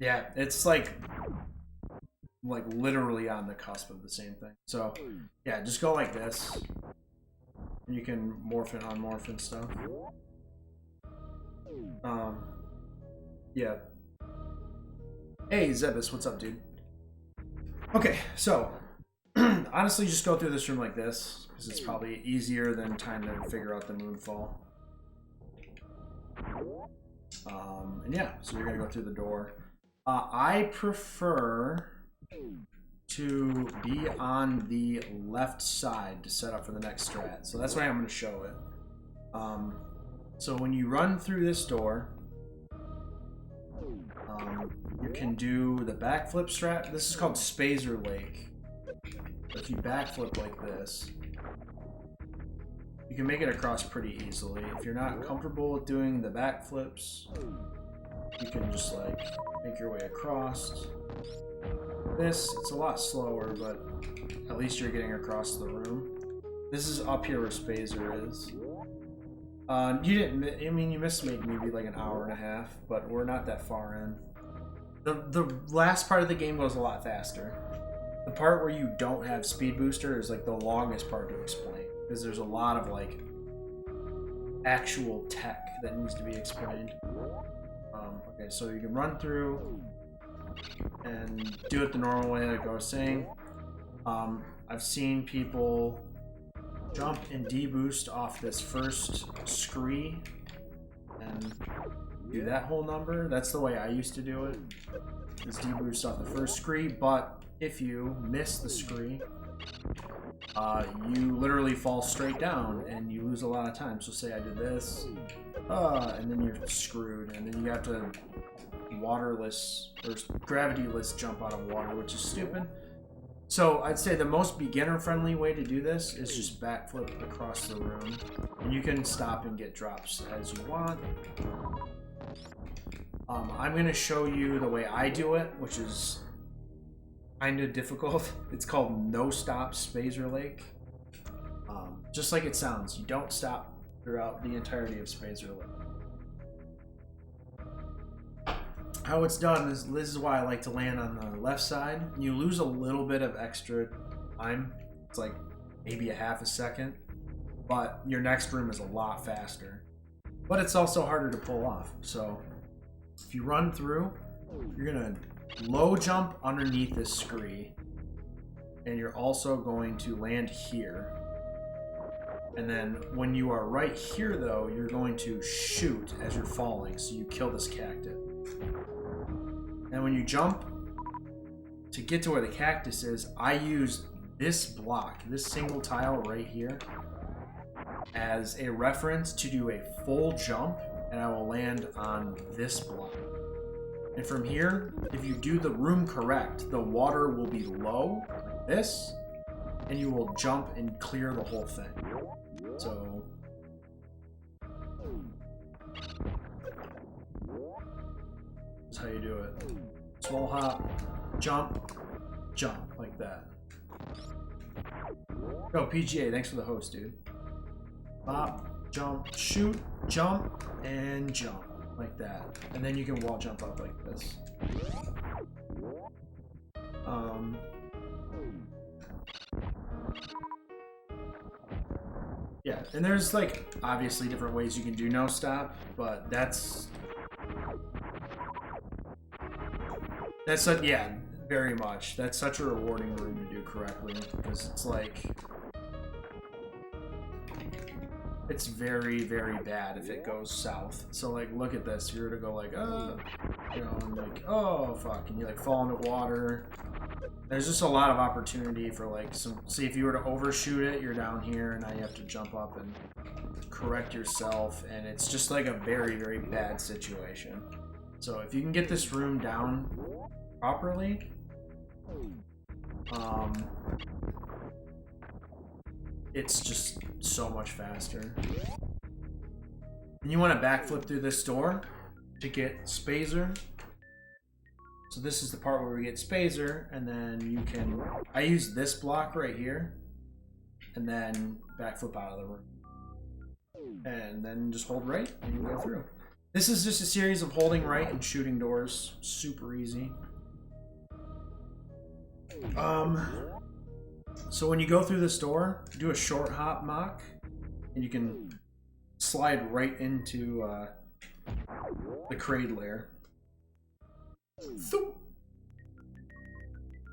Yeah, it's like literally on the cusp of the same thing. So yeah, just go like this. You can morph and unmorph and stuff. Yeah. Hey Zebus, what's up, dude? Okay, so honestly, just go through this room like this because it's probably easier than trying to figure out the moonfall. And yeah, so you're gonna go through the door. I prefer to be on the left side to set up for the next strat, so that's why I'm going to show it. So when you run through this door, you can do the backflip strat. This is called Spazer Lake. If you backflip like this, you can make it across pretty easily. If you're not comfortable with doing the backflips, you can just like make your way across. This, it's a lot slower, but at least you're getting across the room. This is up here where Spazer is. You didn't, I mean, you missed maybe like an hour and a half, but we're not that far in. The last part of the game goes a lot faster. The part where you don't have speed booster is like the longest part to explain, because there's a lot of like actual tech that needs to be explained. Okay, so you can run through and do it the normal way, like I was saying. I've seen people jump and deboost off this first scree and do that whole number. That's the way I used to do it, is deboost off the first scree, but if you miss the scree, you literally fall straight down and you lose a lot of time. So say I did this, and then you're screwed, and then you have to waterless or gravityless jump out of water, which is stupid. So I'd say the most beginner-friendly way to do this is just backflip across the room, and you can stop and get drops as you want. I'm going to show you the way I do it, which is kind of difficult. It's called No Stop Spazer Lake. Just like it sounds, you don't stop throughout the entirety of Spazer Lake. How it's done is, this is why I like to land on the left side. You lose a little bit of extra time. It's like maybe a half a second, but your next room is a lot faster. But it's also harder to pull off. So if you run through, you're gonna low jump underneath this scree, and you're also going to land here. And then when you are right here though, you're going to shoot as you're falling, so you kill this cactus. And when you jump to get to where the cactus is, I use this block, this single tile right here, as a reference to do a full jump, and I will land on this block. And from here, if you do the room correct, the water will be low, like this, and you will jump and clear the whole thing. So that's how you do it. Swole hop, jump, jump, like that. Yo, PGA, thanks for the host, dude. Hop, jump, shoot, jump, and jump, like that. And then you can wall jump up like this. Yeah, and there's like obviously different ways you can do no stop, but that's yeah, very much. That's such a rewarding room to do correctly, because it's like, it's very, very bad if it goes south. So like, look at this. You're to go like, you know, and like, oh fuck, and you like fall into water. There's just a lot of opportunity for like some. See, if you were to overshoot it, you're down here, and now you have to jump up and correct yourself, and it's just like a very, very bad situation. So if you can get this room down properly, it's just so much faster. And you want to backflip through this door to get Spazer. So this is the part where we get Spazer, and then you can... I use this block right here, and then backflip out of the room. And then just hold right, and you go through. This is just a series of holding right and shooting doors. Super easy. So when you go through this door, do a short hop mock, and you can slide right into the crate layer.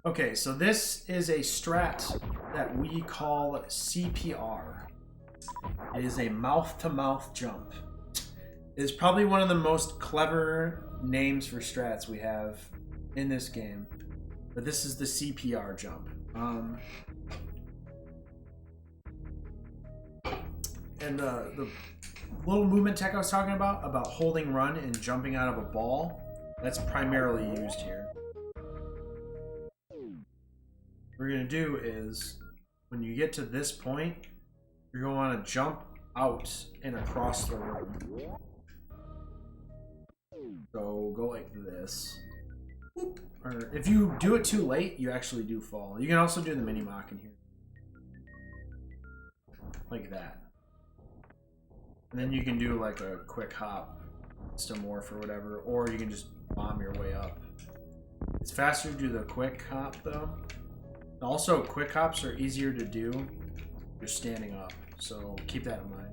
Okay, so this is a strat that we call CPR. It is a mouth-to-mouth jump. It is probably one of the most clever names for strats we have in this game. But this is the CPR jump. And the little movement tech I was talking about holding run and jumping out of a ball, that's primarily used here. What we're going to do is, when you get to this point, you're going to want to jump out and across the room. So go like this. Or if you do it too late, you actually do fall. You can also do the mini mock in here. Like that. And then you can do like a quick hop, stemorph or whatever, or you can just bomb your way up. It's faster to do the quick hop though. Also, quick hops are easier to do if you're standing up, so keep that in mind.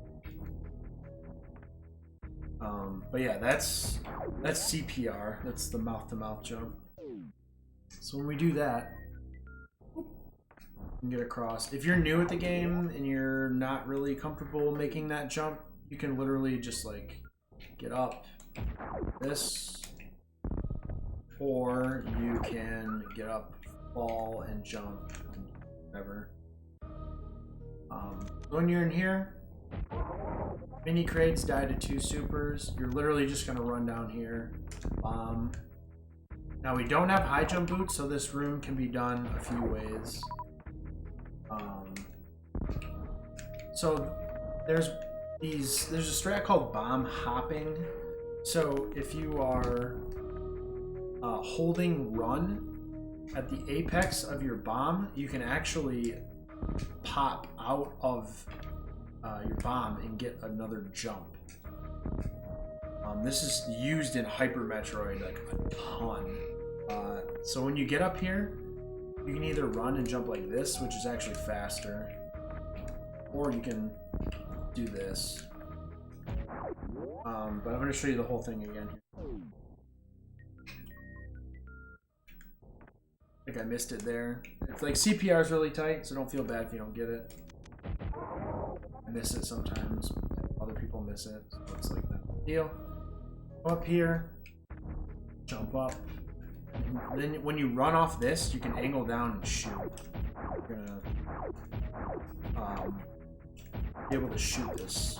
But yeah, that's CPR. That's the mouth-to-mouth jump. So when we do that, you can get across. If you're new at the game and you're not really comfortable making that jump, you can literally just like get up this, or you can get up, fall, and jump, whatever. When you're in here, mini crates die to 2 supers. You're literally just gonna run down here, bomb. Now we don't have high jump boots, so this room can be done a few ways. So there's a strat called bomb hopping. So if you are holding run at the apex of your bomb, you can actually pop out of your bomb and get another jump. This is used in Hyper Metroid like a ton. So when you get up here, you can either run and jump like this, which is actually faster, or you can do this. But I'm going to show you the whole thing again. I think I missed it there. It's like CPR is really tight, so don't feel bad if you don't get it. I miss it sometimes. Other people miss it. So it's like that deal. Go up here, jump up. And then when you run off this, you can angle down and shoot. You're gonna be able to shoot this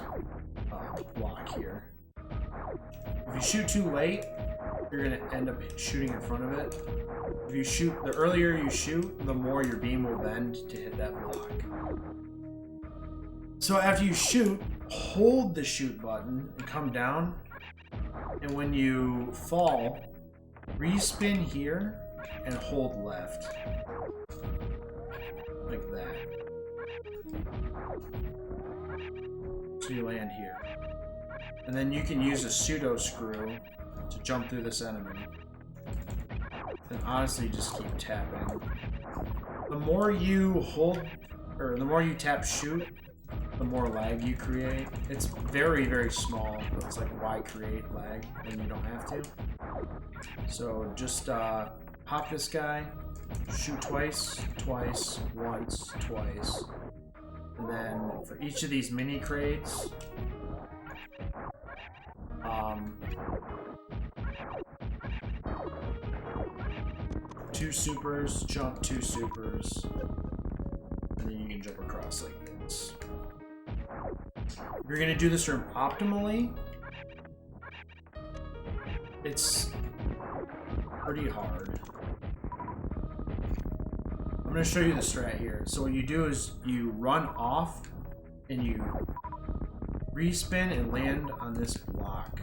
block here. If you shoot too late, you're gonna end up shooting in front of it. If you shoot, the earlier you shoot, the more your beam will bend to hit that block. So after you shoot, hold the shoot button and come down. And when you fall, respin here and hold left. Like that. So you land here. And then you can use a pseudo screw to jump through this enemy. And honestly, just keep tapping. The more you hold, or the more you tap shoot, the more lag you create. It's very, very small, but it's like, why create lag when you don't have to? So just pop this guy, shoot twice, twice, once, twice. And then for each of these mini crates, two supers, jump 2 supers, and then you can jump across like this. If you're gonna do this room optimally, it's pretty hard. I'm gonna show you the strat here. So what you do is you run off and you respin and land on this block.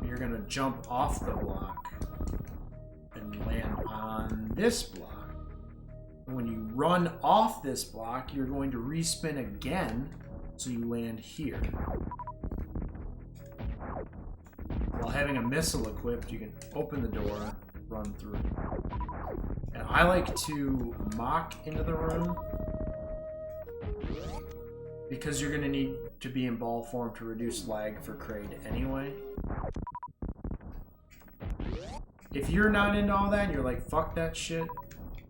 You're gonna jump off the block land on this block. And when you run off this block, you're going to respin again, so you land here. While having a missile equipped, you can open the door, run through. And I like to mock into the room because you're going to need to be in ball form to reduce lag for Kraid anyway. If you're not into all that and you're like, fuck that shit,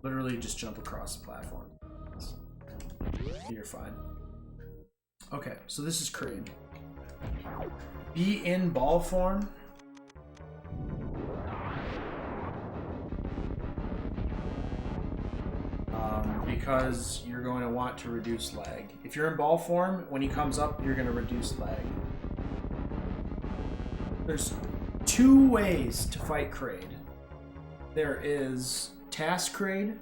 literally just jump across the platform. You're fine. Okay, so this is Kraid. Be in ball form. Because you're going to want to reduce lag. If you're in ball form, when he comes up, you're going to reduce lag. There's two ways to fight Kraid. There is Task Kraid,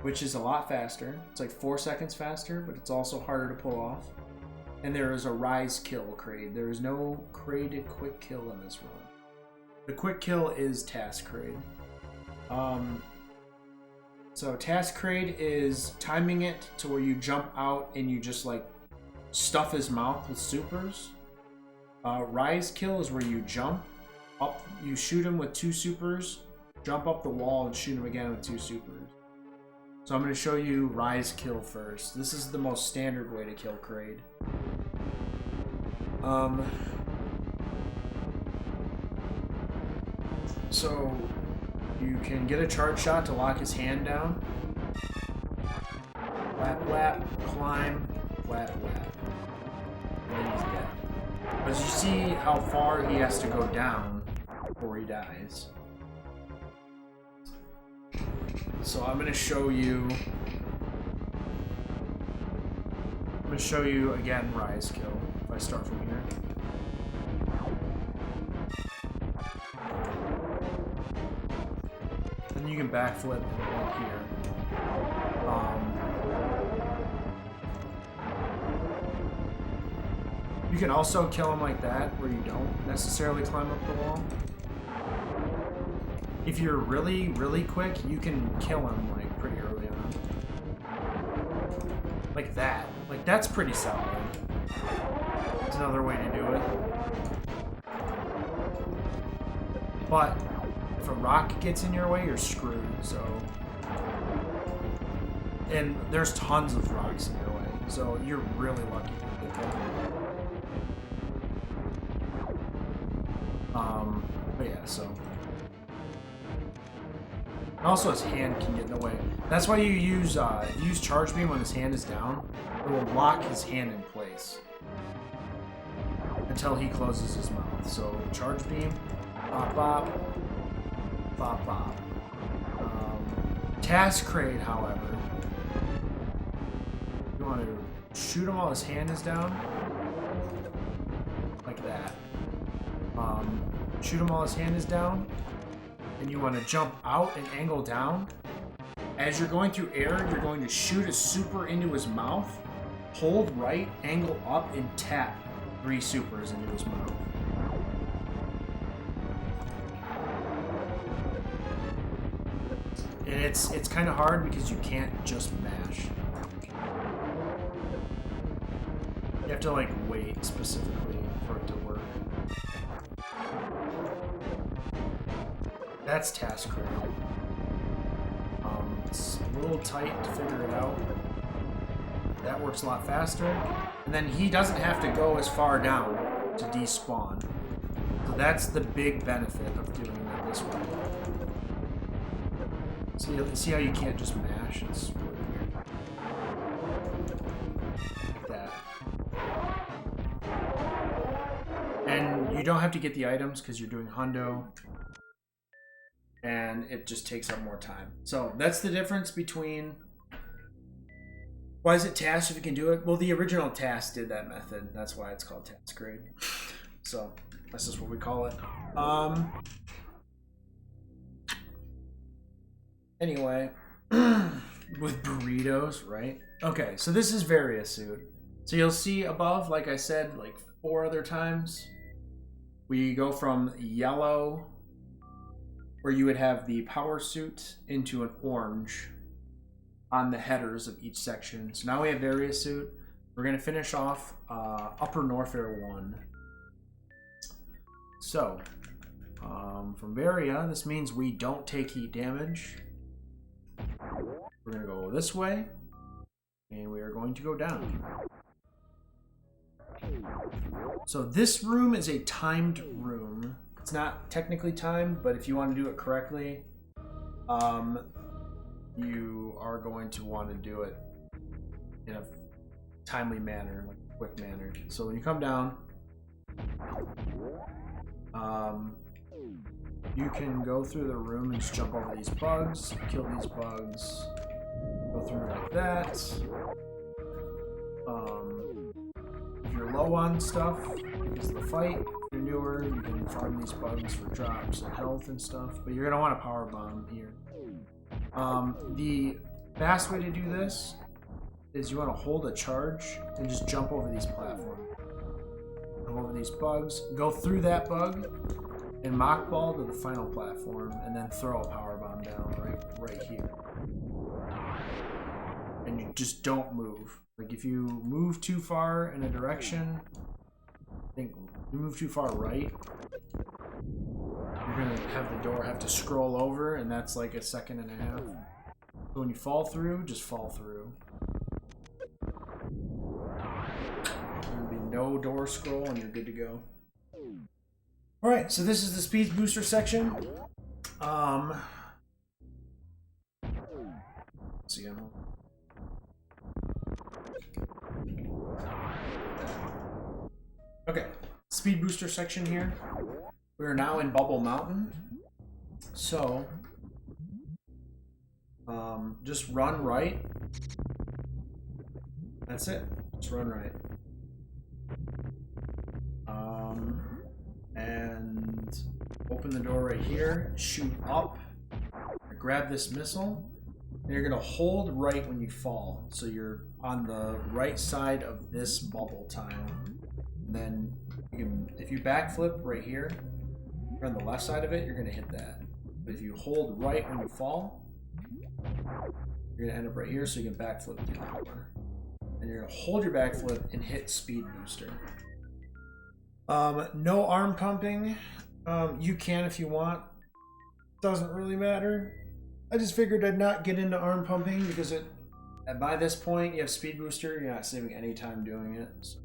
which is a lot faster. It's like 4 seconds faster, but it's also harder to pull off. And there is a Rise Kill Kraid. There is no Kraid quick kill in this run. The quick kill is Task Kraid. So Task Kraid is timing it to where you jump out and you just like stuff his mouth with supers. Rise Kill is where you jump up, you shoot him with 2 supers, jump up the wall and shoot him again with 2 supers. So I'm going to show you Rise Kill first. This is the most standard way to kill Kraid. So you can get a charge shot to lock his hand down. Whap, whap, climb, whap, whap. And then he's dead. But as you see how far he has to go down before he dies. So I'm going to show you... again Rise Kill. If I start from here. Then you can backflip and walk here. You can also kill him like that, where you don't necessarily climb up the wall. If you're really, really quick, you can kill him like pretty early on. Like that. Like that's pretty solid. That's another way to do it. But if a rock gets in your way, you're screwed, so... And there's tons of rocks in your way, so you're really lucky to get that. But yeah, so... And also his hand can get in the way. That's why you use Charge Beam when his hand is down. It will lock his hand in place. Until he closes his mouth. So, Charge Beam, bop bop, bop bop. Task Kraid, however, you want to shoot him while his hand is down. Like that. Shoot him while his hand is down. And you want to jump out and angle down. As you're going through air, you're going to shoot a super into his mouth, hold right, angle up, and tap 3 supers into his mouth. And it's kind of hard because you can't just mash. You have to like wait specifically for it to work. That's Task Kraid. It's a little tight to figure it out. That works a lot faster. And then he doesn't have to go as far down to despawn. So that's the big benefit of doing it this way. So you see how you can't just mash? It's really weird. Like that. And you don't have to get the items because you're doing hundo. And it just takes up more time. So that's the difference between... Why is it Task if you can do it? Well, the original Task did that method. That's why it's called Task Kraid. So that's just what we call it. Anyway, with burritos, right? Okay, so this is Variasuit. So you'll see above, like I said, like 4 other times. We go from yellow where you would have the power suit into an orange on the headers of each section. So now we have various suit. We're going to finish off Upper North Air 1. So, from Varia, this means we don't take heat damage. We're going to go this way, and we are going to go down. So this room is a timed room. It's not technically timed, but if you want to do it correctly, you are going to want to do it in a timely manner, like a quick manner. So when you come down, you can go through the room and just jump over these bugs, kill these bugs, go through like that. If you're low on stuff, because of the fight, if you're newer, you can farm these bugs for drops and health and stuff, but you're going to want a power bomb here. The fast way to do this is you want to hold a charge and just jump over these platforms. Jump over these bugs, go through that bug, and mock ball to the final platform, and then throw a power bomb down right here. And you just don't move. Like if you move too far in a direction, I think you move too far right, you're gonna have the door have to scroll over, and that's like a second and a half. So when you fall through, just fall through. There's gonna be no door scroll, and you're good to go. All right, so this is the speed booster section. Let's see. Okay, speed booster section here. We are now in Bubble Mountain. So, just run right. That's it. Just run right. And open the door right here. Shoot up. Grab this missile. And you're gonna hold right when you fall. So you're on the right side of this bubble tile. And then you can, if you backflip right here, you're on the left side of it, you're gonna hit that. But if you hold right when you fall, you're gonna end up right here, so you can backflip through the door. And you're gonna hold your backflip and hit speed booster. No arm pumping. You can if you want. Doesn't really matter. I just figured I'd not get into arm pumping because by this point you have speed booster. You're not saving any time doing it. So.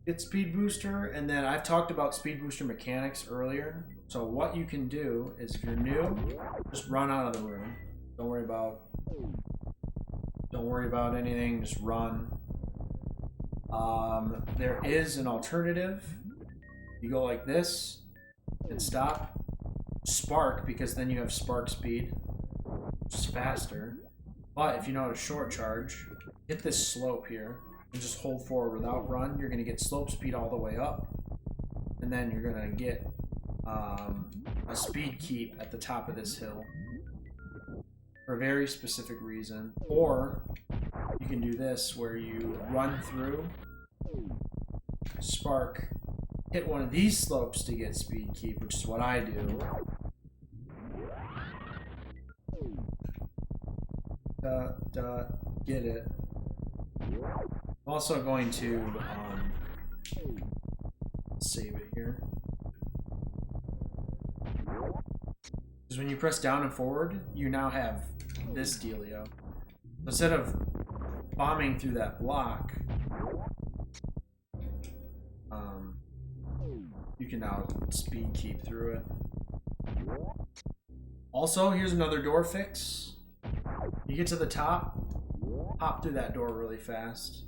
Get speed booster, and then I've talked about speed booster mechanics earlier. So what you can do is, if you're new, just run out of the room. Don't worry about anything. Just run. There is an alternative. You go like this and stop. Spark, because then you have spark speed, which is faster. But if you know how to short charge, hit this slope here and just hold forward without run. You're going to get slope speed all the way up, and then you're going to get a speed keep at the top of this hill for a very specific reason. Or you can do this where you run through, spark, hit one of these slopes to get speed keep, which is what I do. Get it. I'm also going to save it here. Because when you press down and forward, you now have this dealio. Instead of bombing through that block, you can now speed keep through it. Also, here's another door fix. You get to the top, hop through that door really fast,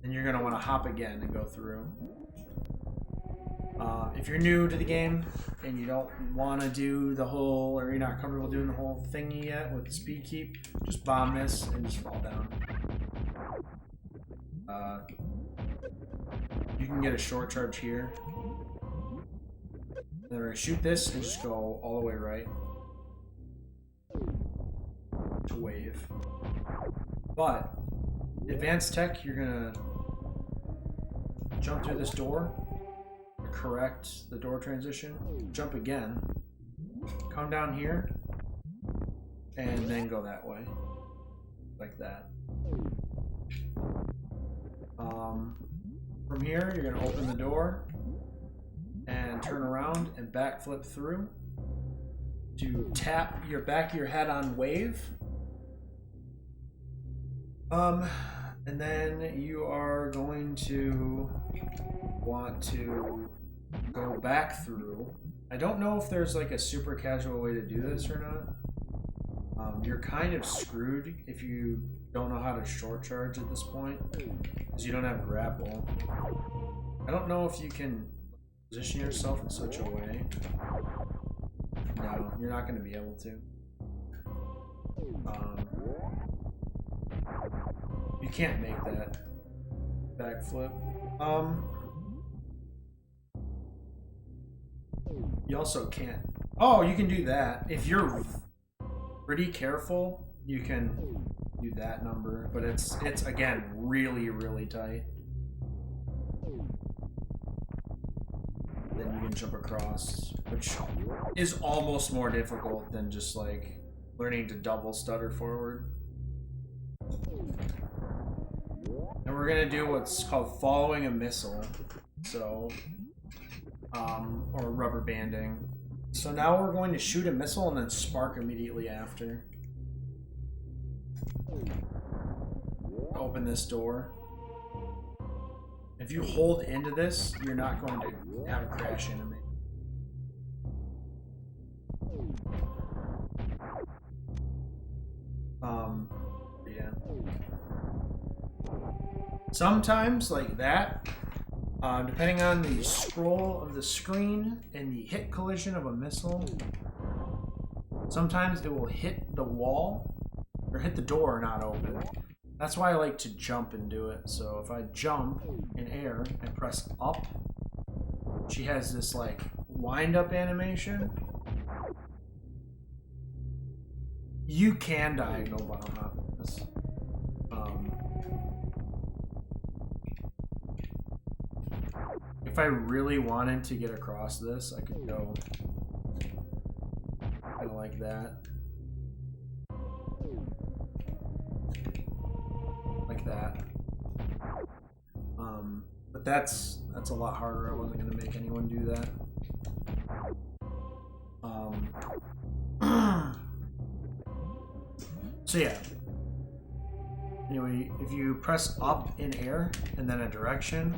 and you're going to want to hop again and go through. If you're new to the game and you don't want to do the whole, or you're not comfortable doing the whole thingy yet with the speed keep, just bomb this and just fall down. You can get a short charge here. Then we're going to shoot this and just go all the way right to wave. But advanced tech, you're going to jump through this door, to correct the door transition. Jump again. Come down here. And then go that way. Like that. From here, you're going to open the door and turn around and backflip through to tap your back of your head on wave. And then you are going to want to go back through. I don't know if there's like a super casual way to do this or not. You're kind of screwed if you don't know how to short charge at this point, because you don't have grapple. I don't know if you can position yourself in such a way. No, you're not going to be able to. You can't make that backflip. You also can't. Oh, you can do that. If you're pretty careful, you can do that number, but it's again really, really tight. Then you can jump across, which is almost more difficult than just like learning to double stutter forward. And we're gonna do what's called following a missile, so or rubber banding. So now we're going to shoot a missile and then spark immediately after. Open this door. If you hold into this, you're not going to have a crash enemy. Yeah. Sometimes, like that, depending on the scroll of the screen and the hit collision of a missile, sometimes it will hit the wall or hit the door not open. That's why I like to jump and do it. So if I jump in air and press up, she has this like wind up animation. You can diagonal bomb hop this. If I really wanted to get across this, I could go kind of like that. Like that. But that's a lot harder. I wasn't going to make anyone do that. So yeah. Anyway, if you press up in air and then a direction,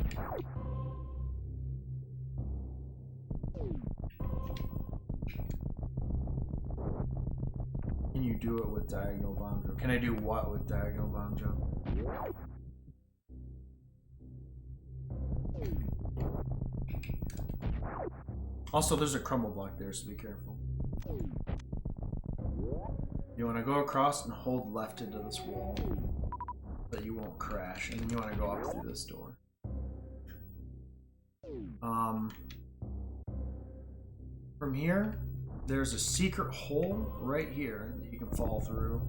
can you do it with diagonal bomb jump? Can I do what with diagonal bomb jump? Also, there's a crumble block there, so be careful. You want to go across and hold left into this wall so that you won't crash, and then you want to go up through this door. From here, there's a secret hole right here that you can fall through.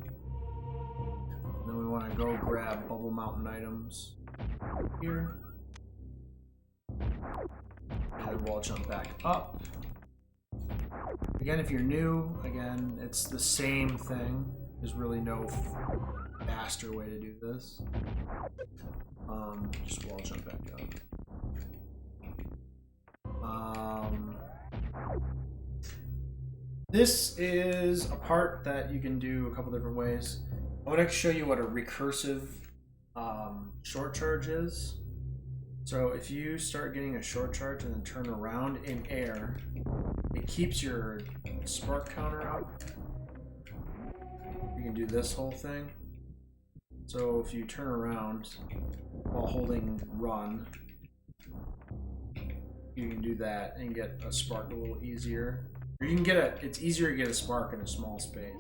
And then we want to go grab Bubble Mountain items here. And wall jump back up. Again, if you're new, again, it's the same thing. There's really no faster way to do this. Just wall jump back up. This is a part that you can do a couple different ways. I want to show you what a recursive short charge is. So if you start getting a short charge and then turn around in air, it keeps your spark counter up. You can do this whole thing. So if you turn around while holding run, you can do that and get a spark a little easier. Or you can get it's easier to get a spark in a small space.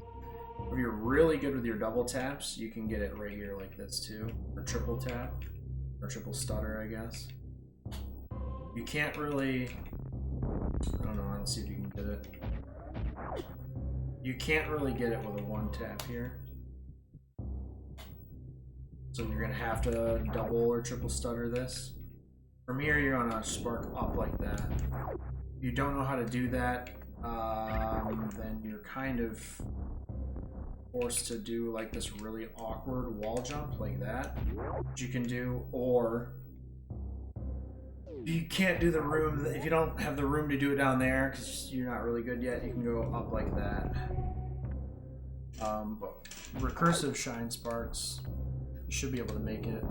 If you're really good with your double taps, you can get it right here like this too. Or triple tap. Or triple stutter, I guess. You can't really... I don't know, let's see if you can get it. You can't really get it with a one tap here. So you're going to have to double or triple stutter this. From here, you're gonna spark up like that. If you don't know how to do that, then you're kind of forced to do like this really awkward wall jump like that, which you can do, or you can't do the room, if you don't have the room to do it down there because you're not really good yet, you can go up like that. But recursive shine sparks, you should be able to make it.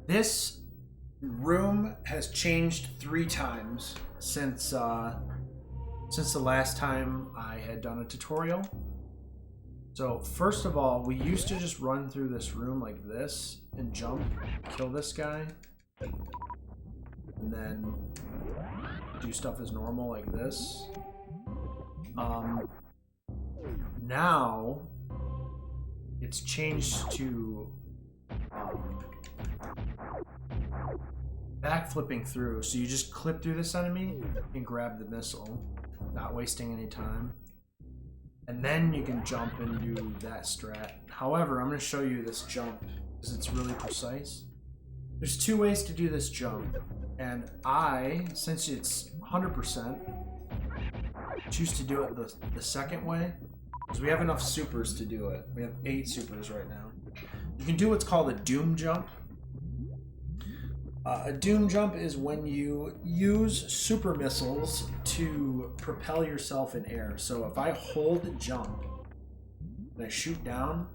This room has changed 3 times since the last time I had done a tutorial. So first of all, we used to just run through this room like this and jump, kill this guy, and then do stuff as normal like this. Now it's changed to backflipping through. So you just clip through this enemy and grab the missile, not wasting any time. And then you can jump and do that strat. However, I'm going to show you this jump because it's really precise. There's 2 ways to do this jump. And since it's 100%, choose to do it the second way. Because we have enough supers to do it. We have 8 supers right now. You can do what's called a doom jump. A doom jump is when you use super missiles to propel yourself in air. So if I hold jump and I shoot down,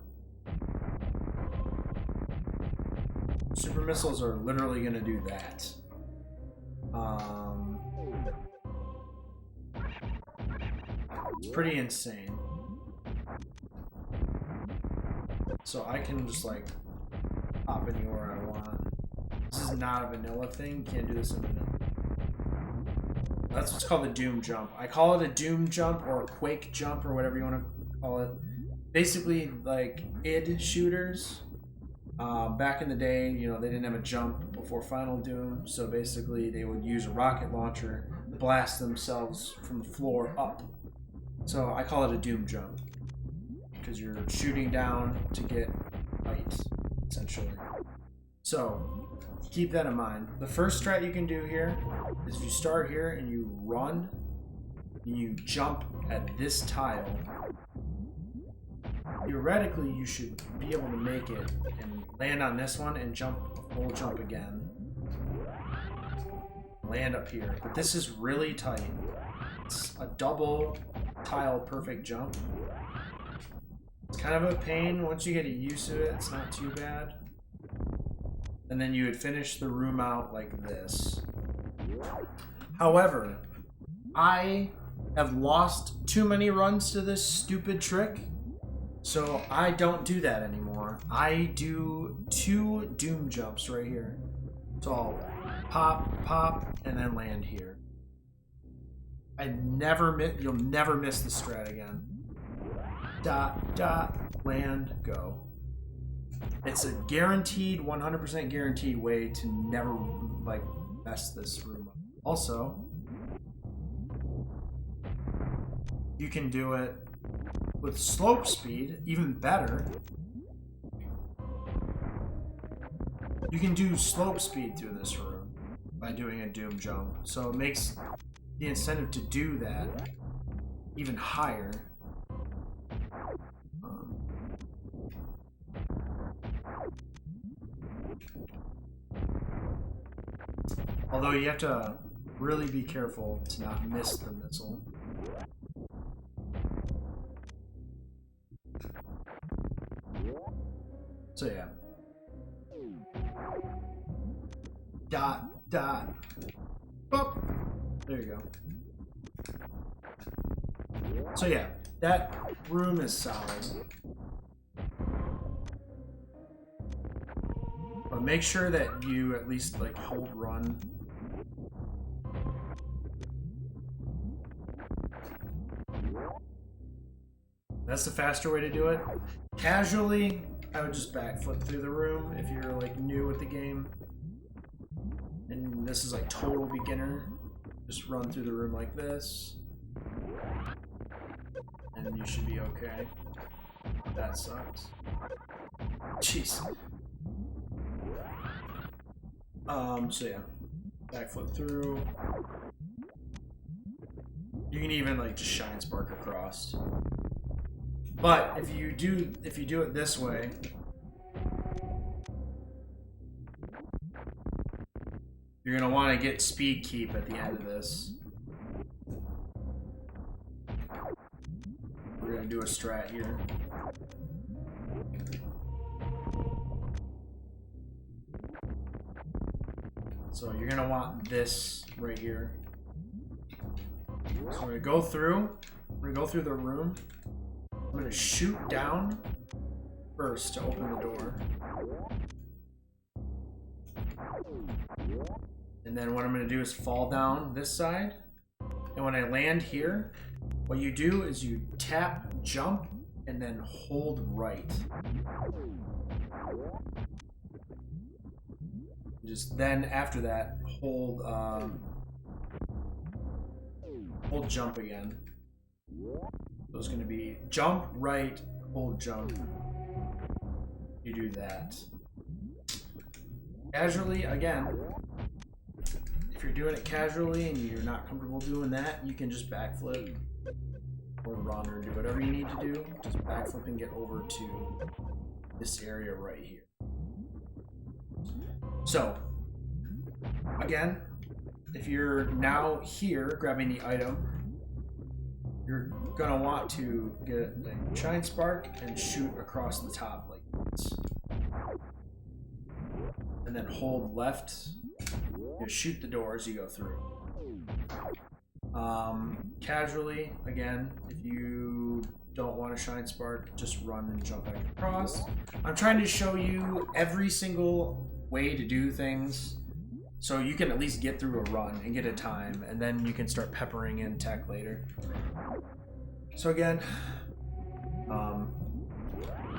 super missiles are literally going to do that. It's pretty insane. So I can just like hop anywhere I want. This is not a vanilla thing. Can't do this in vanilla. That's what's called a doom jump. I call it a doom jump or a quake jump or whatever you want to call it. Basically, like id shooters. Back in the day, you know, they didn't have a jump before Final Doom, so basically they would use a rocket launcher to blast themselves from the floor up. So I call it a doom jump because you're shooting down to get height, essentially. So keep that in mind. The first strat you can do here is if you start here and you run, and you jump at this tile. Theoretically, you should be able to make it and land on this one and jump a full jump again. Land up here. But this is really tight. It's a double tile perfect jump. It's kind of a pain. Once you get used to it, it's not too bad. And then you would finish the room out like this. However, I have lost too many runs to this stupid trick. So I don't do that anymore. I do 2 doom jumps right here. So I'll pop, pop, and then land here. You'll never miss the strat again. Dot, dot, land, go. It's a guaranteed, 100% guaranteed way to never like mess this room up. Also, you can do it with slope speed, even better. You can do slope speed through this room by doing a doom jump. So it makes the incentive to do that even higher. Although you have to really be careful to not miss the missile. So yeah. Dot, dot. Boop. There you go. So yeah, that room is solid. But make sure that you at least like hold run. That's the faster way to do it. Casually, I would just backflip through the room if you're like new with the game. And this is like total beginner. Just run through the room like this. And you should be okay. That sucks. Jeez. So yeah, backflip through. You can even like just shine spark across. But if you do it this way, you're gonna want to get speed keep at the end of this. We're gonna do a strat here. So you're gonna want this right here. So we're gonna go through. We're gonna go through the room. I'm gonna shoot down first to open the door. And then what I'm gonna do is fall down this side. And when I land here, what you do is you tap jump and then hold right. Just then after that, hold jump again. So it's gonna be jump right, hold jump. You do that. Casually, again, if you're doing it casually and you're not comfortable doing that, you can just backflip or run or do whatever you need to do. Just backflip and get over to this area right here. So, again, if you're now here grabbing the item, you're gonna want to get a shine spark and shoot across the top like this. And then hold left. You shoot the door as you go through. Casually, again, if you don't want to shine spark, just run and jump back across. I'm trying to show you every single way to do things so you can at least get through a run and get a time, and then you can start peppering in tech later. So again,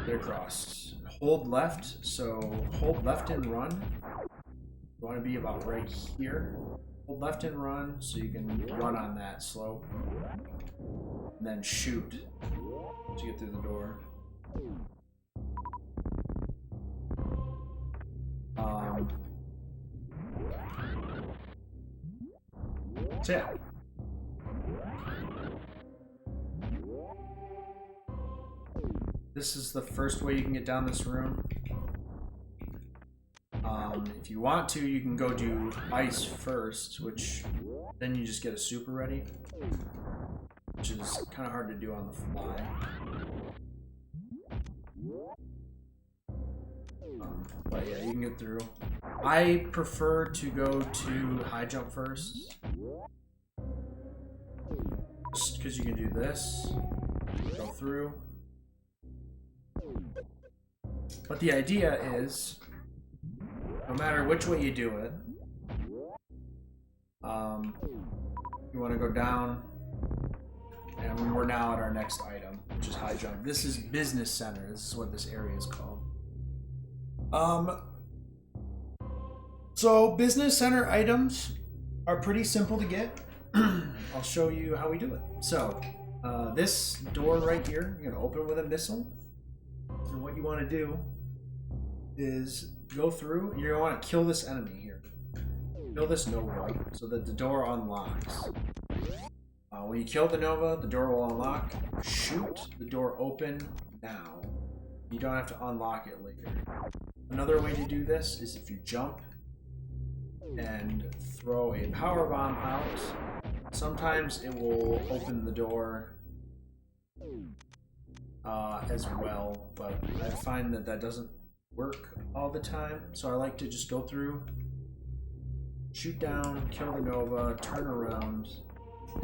get across. Hold left, so hold left and run. You want to be about right here. Hold left and run so you can run on that slope. And then shoot to get through the door. So yeah. This is the first way you can get down this room. If you want to, you can go do ice first, which then you just get a super ready, which is kind of hard to do on the fly. But yeah, you can get through. I prefer to go to high jump first, just because you can do this, go through. But the idea is, no matter which way you do it, you want to go down, and we're now at our next item, which is high jump. This is business center. This is what this area is called. So business center items are pretty simple to get. I'll show you how we do it. So this door right here, you're gonna open with a missile. And what you want to do is go through. You're gonna want to kill this enemy here. Kill this Nova so that the door unlocks. When you kill the Nova, the door will unlock. Shoot the door open now. You don't have to unlock it later. Another way to do this is if you jump and throw a power bomb out. Sometimes it will open the door as well, but I find that that doesn't work all the time. So I like to just go through, shoot down, kill the Nova, turn around,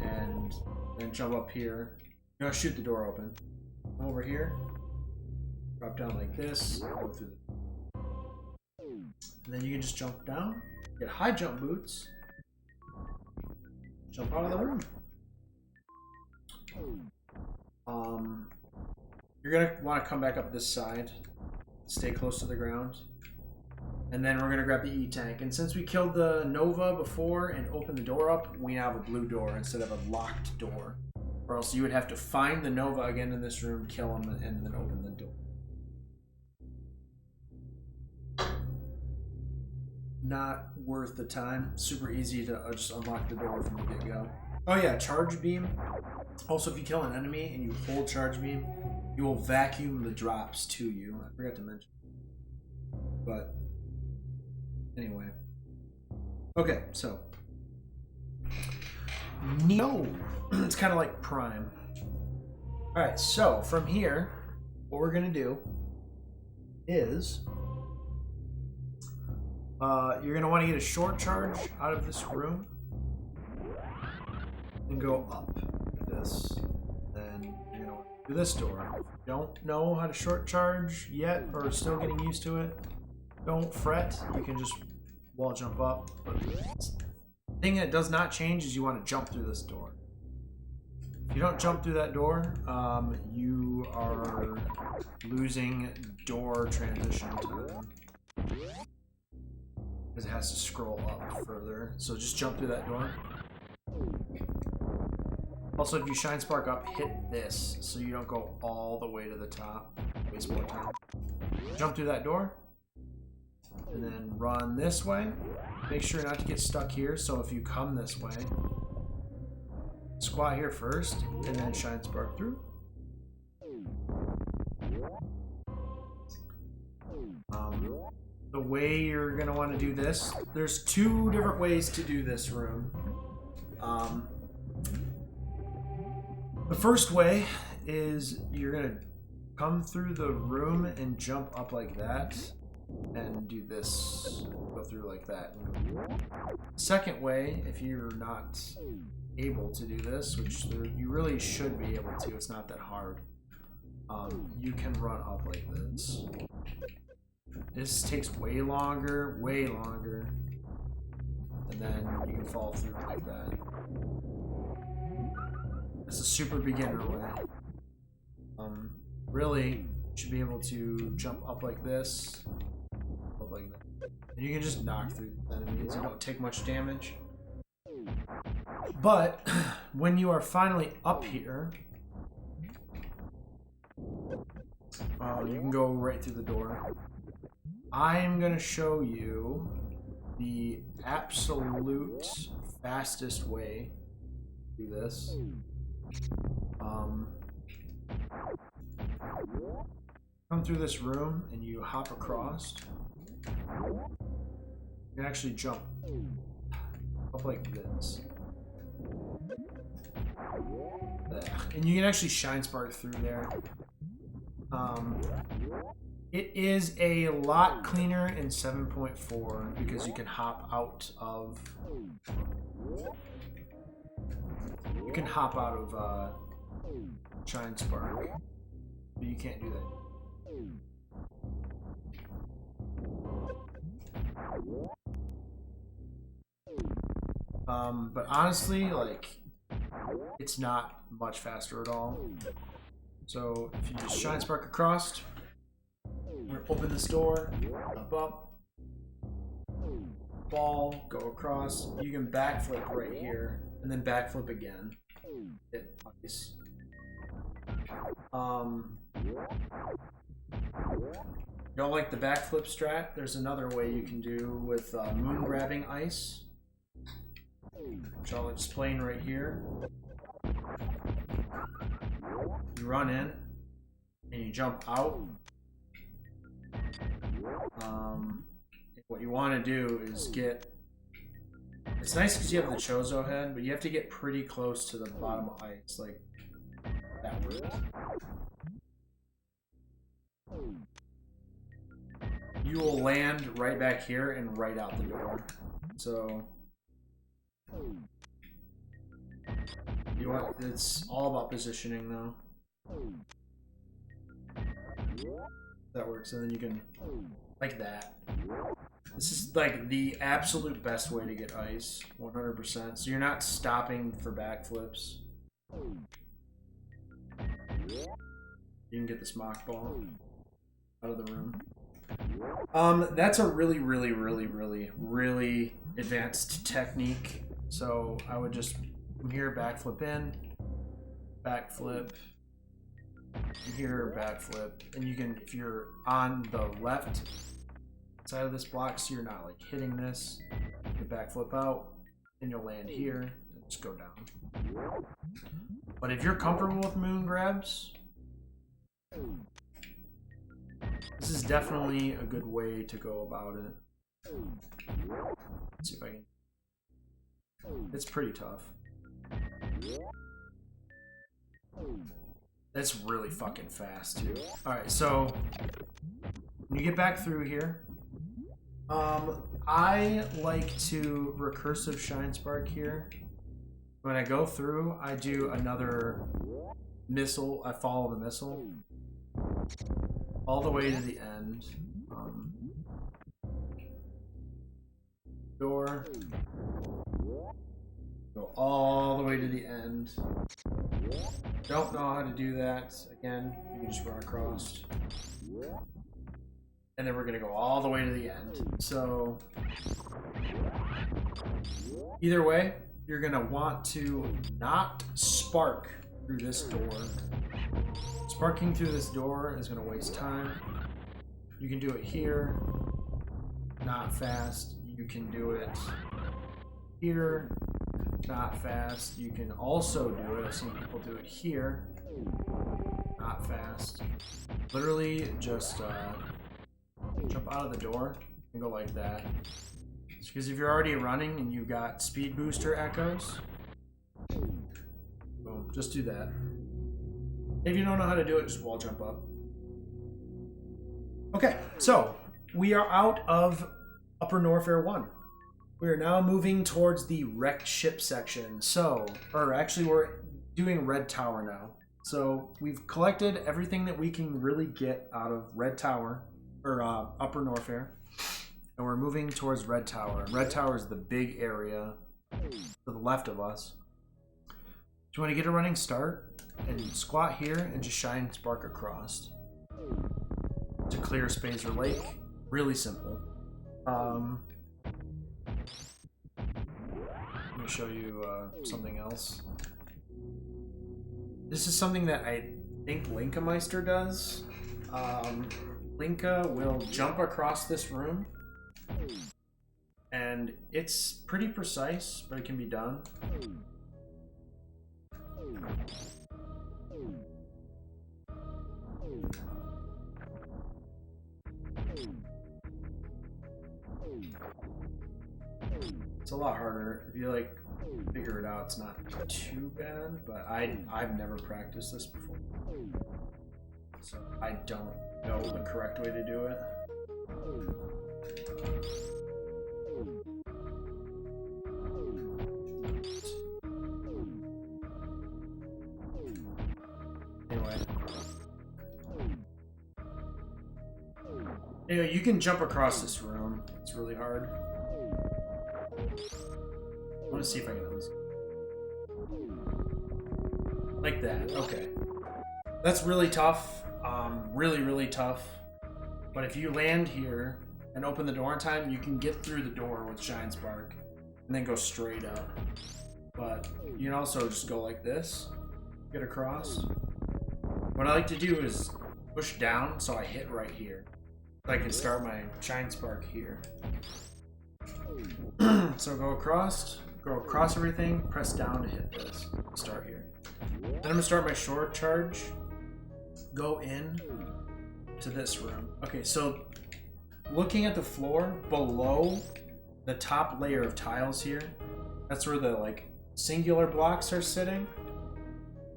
and then jump up here. You're gonna shoot the door open. Come over here, drop down like this, go through the... and then you can just jump down, get high jump boots, jump out of the room. You're gonna want to come back up this side, stay close to the ground, and then we're gonna grab the E-tank. And since we killed the Nova before and opened the door up, we now have a blue door instead of a locked door. Or else you would have to find the Nova again in this room, kill him, and then open the door. not worth the time. Super easy to just unlock the door from the get-go. Oh yeah, charge beam. Also, if you kill an enemy and you hold charge beam, you will vacuum the drops to you. I forgot to mention. But anyway. Okay, so Neo. It's kind of like Prime. Alright, so from here, what we're going to do is you're going to want to get a short charge out of this room and go up like this. Then you're going to want to do this door. If you don't know how to short charge yet or still getting used to it, don't fret. You can just wall jump up. But the thing that does not change is you want to jump through this door. If you don't jump through that door, you are losing door transition time. Because it has to scroll up further. So just jump through that door. Also, if you shine spark up, hit this so you don't go all the way to the top. Waste more time. Jump through that door. And then run this way. Make sure not to get stuck here. So if you come this way, squat here first, and then shine spark through. The way you're going to want to do this, there's two different ways to do this room. The first way is you're going to come through the room and jump up like that, and do this, go through like that. Second way, if you're not able to do this, which you really should be able to, it's not that hard, you can run up like this. This takes way longer, and then you can fall through like that. It's a super beginner way. Really, you should be able to jump up like this, up like that. And you can just knock through the enemies. You don't take much damage. But when you are finally up here, you can go right through the door. I'm going to show you the absolute fastest way to do this. Come through this room and you hop across. You can actually jump up like this. And you can actually shine spark through there. It is a lot cleaner in 7.4 because you can hop out of shine spark, but you can't do that. But honestly, like, it's not much faster at all. So if you just shine spark across, we're gonna open this door, jump up, fall, go across. You can backflip right here, and then backflip again. Hit ice. Don't like the backflip strat? There's another way you can do with moon grabbing ice, which I'll explain right here. You run in and you jump out. What you want to do is get, it's nice because you have the Chozo head, but you have to get pretty close to the bottom of ice, like that works. You will land right back here and right out the door. So you want, it's all about positioning though. That works, and then you can, like that. This is like the absolute best way to get ice, 100%. So you're not stopping for backflips. You can get this mock ball out of the room. That's a really advanced technique. So I would just, from here, backflip in, backflip, here, backflip, and you can, if you're on the left, side of this block so you're not like hitting this. You backflip out, and you'll land here and just go down. But if you're comfortable with moon grabs, this is definitely a good way to go about it. Let's see if I can. It's pretty tough. It's really fucking fast too. Alright, so when you get back through here, I like to recursive shine spark here. When I go through, I do another missile. I follow the missile all the way to the end. Door. Go all the way to the end. Don't know how to do that. Again, you can just run across. And then we're gonna go all the way to the end. So either way, you're gonna want to not spark through this door. Sparking through this door is gonna waste time. You can do it here, not fast. You can do it here, not fast. You can also do it, I've seen people do it here, not fast. Literally just jump out of the door and go like that. Because if you're already running and you've got speed booster echoes, boom, just do that. If you don't know how to do it, just wall jump up. Okay, so we are out of Upper Norfair 1. We are now moving towards the wrecked ship section. So, or actually we're doing Red Tower now. So we've collected everything that we can really get out of Red Tower, or Upper Norfair. And we're moving towards Red Tower. Red Tower is the big area to the left of us. Do you want to get a running start and squat here and just shine spark across to clear space or lake? Really simple. Let me show you something else. This is something that I think Linkameister does. Linka will jump across this room. And it's pretty precise, but it can be done. It's a lot harder. If you like figure it out, it's not too bad, but I've never practiced this before. So I don't know the correct way to do it. Anyway, you can jump across this room. It's really hard. I want to see if I can at least... like that. Okay. That's really tough. Really tough. But if you land here and open the door in time, you can get through the door with Shine Spark and then go straight up. But you can also just go like this, get across. What I like to do is push down so I hit right here. So I can start my Shine Spark here. So go across everything, press down to hit this, start here. Then I'm gonna start my short charge, go in to this room. Okay, so looking at the floor below the top layer of tiles here, that's where the like singular blocks are sitting.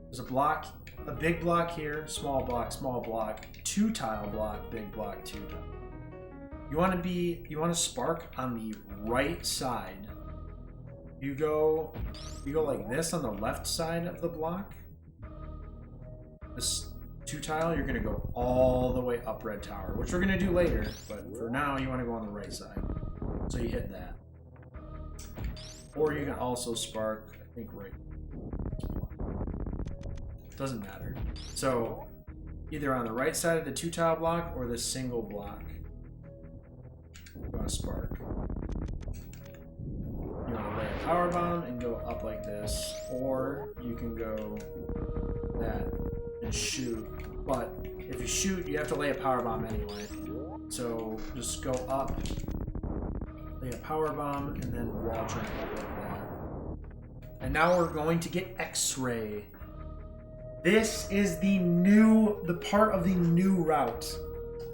There's a block, a big block here, small block, 2 tile block, big block, 2 tile. You want to spark on the right side. You go like this on the left side of the block. This 2 tile, you're gonna go all the way up Red Tower, which we're gonna do later, but for now you want to go on the right side. So you hit that. Or you can also spark, I think right. Doesn't matter. So either on the right side of the 2 tile block or the single block. You want to spark. You want to lay a power bomb and go up like this, or you can go that and shoot. But if you shoot, you have to lay a power bomb anyway. So just go up, lay a power bomb, and then wall jump up like that. And now we're going to get X-ray. This is the part of the new route.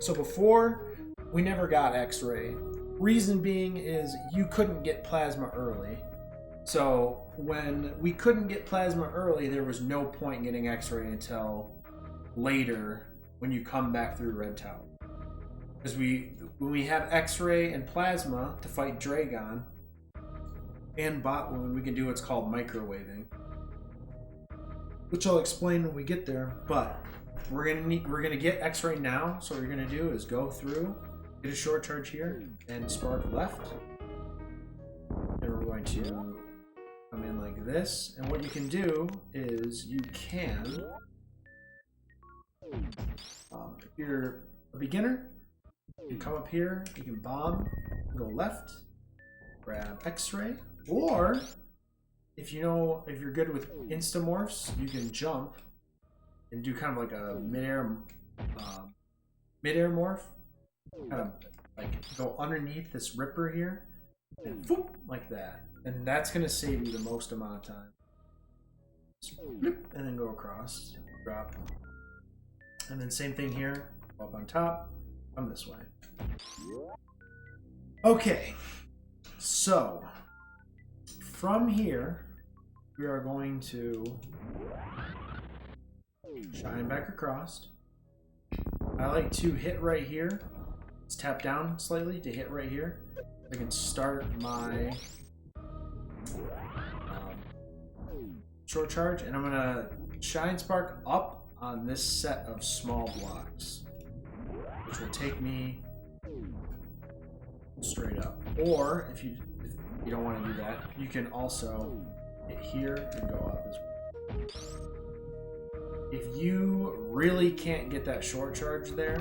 So before, we never got X-ray. Reason being is you couldn't get plasma early. So when we couldn't get plasma early, there was no point in getting X-ray until later when you come back through Red Tower. Because when we have X-ray and plasma to fight Dragon and Botwound, we can do what's called microwaving, which I'll explain when we get there. But we're gonna get X-ray now. So what you're gonna do is go through, get a short charge here, and spark left. And we're going to come in like this. And what you can do is you can, if you're a beginner, you can come up here, you can bomb, go left, grab X-ray, or if you're good with instamorphs, you can jump and do kind of like a mid-air morph, kind of like go underneath this ripper here, and whoop, like that. And that's going to save you the most amount of time. So, and then go across, drop. And then same thing here, up on top, come this way. Okay, so from here, we are going to shine back across. I like to hit right here. Let's tap down slightly to hit right here. I can start my short charge, and I'm gonna shine spark up on this set of small blocks, which will take me straight up. Or if you don't want to do that, you can also hit here and go up as well. If you really can't get that short charge there,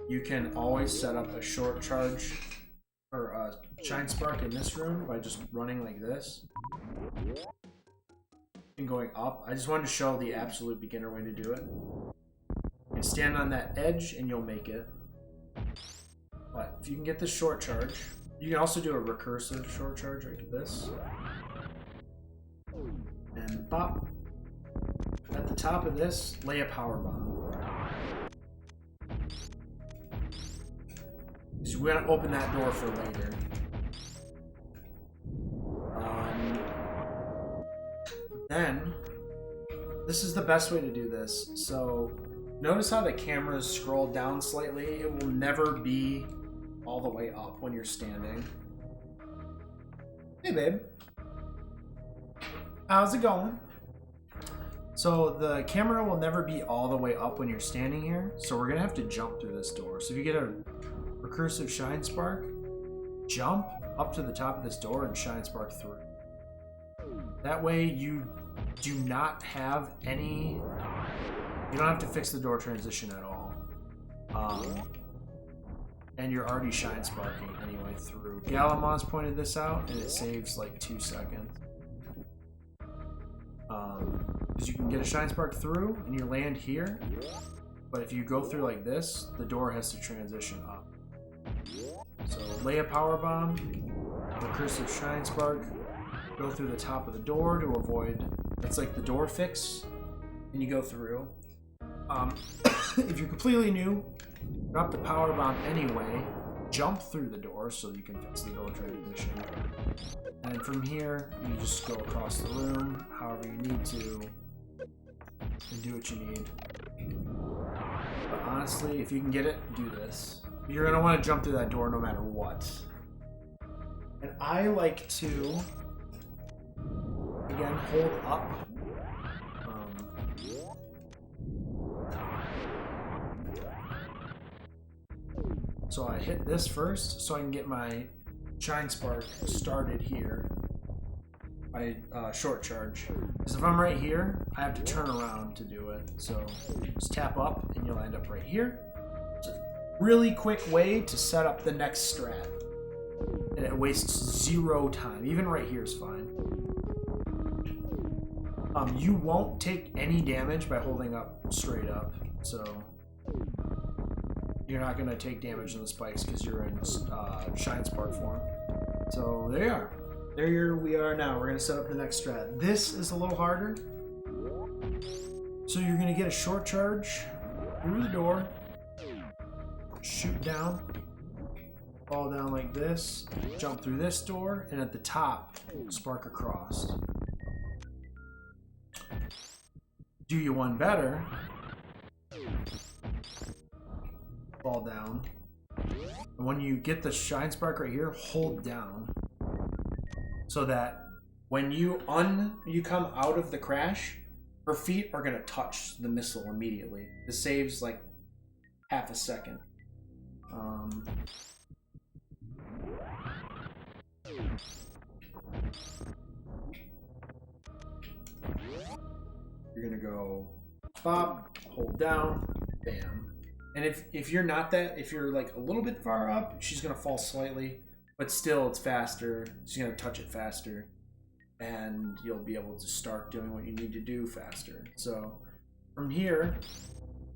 you can always set up a short charge or a shine spark in this room by just running like this and going up. I just wanted to show the absolute beginner way to do it. You can stand on that edge and you'll make it. But if you can get the short charge, you can also do a recursive short charge like this. And pop. At the top of this, lay a power bomb. So we're gonna open that door for later. Then, this is the best way to do this. So, notice how the cameras scroll down slightly. It will never be all the way up when you're standing. Hey, babe. How's it going? So, the camera will never be all the way up when you're standing here. So, we're going to have to jump through this door. So, if you get a recursive shine spark, jump up to the top of this door and shine spark through. That way you do not have any, you don't have to fix the door transition at all. And you're already shine sparking anyway through. Galamaz pointed this out and it saves like 2 seconds. Because you can get a shine spark through and you land here, but if you go through like this, the door has to transition up. So lay a power bomb, recursive shine spark, go through the top of the door to avoid, it's like the door fix, and you go through. If you're completely new, drop the power bomb anyway, jump through the door so you can fix the door transition. And from here, you just go across the room, however you need to, and do what you need. But honestly, if you can get it, do this. You're going to want to jump through that door no matter what. And I like to, again, hold up. So I hit this first so I can get my shine spark started here. My short charge. Because if I'm right here, I have to turn around to do it. So just tap up and you'll end up right here. It's a really quick way to set up the next strat. And it wastes 0 time. Even right here is fine. You won't take any damage by holding up straight up. So you're not going to take damage in the spikes because you're in Shine Spark form. So there you are. There we are now. We're going to set up the next strat. This is a little harder. So you're going to get a short charge through the door, shoot down, fall down like this, jump through this door, and at the top, spark across. Do you one better, fall down, and when you get the shine spark right here, hold down, so that when you come out of the crash, her feet are going to touch the missile immediately. This saves like half a second. You're going to go pop, hold down, bam. And if you're not that, if you're like a little bit far up, she's going to fall slightly, but still it's faster. She's going to touch it faster. And you'll be able to start doing what you need to do faster. So from here,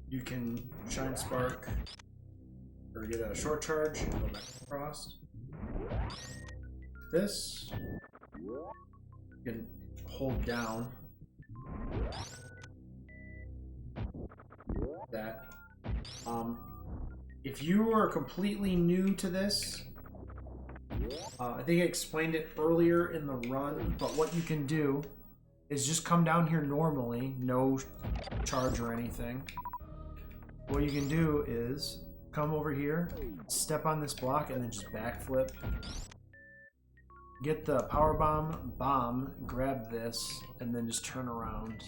you can shine spark or get a short charge and go back across. This, you can hold down that. If you are completely new to this, I think I explained it earlier in the run, but what you can do is just come down here normally, no charge or anything. What you can do is come over here, step on this block, and then just backflip. Get the power bomb, grab this, and then just turn around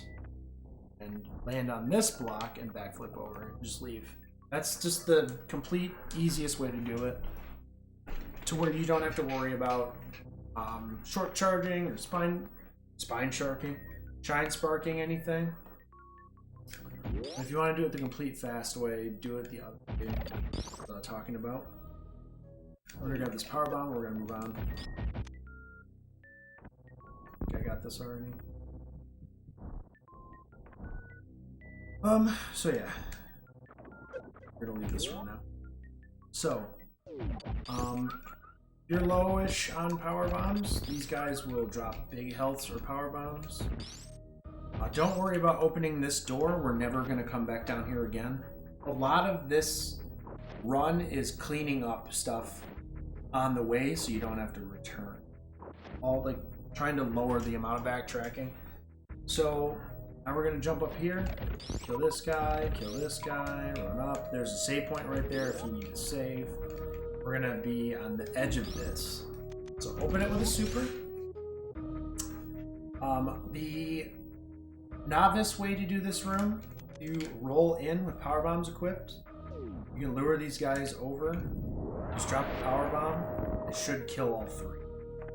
and land on this block and backflip over. Just leave. That's just the complete easiest way to do it, to where you don't have to worry about short charging or shine sparking anything. If you want to do it the complete fast way, do it the other way talking about. We're gonna grab this power bomb. We're gonna move on. Okay, I got this already. So yeah, we're gonna leave this room now. So, you're lowish on power bombs. These guys will drop big healths or power bombs. Don't worry about opening this door. We're never going to come back down here again. A lot of this run is cleaning up stuff on the way so you don't have to return. All like trying to lower the amount of backtracking. So now we're going to jump up here, kill this guy, run up. There's a save point right there if you need to save. We're going to be on the edge of this. So open it with a super. The novice way to do this room, you roll in with power bombs equipped. You can lure these guys over. Just drop a power bomb. It should kill all three.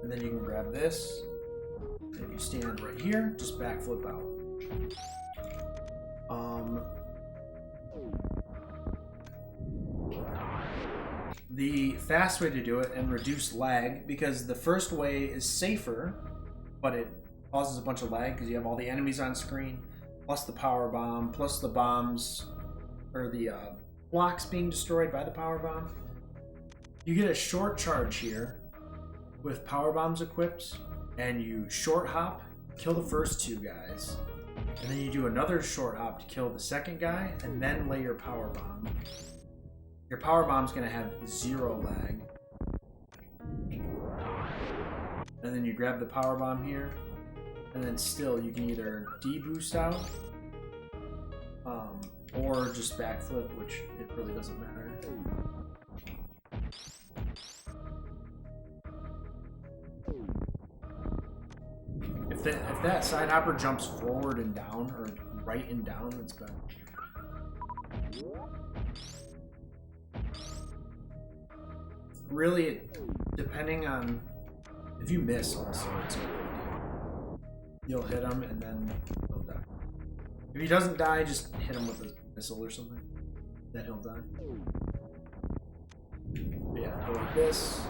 And then you can grab this. If you stand right here, just backflip out. The fast way to do it and reduce lag, because the first way is safer, but it causes a bunch of lag because you have all the enemies on screen, plus the power bomb, plus the bombs, or the blocks being destroyed by the power bomb. You get a short charge here with power bombs equipped, and you short hop, kill the first two guys, and then you do another short hop to kill the second guy, and then lay your power bomb. Your power bomb's gonna have 0 lag. And then you grab the power bomb here, and then still you can either deboost out, or just backflip, which it really doesn't matter. If that side hopper jumps forward and down, or right and down, that's better. Really, depending on if you miss, also it's a good idea. You'll hit him and then he'll die. If he doesn't die, just hit him with a missile or something. Then he'll die. But yeah, go like this.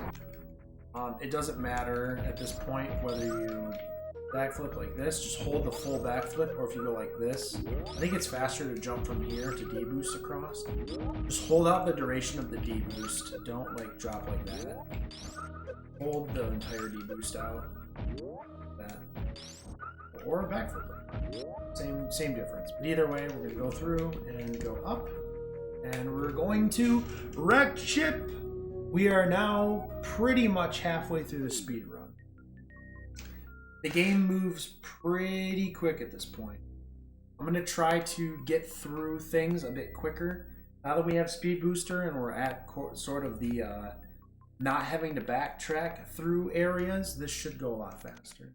It doesn't matter at this point whether you backflip like this, just hold the full backflip, or if you go like this, I think it's faster to jump from here to D-boost across. Just hold out the duration of the D-boost. Don't like drop like that. Hold the entire D-boost out. Like that. Or a backflip. Same difference. But either way, we're gonna go through and go up. And we're going to wreck ship. We are now pretty much halfway through the speed run. The game moves pretty quick at this point. I'm going to try to get through things a bit quicker. Now that we have Speed Booster and we're at sort of the not having to backtrack through areas, this should go a lot faster.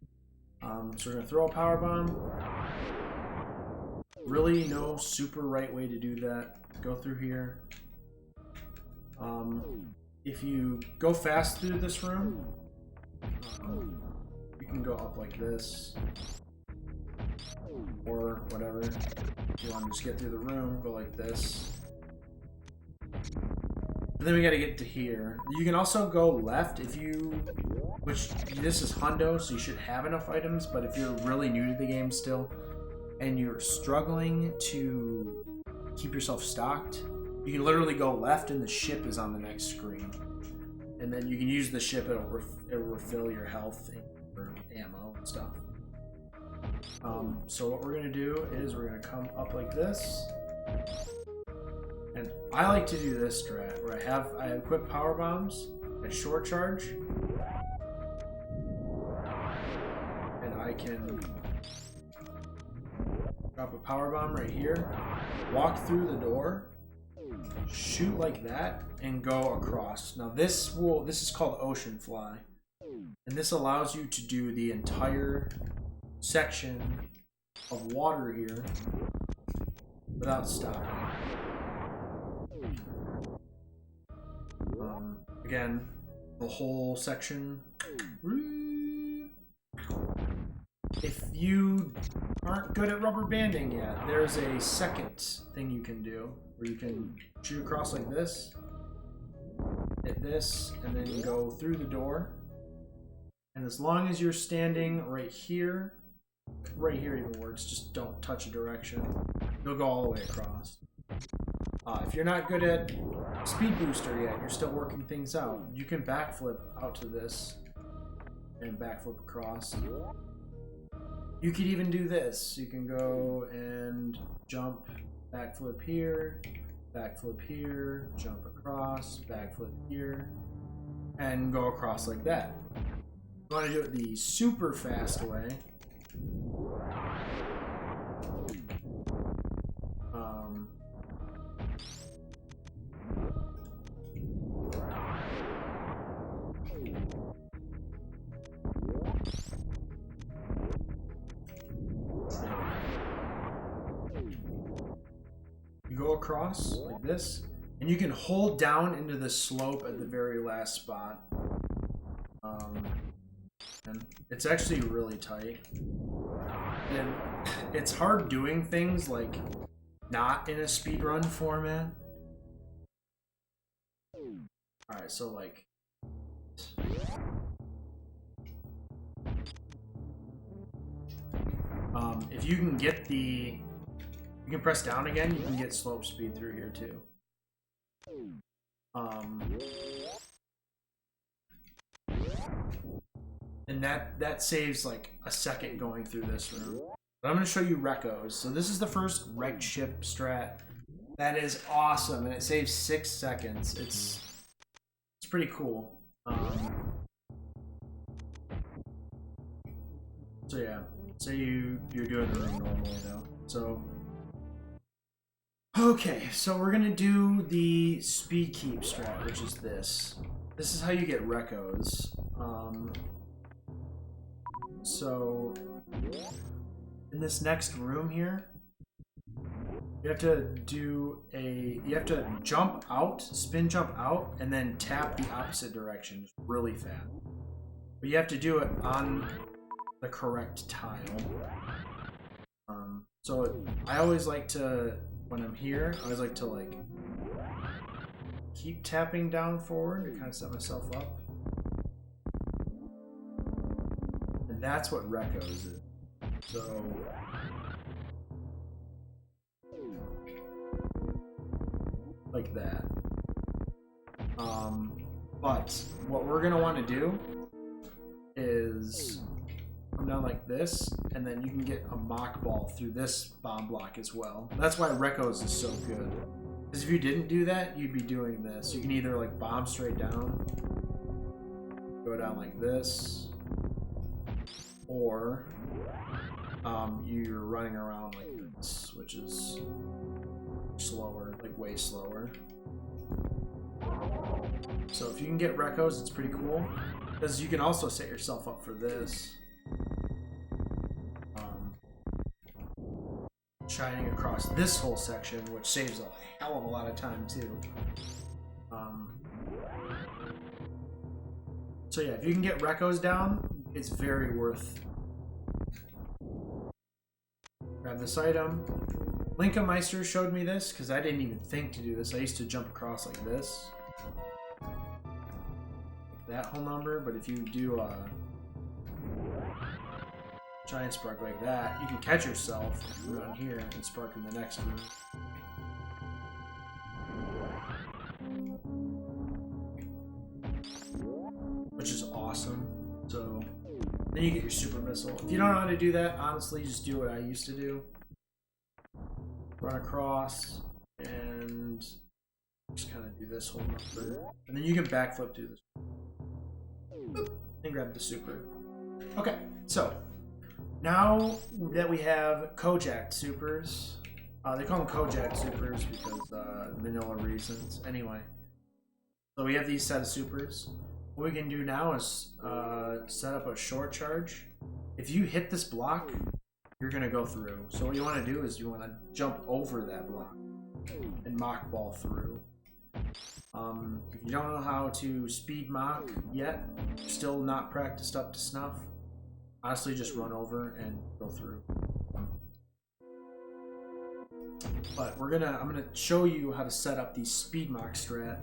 So we're going to throw a power bomb. Really no super right way to do that. Go through here. If you go fast through this room, you can go up like this, or whatever. If you want to just get through the room, go like this. And then we got to get to here. You can also go left if you, which this is hundo, so you should have enough items, but if you're really new to the game still, and you're struggling to keep yourself stocked, you can literally go left and the ship is on the next screen. And then you can use the ship, it'll refill your health and your ammo and stuff. So what we're going to do is we're going to come up like this. And I like to do this strat where I equip power bombs at short charge. And I can drop a power bomb right here, walk through the door, shoot like that, and go across. Now this is called Ocean Fly, and this allows you to do the entire section of water here without stopping. Again, the whole section. If you aren't good at rubber banding yet, there's a second thing you can do where you can shoot across like this, hit this, and then go through the door. And as long as you're standing right here even works, just don't touch a direction. You'll go all the way across. If you're not good at Speed Booster yet, you're still working things out, you can backflip out to this and backflip across. You could even do this. You can go and jump, backflip here, jump across, backflip here, and go across like that. You want to do it the super fast way. Go across like this, and you can hold down into the slope at the very last spot. And it's actually really tight, and it's hard doing things like not in a speedrun format. Alright, so like if you can get the, you can press down again, you can get slope speed through here too. And that saves like a second going through this room. But I'm going to show you recos. So this is the first wrecked ship strat. That is awesome, and it saves 6 seconds. It's pretty cool. So yeah, say you're doing the room normally though. So okay, so we're gonna do the speed keep strat, which is this. This is how you get recos. So in this next room here, you have to jump out, spin jump out, and then tap the opposite direction really fast. But you have to do it on the correct tile. So I always like to, when I'm here, I always like to like keep tapping down forward to kind of set myself up. And And that's what Recos is. So like that. But what we're gonna want to do is come down like this, and then you can get a mock ball through this bomb block as well. That's why Recos is so good. Because if you didn't do that, you'd be doing this. You can either like bomb straight down, go down like this, or you're running around like this, which is slower, like way slower. So if you can get Recos, it's pretty cool. Because you can also set yourself up for this. Shining across this whole section, which saves a hell of a lot of time too. So yeah, if you can get Recos down, it's very worth. Grab this item. Linka Meister showed me this because I didn't even think to do this. I used to jump across like this. Like that whole number, but if you do giant spark like that, you can catch yourself around here and spark in the next room. Which is awesome. So then you get your super missile. If you don't know how to do that, honestly, just do what I used to do. Run across and just kind of do this whole number. And then you can backflip through this. And grab the super. Okay, so now that we have Kojak supers, they call them Kojak supers because vanilla reasons. Anyway, so we have these set of supers. What we can do now is set up a short charge. If you hit this block, you're gonna go through. So what you want to do is you want to jump over that block and mock ball through. If you don't know how to speed mock yet, still not practiced up to snuff, honestly just run over and go through. But I'm gonna show you how to set up the speed mock strat.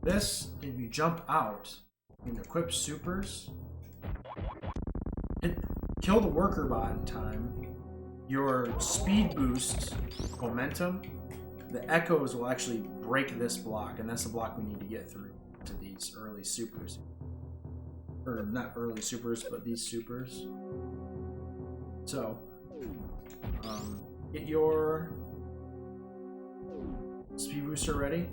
This, if you jump out, you can equip supers and kill the worker bot in time. Your speed boost momentum, the echoes will actually break this block, and that's the block we need to get through to these early supers. Or not early supers, but these supers. So, get your speed booster ready.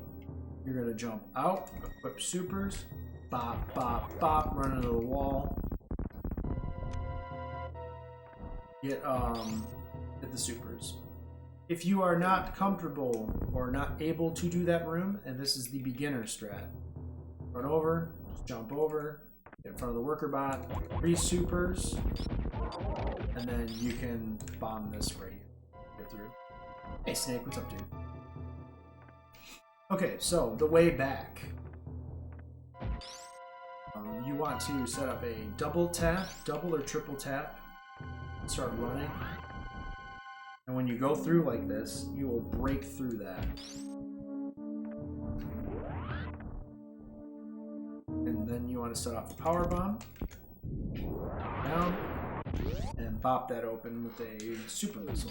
You're gonna jump out, equip supers, bop, bop, bop, run into the wall. Get the supers. If you are not comfortable or not able to do that room, and this is the beginner strat, run over, just jump over, get in front of the worker bot, 3 supers, and then you can bomb this right here. Get through. Hey Snake, what's up, dude? Okay, so the way back. You want to set up a double tap, double or triple tap, and start running. And when you go through like this, you will break through that. And then you want to set off the power bomb, down, and pop that open with a super missile.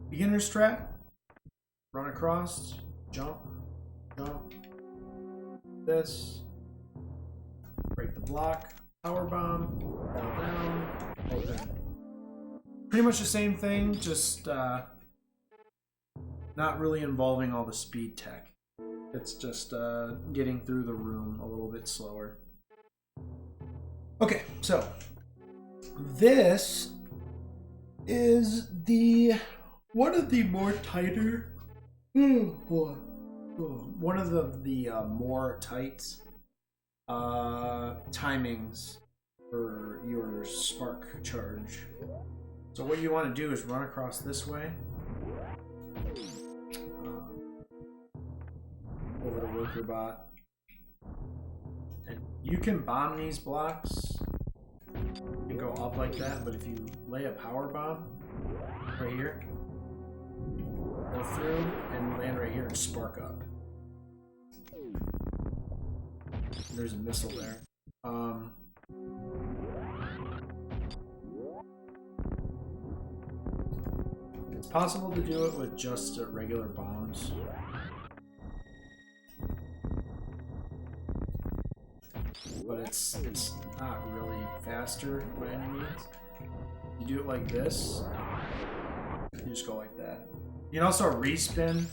Beginner strat, run across, jump, jump, this, break the block, power bomb, fall down, open. Pretty much the same thing, just not really involving all the speed tech. It's just getting through the room a little bit slower. Okay, so this is one of the more tighter, one of the more tight timings for your spark charge. So what you want to do is run across this way, over the worker bot, and you can bomb these blocks and go up like that, but if you lay a power bomb right here, go through and land right here and spark up. There's a missile there. It's possible to do it with just regular bombs. But it's not really faster by any means. You do it like this, you just go like that. You can also respin.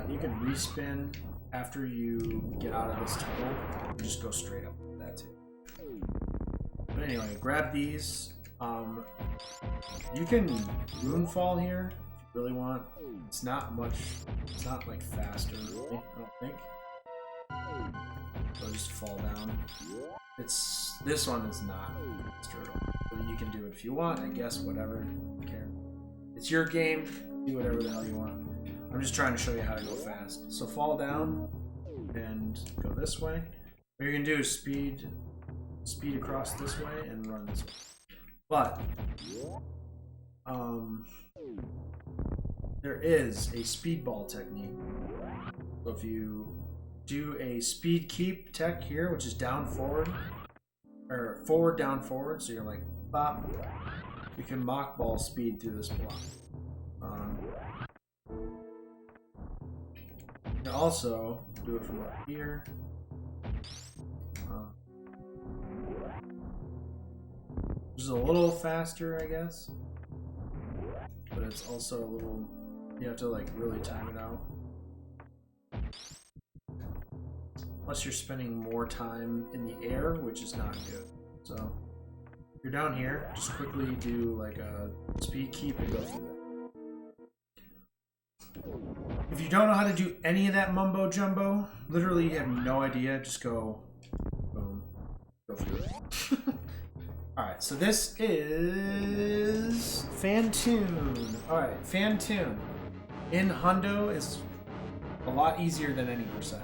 You can respin after you get out of this tunnel. You just go straight up like that too. But anyway, grab these. You can runefall here if you really want. It's not much. It's not like faster, really, I don't think. So just fall down. This one is not faster at all. But you can do it if you want, I guess, whatever. I don't care. It's your game. Do whatever the hell you want. I'm just trying to show you how to go fast. So fall down and go this way. What you're gonna do is speed across this way and run this way. But there is a speedball technique. So if you do a speed keep tech here, which is down forward, or forward down forward, so you're like bop, you can mock ball speed through this block. You can also do it from up here. Which is a little faster, I guess, but it's also a little, you have to like really time it out. Plus you're spending more time in the air, which is not good. So if you're down here, just quickly do like a speed keep and go through that. If you don't know how to do any of that mumbo jumbo, literally you have no idea, just go boom, go through it. Alright, so this is Fantoon. Alright, Fantoon in Hundo is a lot easier than any percent.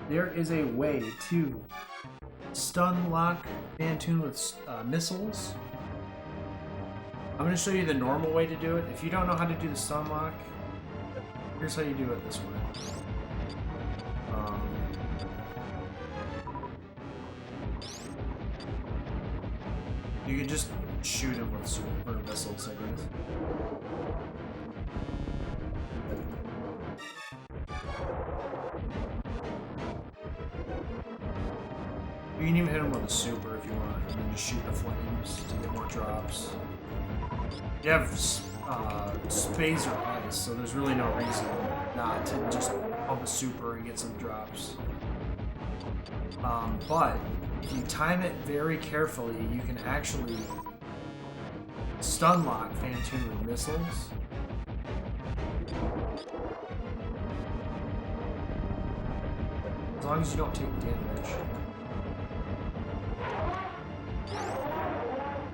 There is a way to stun lock Fantoon with missiles. I'm going to show you the normal way to do it. If you don't know how to do the stun lock, here's how you do it this way. You can just shoot him with super missiles, I guess. You can even hit him with a super if you want, and then just shoot the flames to get more drops. You have space or ice, so there's really no reason not to just pump a super and get some drops. But if you time it very carefully, you can actually stun lock Fantoon with missiles. As long as you don't take damage.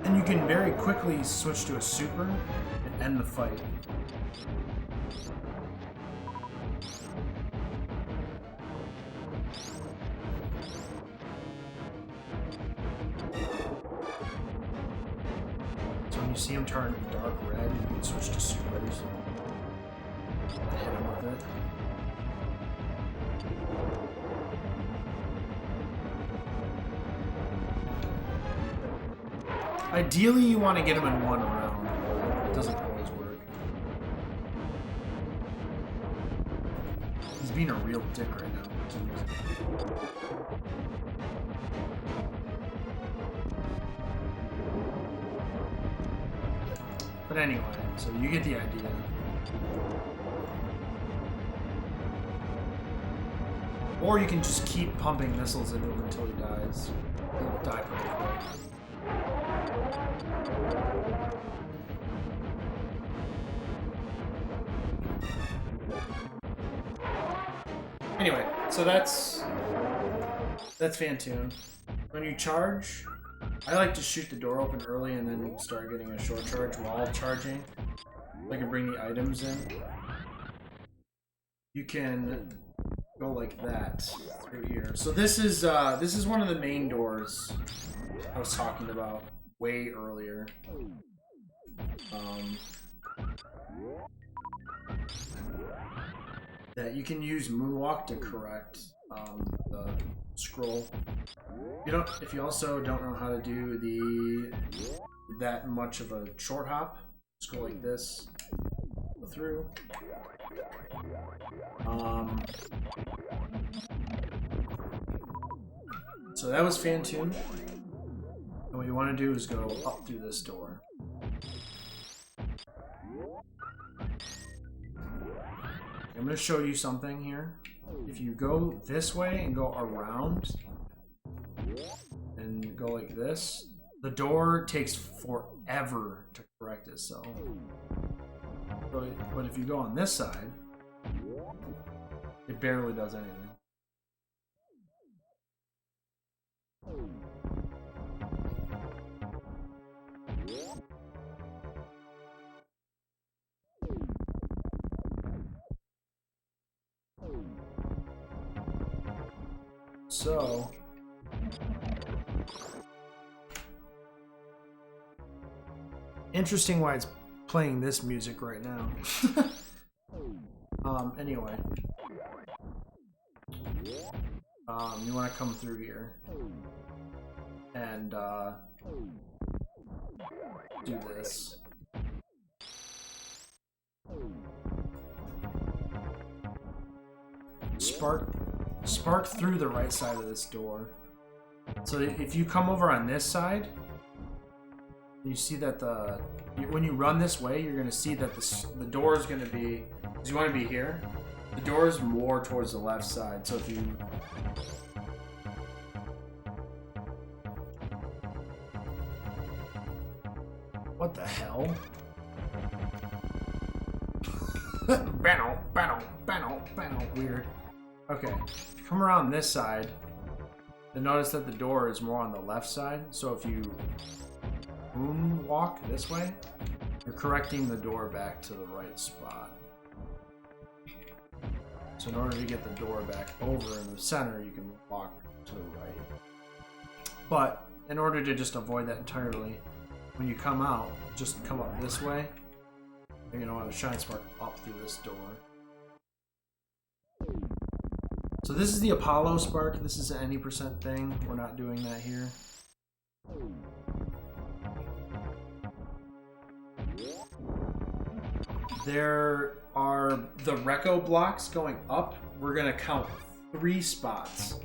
And you can very quickly switch to a super and end the fight. So when you see him turn dark red, you can switch to supers and hit him with it. Ideally, you want to get him in one round, but it doesn't always work. He's being a real dick right now. But anyway, so you get the idea. Or you can just keep pumping missiles into him until he dies. He'll die pretty quick. Anyway, so that's Fantoon. When you charge, I like to shoot the door open early and then start getting a short charge while charging. I can bring the items in. You can go like that through here. So this is one of the main doors I was talking about way earlier. that you can use moonwalk to correct the scroll. If you also don't know how to do that much of a short hop, just go like this, go through. So that was Fantoon. And what you want to do is go up through this door. I'm going to show you something here. If you go this way and go around and go like this, the door takes forever to correct itself. But if you go on this side, it barely does anything. So, interesting why it's playing this music right now. Anyway. You want to come through here. And, do this. Spark through the right side of this door. So if you come over on this side, you see that when you run this way, you're going to see that the door is going to be, because you want to be here, the door is more towards the left side. So if you what the hell? Battle. Weird. Okay, come around this side, then notice that the door is more on the left side. So if you moonwalk this way, you're correcting the door back to the right spot. So in order to get the door back over in the center, you can walk to the right. But in order to just avoid that entirely, when you come out, just come up this way. You're going to want to shine spark up through this door. So this is the Apollo spark. This is an any % thing. We're not doing that here. There are the Reco blocks going up. We're going to count 3 spots.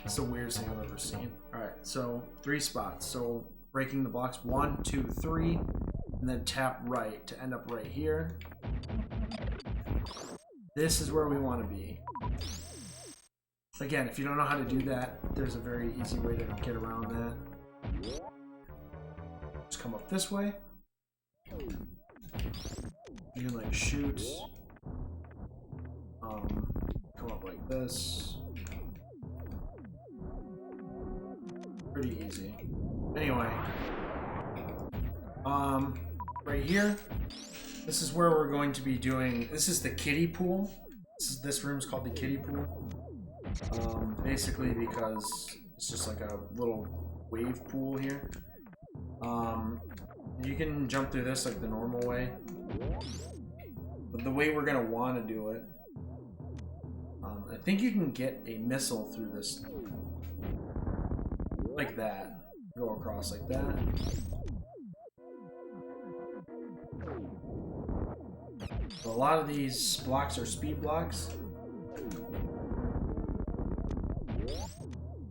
It's the weirdest thing I've ever seen. Alright, so 3 spots. So breaking the blocks 1, 2, 3, and then tap right to end up right here. This is where we want to be. Again, if you don't know how to do that, there's a very easy way to get around that. Just come up this way. You can like shoot. Come up like this. Pretty easy. Anyway. Right here. This is where we're going to be doing, this is the kiddie pool. This room's called the kiddie pool. Basically because it's just like a little wave pool here. You can jump through this like the normal way. But the way we're gonna want to do it, I think you can get a missile through this like that. Go across like that. A lot of these blocks are speed blocks.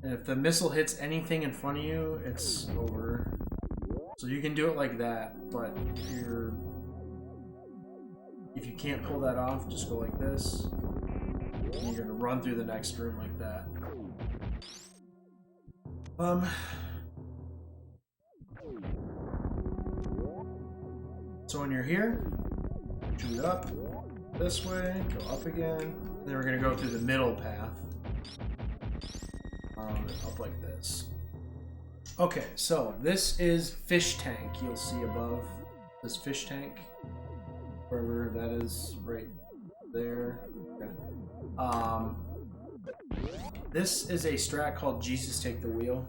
And if the missile hits anything in front of you, it's over. So you can do it like that, but if you can't pull that off, just go like this. And you're gonna run through the next room like that. So when you're here, shoot up this way, go up again, and then we're gonna go through the middle path. Up like this. Okay, so this is fish tank. You'll see above this fish tank, wherever that is, right there. Okay. This is a strat called Jesus Take the Wheel.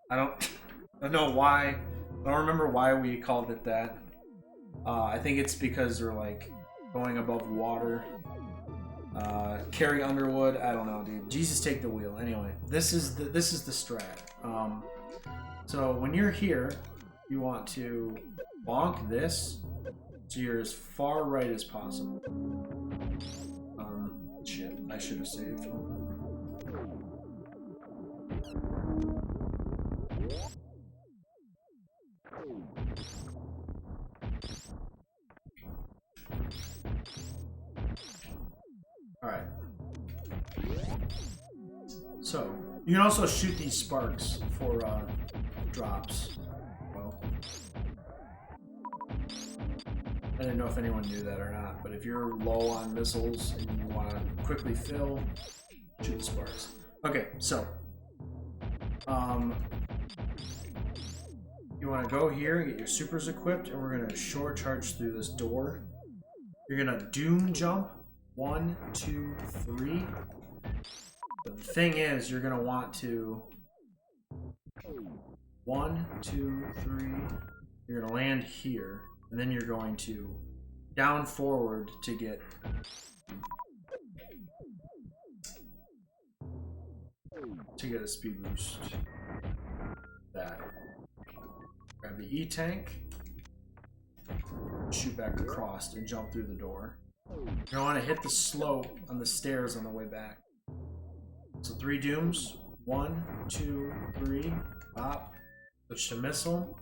I don't know why. I don't remember why we called it that. I think it's because we're like, going above water. Carry Underwood. I don't know, dude. Jesus, take the wheel. Anyway, this is the strat. So when you're here, you want to bonk this so you're as far right as possible. Shit, I should have saved. Alright. So, you can also shoot these sparks for drops. Well, I didn't know if anyone knew that or not, but if you're low on missiles and you want to quickly fill, shoot the sparks. Okay, so you want to go here and get your supers equipped, and we're going to short charge through this door. You're going to doom jump 1, 2, 3. But the thing is, you're going to want to 1, 2, 3. You're going to land here, and then you're going to down forward to get a speed boost. That. Grab the E-tank, shoot back across, and jump through the door. You're gonna want to hit the slope on the stairs on the way back. So 3 dooms. 1, 2, 3. Pop. Switch to missile.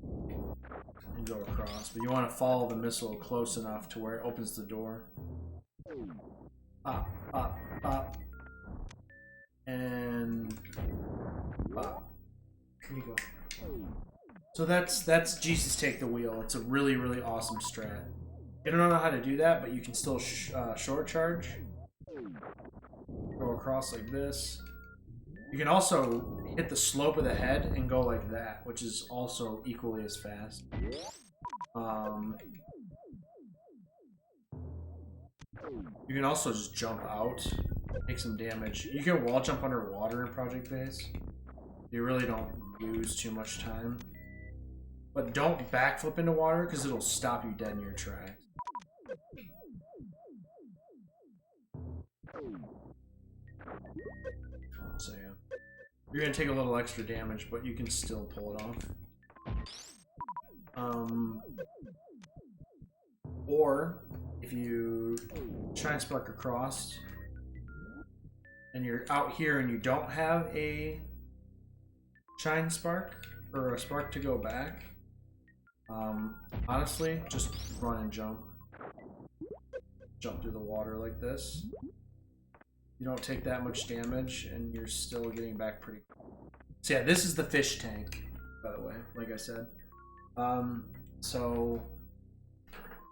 And go across. But you want to follow the missile close enough to where it opens the door. Up, up, up. And up. Here you go. So that's Jesus take the wheel. It's a really, really awesome strat. You don't know how to do that, but you can still short charge. Go across like this. You can also hit the slope of the head and go like that, which is also equally as fast. You can also just jump out, take some damage. You can wall jump underwater in Project Base. You really don't lose too much time. But don't backflip into water because it'll stop you dead in your tracks. So yeah. You're going to take a little extra damage, but you can still pull it off. Or, if you try and spark across, and you're out here and you don't have a shine spark, or a spark to go back, honestly, just run and jump. Jump through the water like this. You don't take that much damage, and you're still getting back pretty quick. So yeah, this is the fish tank, by the way, like I said. So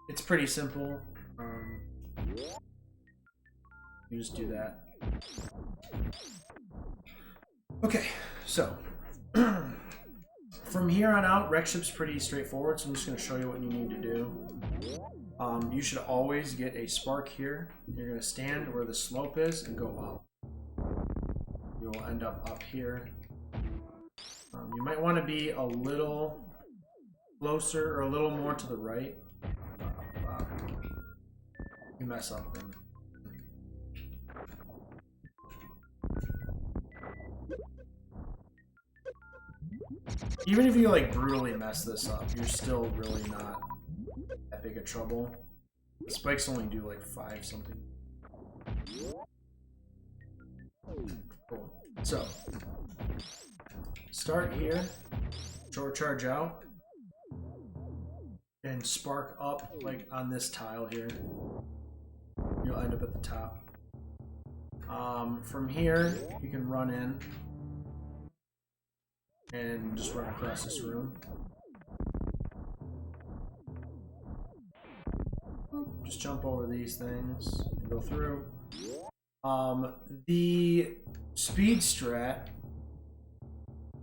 it's pretty simple. You just do that. Okay, so from here on out, wreck ship's pretty straightforward, so I'm just going to show you what you need to do. You should always get a spark here. You're going to stand where the slope is and go up. You will end up here. You might want to be a little closer or a little more to the right. You mess up then. Even if you like brutally mess this up, you're still really not that big of trouble. The spikes only do like 5 something. Cool. So start here, short charge out, and spark up like on this tile here. You'll end up at the top. From here, you can run in and just run across this room. Just jump over these things and go through. The speed strat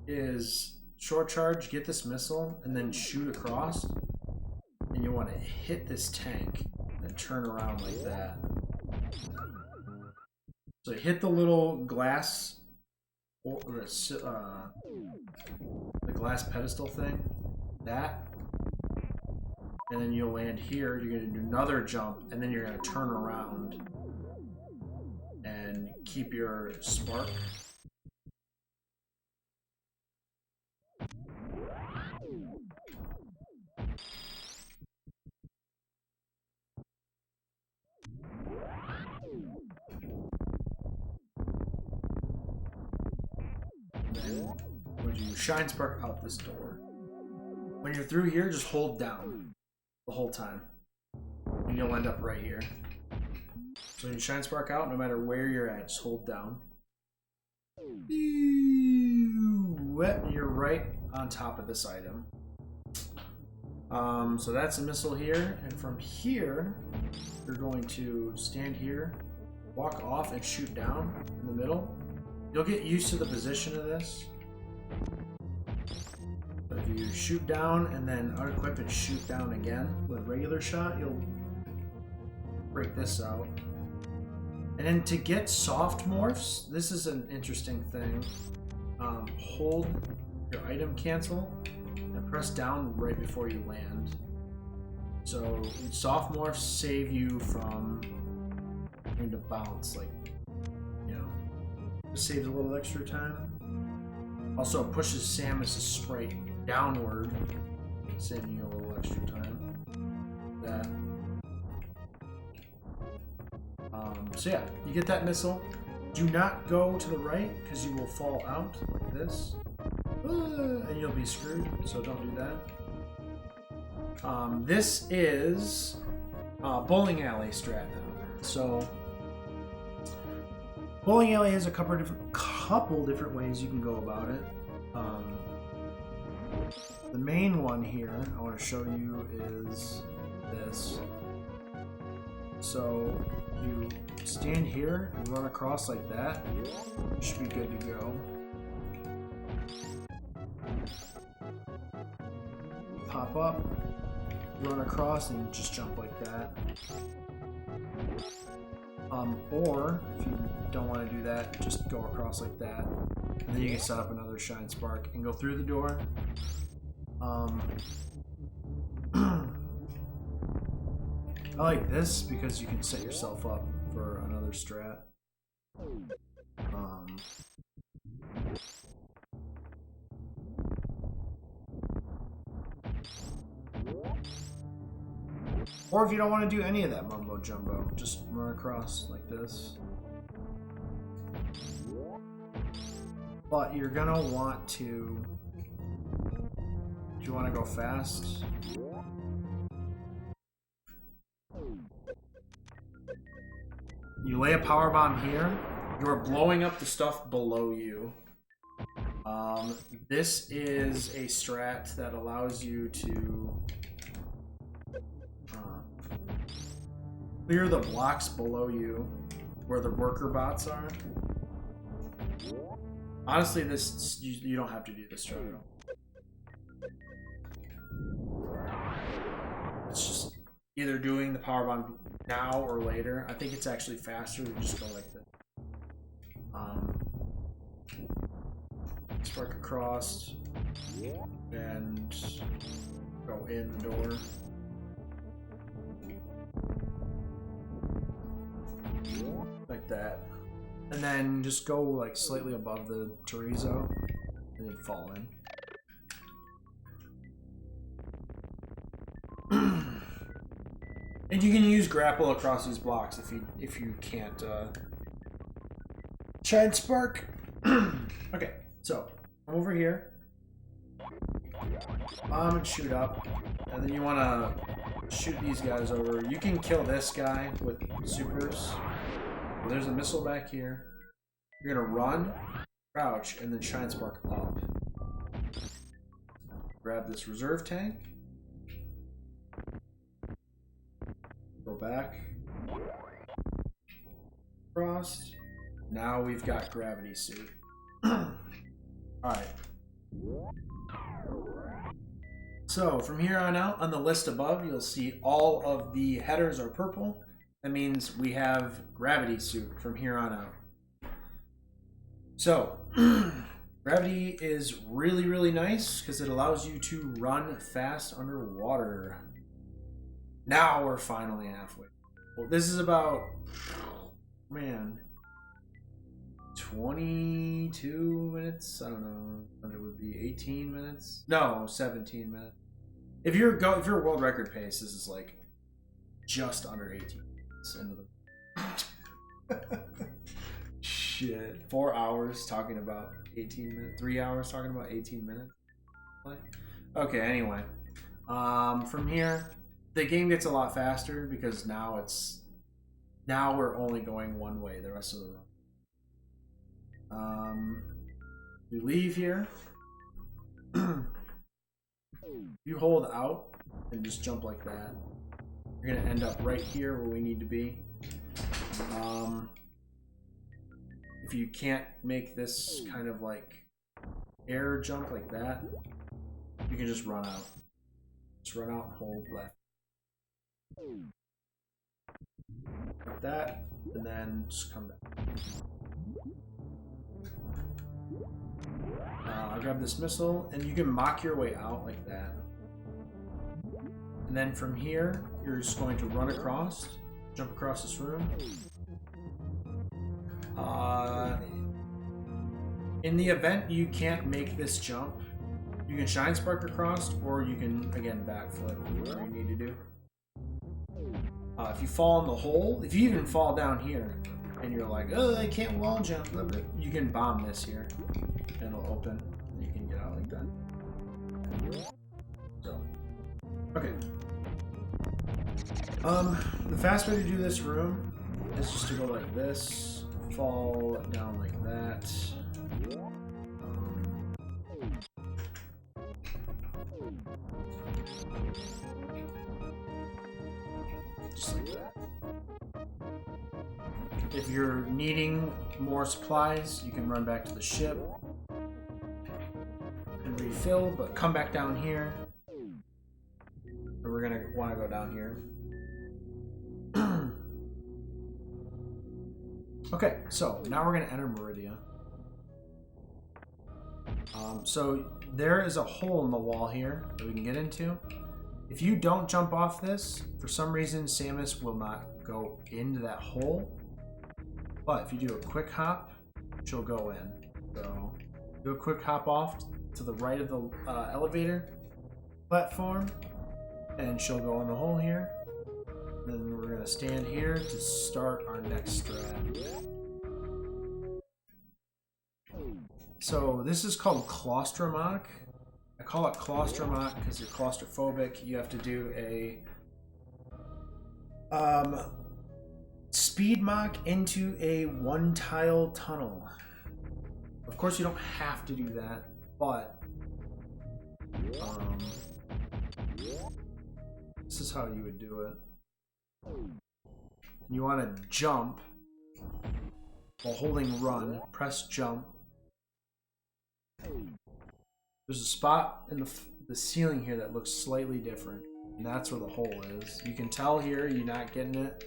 is short charge, get this missile, and then shoot across. And you want to hit this tank and turn around like that. So hit the little glass, or the glass pedestal thing, that, and then you'll land here. You're going to do another jump, and then you're going to turn around and keep your spark. Then when you shine spark out this door. When you're through here, just hold down the whole time, and you'll end up right here. So when you shine spark out, no matter where you're at, just hold down. You're right on top of this item. So that's a missile here, and from here, you're going to stand here, walk off, and shoot down in the middle. You'll get used to the position of this. But if you shoot down and then unequip and shoot down again with a regular shot, you'll break this out. And then to get soft morphs, this is an interesting thing. Hold your item cancel and press down right before you land. So soft morphs save you from having to bounce, like, you know, just saves a little extra time. Also pushes Samus's sprite downward, saving you a little extra time. That. So yeah, you get that missile. Do not go to the right because you will fall out like this, and you'll be screwed. So don't do that. This is bowling alley strat now. So bowling alley has a couple different ways you can go about it. The main one here I want to show you is this. So you stand here and run across like that. You should be good to go. Pop up, run across, and just jump like that. Or if you don't want to do that, just go across like that, and then you can set up another shine spark and go through the door. I like this because you can set yourself up for another strat. Or if you don't want to do any of that mumbo jumbo, just run across like this. But you're gonna want to, if you want to go fast, you lay a power bomb here. You're blowing up the stuff below you. This is a strat that allows you to clear the blocks below you where the worker bots are. Honestly, this you don't have to do this strat at all. It's just either doing the power bomb now or later. I think it's actually faster to just go like this. Spark across and go in the door. Like that. And then just go like slightly above the chorizo and then fall in. And you can use grapple across these blocks if you can't shine spark. Okay, so come over here, bomb and shoot up, and then you want to shoot these guys over. You can kill this guy with supers. There's a missile back here. You're gonna run, crouch, and then shine spark up. Grab this reserve tank. Go back. Crossed. Now we've got gravity suit. Alright. So from here on out, on the list above, you'll see all of the headers are purple. That means we have gravity suit from here on out. So, gravity is really, really nice because it allows you to run fast underwater. Now we're finally halfway. Well, this is about, man, 22 minutes. I don't know what it would be. 18 minutes? No, 17 minutes. If you're world record pace, this is like just under 18 minutes into the. Shit, 4 hours talking about 18 minutes. 3 hours talking about 18 minutes. Okay. Anyway, from here, the game gets a lot faster because now we're only going one way the rest of the run. We leave here. You hold out and just jump like that. You're gonna end up right here where we need to be. If you can't make this kind of like air jump like that, you can just run out. Just run out and hold left. Like that, and then just come back. I'll grab this missile, and you can mock your way out like that. And then from here, you're just going to run across, jump across this room. In the event you can't make this jump, you can shine spark across, or you can, again, backflip, whatever you need to do. If you fall in the hole, if you even fall down here, and you're like, oh, I can't wall jump, you can bomb this here, and it'll open, and you can get out like that. So, okay. The fast way to do this room is just to go like this, fall down like that. Just like that. If you're needing more supplies, you can run back to the ship and refill, but come back down here. We're gonna want to go down here. Okay, so now we're gonna enter Meridia. So there is a hole in the wall here that we can get into. If you don't jump off this, for some reason Samus will not go into that hole. But if you do a quick hop, she'll go in. So do a quick hop off to the right of the elevator platform, and she'll go in the hole here. Then we're gonna stand here to start our next strat. So this is called Claustromock. I call it Claustromock because you're claustrophobic. You have to do a speed mock into a one-tile tunnel. Of course, you don't have to do that, but this is how you would do it. You want to jump while holding run. Press jump. There's a spot in the ceiling here that looks slightly different, and that's where the hole is. You can tell here you're not getting it.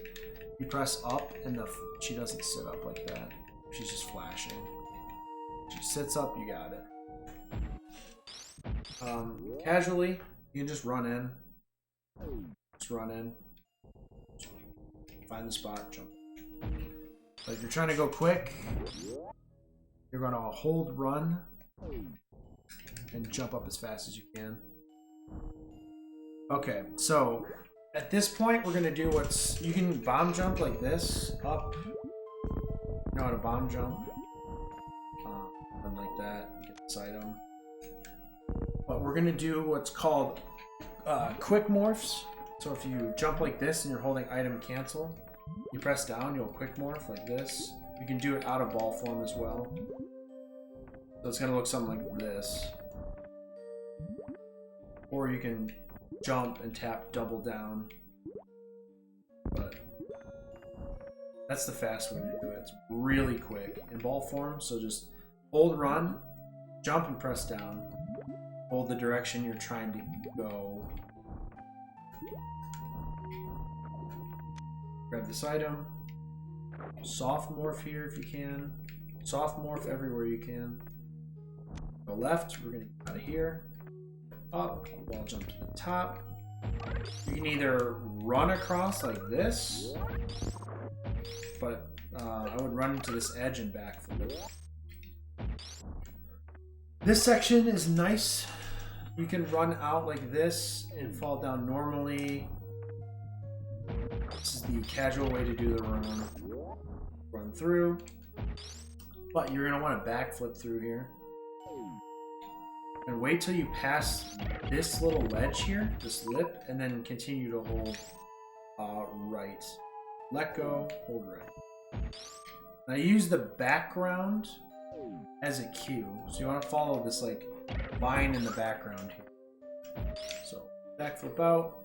You press up, and she doesn't sit up like that. She's just flashing. She sits up, you got it. Casually, you can just run in. Just run in. Find the spot, jump. But if you're trying to go quick, you're going to hold run and jump up as fast as you can. Okay, so at this point, we're going to do you can bomb jump like this, up. You know how to bomb jump? Run like that, get this item. But we're going to do what's called quick morphs. So if you jump like this and you're holding item cancel, you press down, you'll quick morph like this. You can do it out of ball form as well. So it's going to look something like this. Or you can jump and tap double down. But that's the fast way to do it. It's really quick in ball form. So just hold run, jump and press down. Hold the direction you're trying to go. Grab this item. Soft morph here if you can. Soft morph everywhere you can. Go left, we're going to get out of here. Up, wall jump to the top. You can either run across like this, but I would run into this edge and backflip. This section is nice. You can run out like this and fall down normally. This is the casual way to do the run. Run through. But you're going to want to backflip through here. And wait till you pass this little ledge here, this lip, and then continue to hold right. Let go, hold right. Now use the background as a cue. So you want to follow this like line in the background here. So backflip out.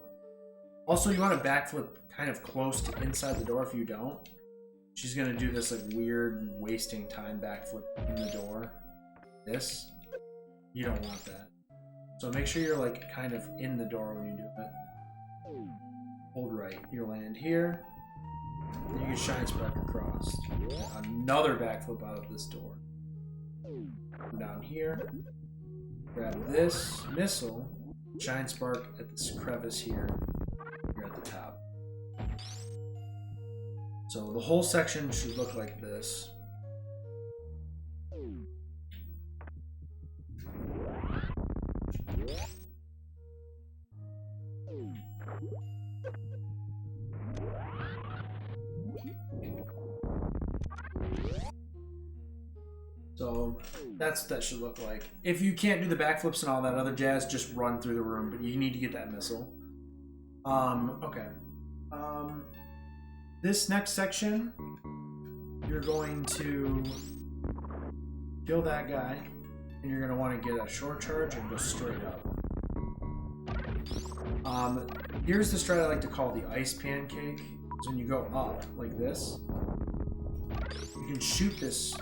Also, you want to backflip kind of close to inside the door. If you don't, she's going to do this like weird wasting time backflip in the door. This. You don't want that. So make sure you're like kind of in the door when you do it. Hold right. You land here. Then you can shine spark across. Another backflip out of this door. Come down here. Grab this missile. Shine spark at this crevice here. You're at the top. So the whole section should look like this. So that's what that should look like. If you can't do the backflips and all that other jazz, just run through the room, but you need to get that missile. Okay. This next section, you're going to kill that guy, and you're going to want to get a short charge and go straight up. Here's the strat I like to call the ice pancake. So when you go up like this, you can shoot this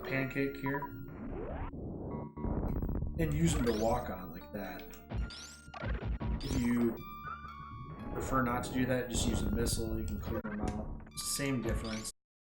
pancake here and use them to walk on like that. If you prefer not to do that, just use a missile. You can clear them out. It's the same difference.